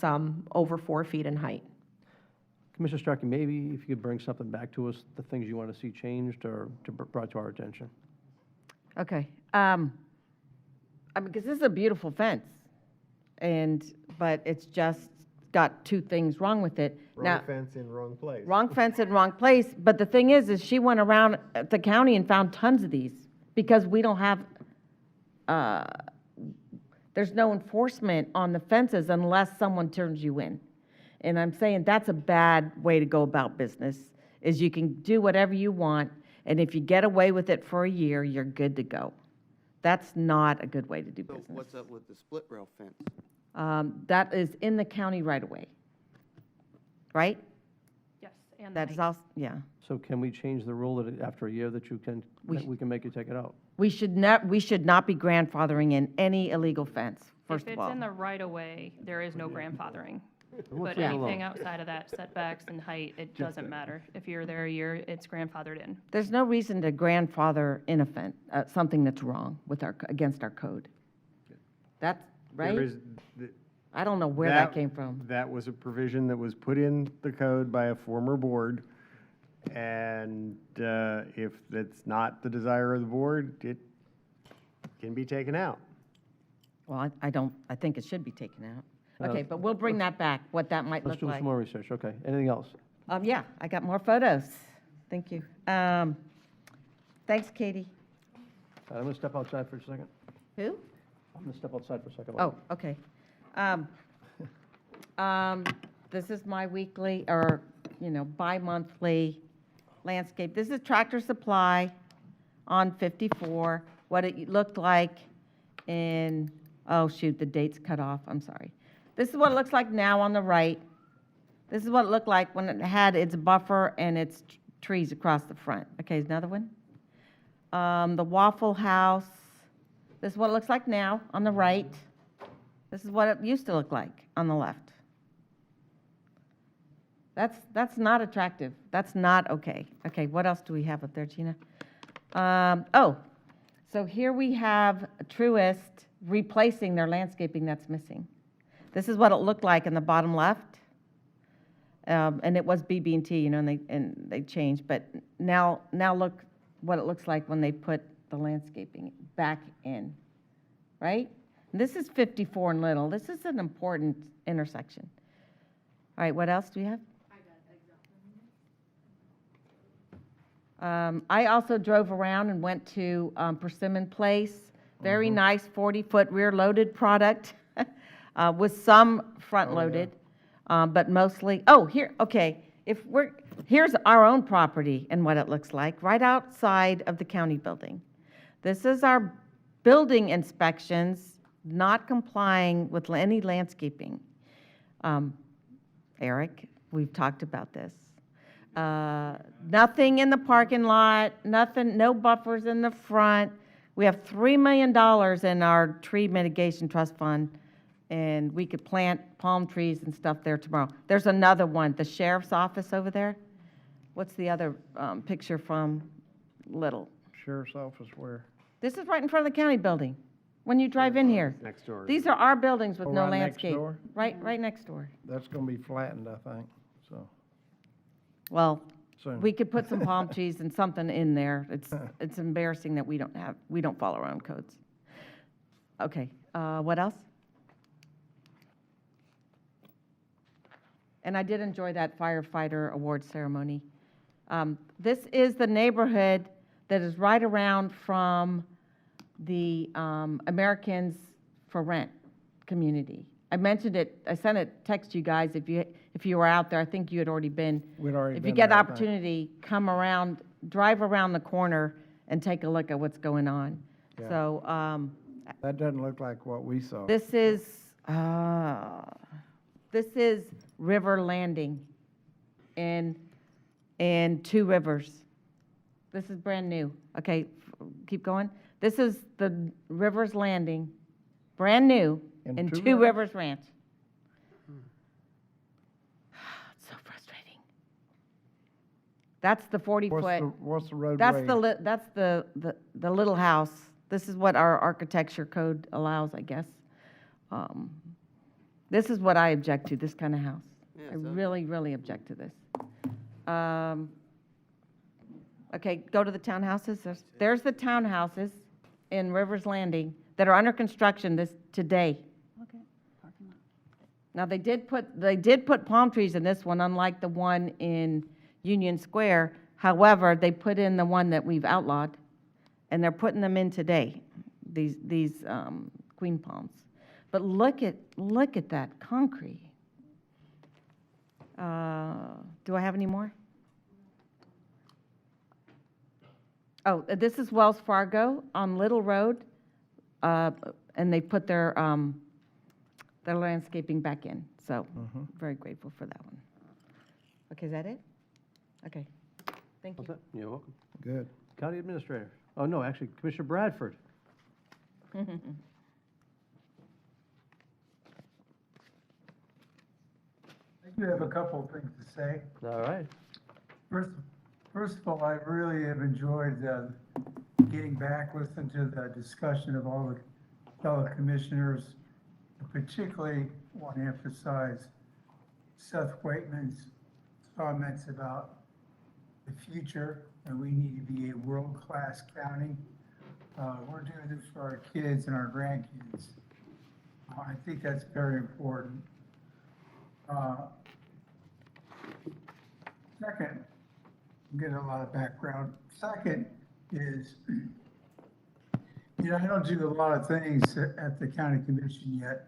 over 4 feet in height. Commissioner Starkey, maybe if you could bring something back to us, the things you want to see changed or brought to our attention. Okay. I mean, because this is a beautiful fence, but it's just got two things wrong with it. Wrong fence in wrong place. Wrong fence in wrong place, but the thing is she went around the county and found tons of these, because we don't have, there's no enforcement on the fences unless someone turns you in. And I'm saying that's a bad way to go about business, is you can do whatever you want, and if you get away with it for a year, you're good to go. That's not a good way to do So business. what's up with the split rail fence? That is in the county right away, right? Yes, and the That is height. also, yeah. So can we change the rule that after a year that we can make you take it out? We should not be grandfathering in any illegal fence, first If of it's all. in the right of way, there is no grandfathering. Let's But leave it anything alone. outside of that, setbacks and height, it doesn't matter. If you're there a year, it's grandfathered in. There's no reason to grandfather in a fence, something that's wrong with against our code. That's, right? There is, I don't know where that came from. That was a provision that was put in the code by a former board, and if that's not the desire of the board, it can be taken out. Well, I think it should be taken out. Okay, but we'll bring that back, what that might Let's look do like. some more research, okay. Anything else? Yeah, I got more photos. Thank you. Thanks, Katie. I'm going to step outside for a second. Who? I'm going to step outside for a second. Oh, okay. This is my weekly, or, bi-monthly landscape. This is Tractor Supply on 54, what it looked like in, oh, shoot, the date's cut off, I'm sorry. This is what it looks like now on the right. This is what it looked like when it had its buffer and its trees across the front. Okay, another one. The Waffle House. This is what it looks like now on the right. This is what it used to look like on the left. That's not attractive. That's not okay. Okay, what else do we have up there, Gina? So here we have Truist replacing their landscaping that's missing. This is what it looked like in the bottom left. And it was BB&T, and they changed. But now look what it looks like when they put the landscaping back in, right? And this is 54 and Little. This is an important intersection. All right, what else do we have? I also drove around and went to Persimmon Place. Very nice 40-foot rear-loaded product with some front-loaded, but mostly. Here's our own property and what it looks like right outside of the county building. This is our building inspections not complying with any landscaping. Eric, we've talked about this. Nothing in the parking lot, nothing, no buffers in the front. We have $3 million in our tree mitigation trust fund, and we could plant palm trees and stuff there tomorrow. There's another one, the sheriff's office over there. What's the other picture from Little? Sheriff's office where? This is right in front of the county building, when you drive in here. Next door. These are our buildings with Oh, no right next landscape. door? Right next door. That's gonna be flattened, I think, so. Well, Soon. we could put some palm trees and something in there. It's embarrassing that we don't follow our own codes. Okay, what else? And I did enjoy that firefighter award ceremony. This is the neighborhood that is right around from the Americans for Rent community. I mentioned it, I sent a text to you guys if you were out there. I think you had already been. We'd already If been you get there, I think. opportunity, come around, drive around the corner and take a look at what's going on. Yeah. So That doesn't look like what we saw. this is River Landing in Two Rivers. This is brand new. Okay, keep going. This is the Rivers Landing, brand new, in Two Rivers Ranch. It's so frustrating. That's the 40-foot. What's the roadway? That's the little house. This is what our architecture code allows, I guess. This is what I object to, this kind of house. I really, really object to this. Okay, go to the townhouses. There's the townhouses in Rivers Landing that are under construction today. Okay, parking lot. Now, they did put palm trees in this one, unlike the one in Union Square. However, they put in the one that we've outlawed, and they're putting them in today, these queen palms. But look at that concrete. Do I have any more? Oh, this is Wells Fargo on Little Road, and they put their landscaping back in. So, very grateful for that one. Okay, is that it? Okay, thank you. What's that? You're welcome. Good. County Administrator. Oh, no, actually, Commissioner Bradford. I do have a couple of things to say. All right. First of all, I really have enjoyed getting back, listening to the discussion of all the fellow commissioners. I particularly want to emphasize Seth Waitman's comments about the future, and we need to be a world-class county. We're doing this for our kids and our grandkids. I think that's very important. Second, I'm getting a lot of background. Second is, I don't do a lot of things at the county commission yet.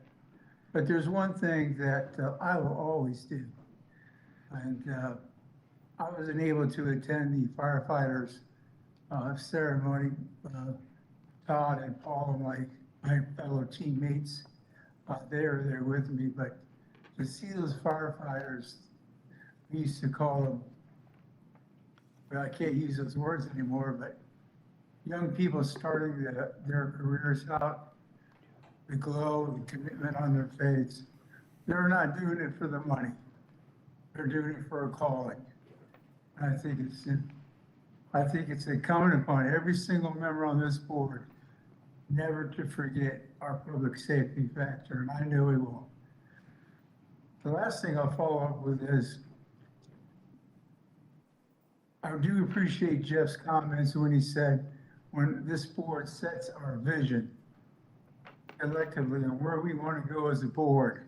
But there's one thing that I will always do. And I wasn't able to attend the firefighters ceremony. Todd and Paul and my fellow teammates, they were there with me, but to see those firefighters, we used to call them, well, I can't use those words anymore, but young people starting their careers out, the glow, the commitment on their face. They're not doing it for the money. They're doing it for a calling. And I think it's incumbent upon every single member on this board never to forget our public safety factor, and I know we won't. The last thing I'll follow up with is, I do appreciate Jeff's comments when he said, when this board sets our vision collectively on where we want to go as a board,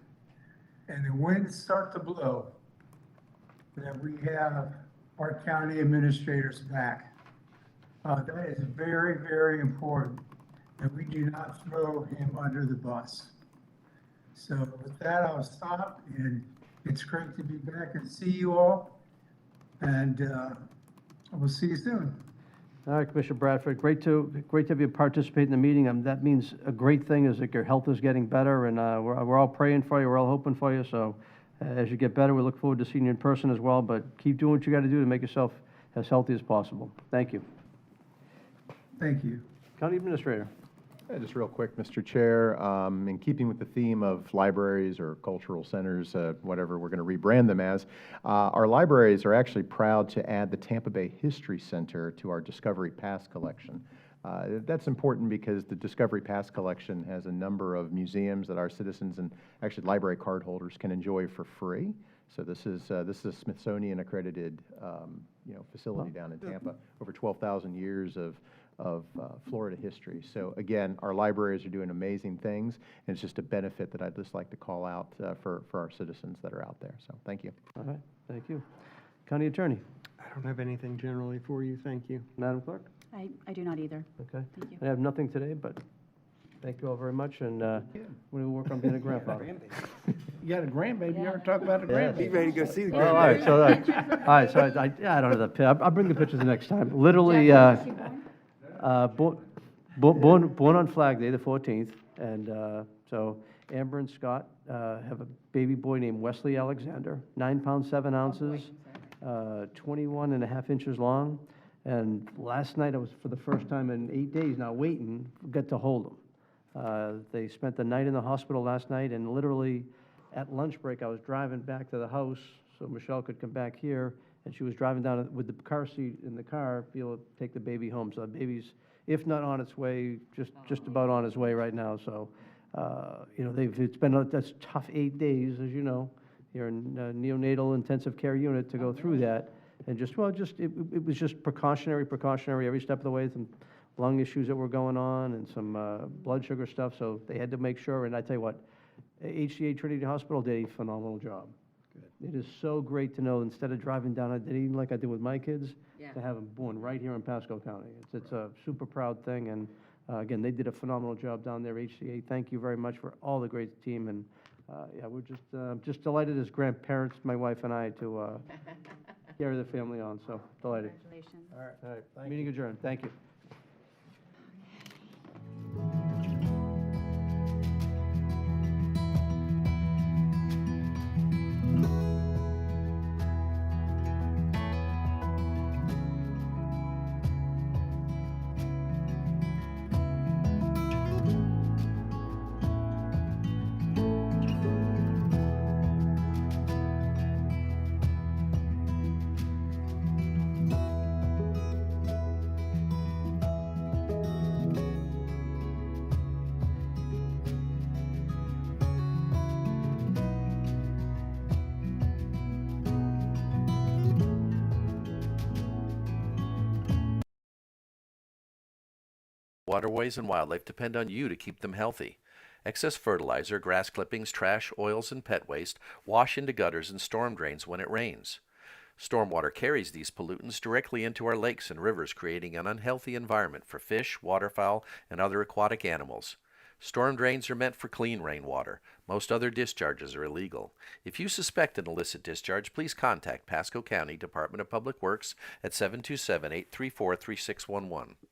and the winds start to blow, that we have our county administrators back. That is very, very important, that we do not throw him under the bus. So with that, I'll stop, and it's great to be back and see you all, and we'll see you soon. All right, Commissioner Bradford, great to have you participate in the meeting. That means a great thing is that your health is getting better, and we're all praying for you, we're all hoping for you, so as you get better, we look forward to seeing you in person as well, but keep doing what you got to do to make yourself as healthy as possible. Thank you. Thank you. County Administrator. Just real quick, Mr. Chair, in keeping with the theme of libraries or cultural centers, whatever we're going to rebrand them as, our libraries are actually proud to add the Tampa Bay History Center to our Discovery Pass collection. That's important because the Discovery Pass collection has a number of museums that our citizens and actually library card holders can enjoy for free. So this is a Smithsonian accredited facility down in Tampa, over 12,000 years of Florida history. So again, our libraries are doing amazing things, and it's just a benefit that I'd just like to call out for our citizens that are out there. So thank you. All right, thank you. County Attorney. I don't have anything generally for you, thank you. Madam Clerk? I do not either. Okay. Thank you. I have nothing today, but thank you all very much, and we will work on being a grandfather. You got a grandbaby, you ever talk about a grandbaby? Be ready to go see the All right, so, I don't have that, I'll bring the pictures the next time. Literally, born on Flag Day, the 14th, and so Amber and Scott have a baby boy named Wesley Alexander, 9 pounds, 7 ounces, 21 and a half inches long, and last night I was, for the first time in 8 days now waiting, got to hold him. They spent the night in the hospital last night, and literally at lunch break, I was driving back to the house so Michelle could come back here, and she was driving down with the car seat in the car, be able to take the baby home. So the baby's, if not on its way, just about on its way right now. So, it's been that's tough 8 days, as you know, here in neonatal intensive care unit to go through that, and it was just precautionary every step of the way. Some lung issues that were going on and some blood sugar stuff. So they had to make sure. And I tell you what, HCA Trinity Hospital did a phenomenal job. It is so great to know, instead of driving down, even like I did with my kids, to have them born right here in Pasco County. It's a super proud thing, and again, they did a phenomenal job down there, HCA. Thank you very much for all the great team, and we're just delighted as grandparents, my wife and I, to carry the family on, so delighted. Congratulations. All right, meeting adjourned. Thank you. Waterways and wildlife depend on you to keep them healthy. Excess fertilizer, grass clippings, trash, oils, and pet waste wash into gutters and storm drains when it rains. Stormwater carries these pollutants directly into our lakes and rivers, creating an unhealthy environment for fish, waterfowl, and other aquatic animals. Storm drains are meant for clean rainwater. Most other discharges are illegal. If you suspect an illicit discharge, please contact Pasco County Department of Public Works at 727-834-3611.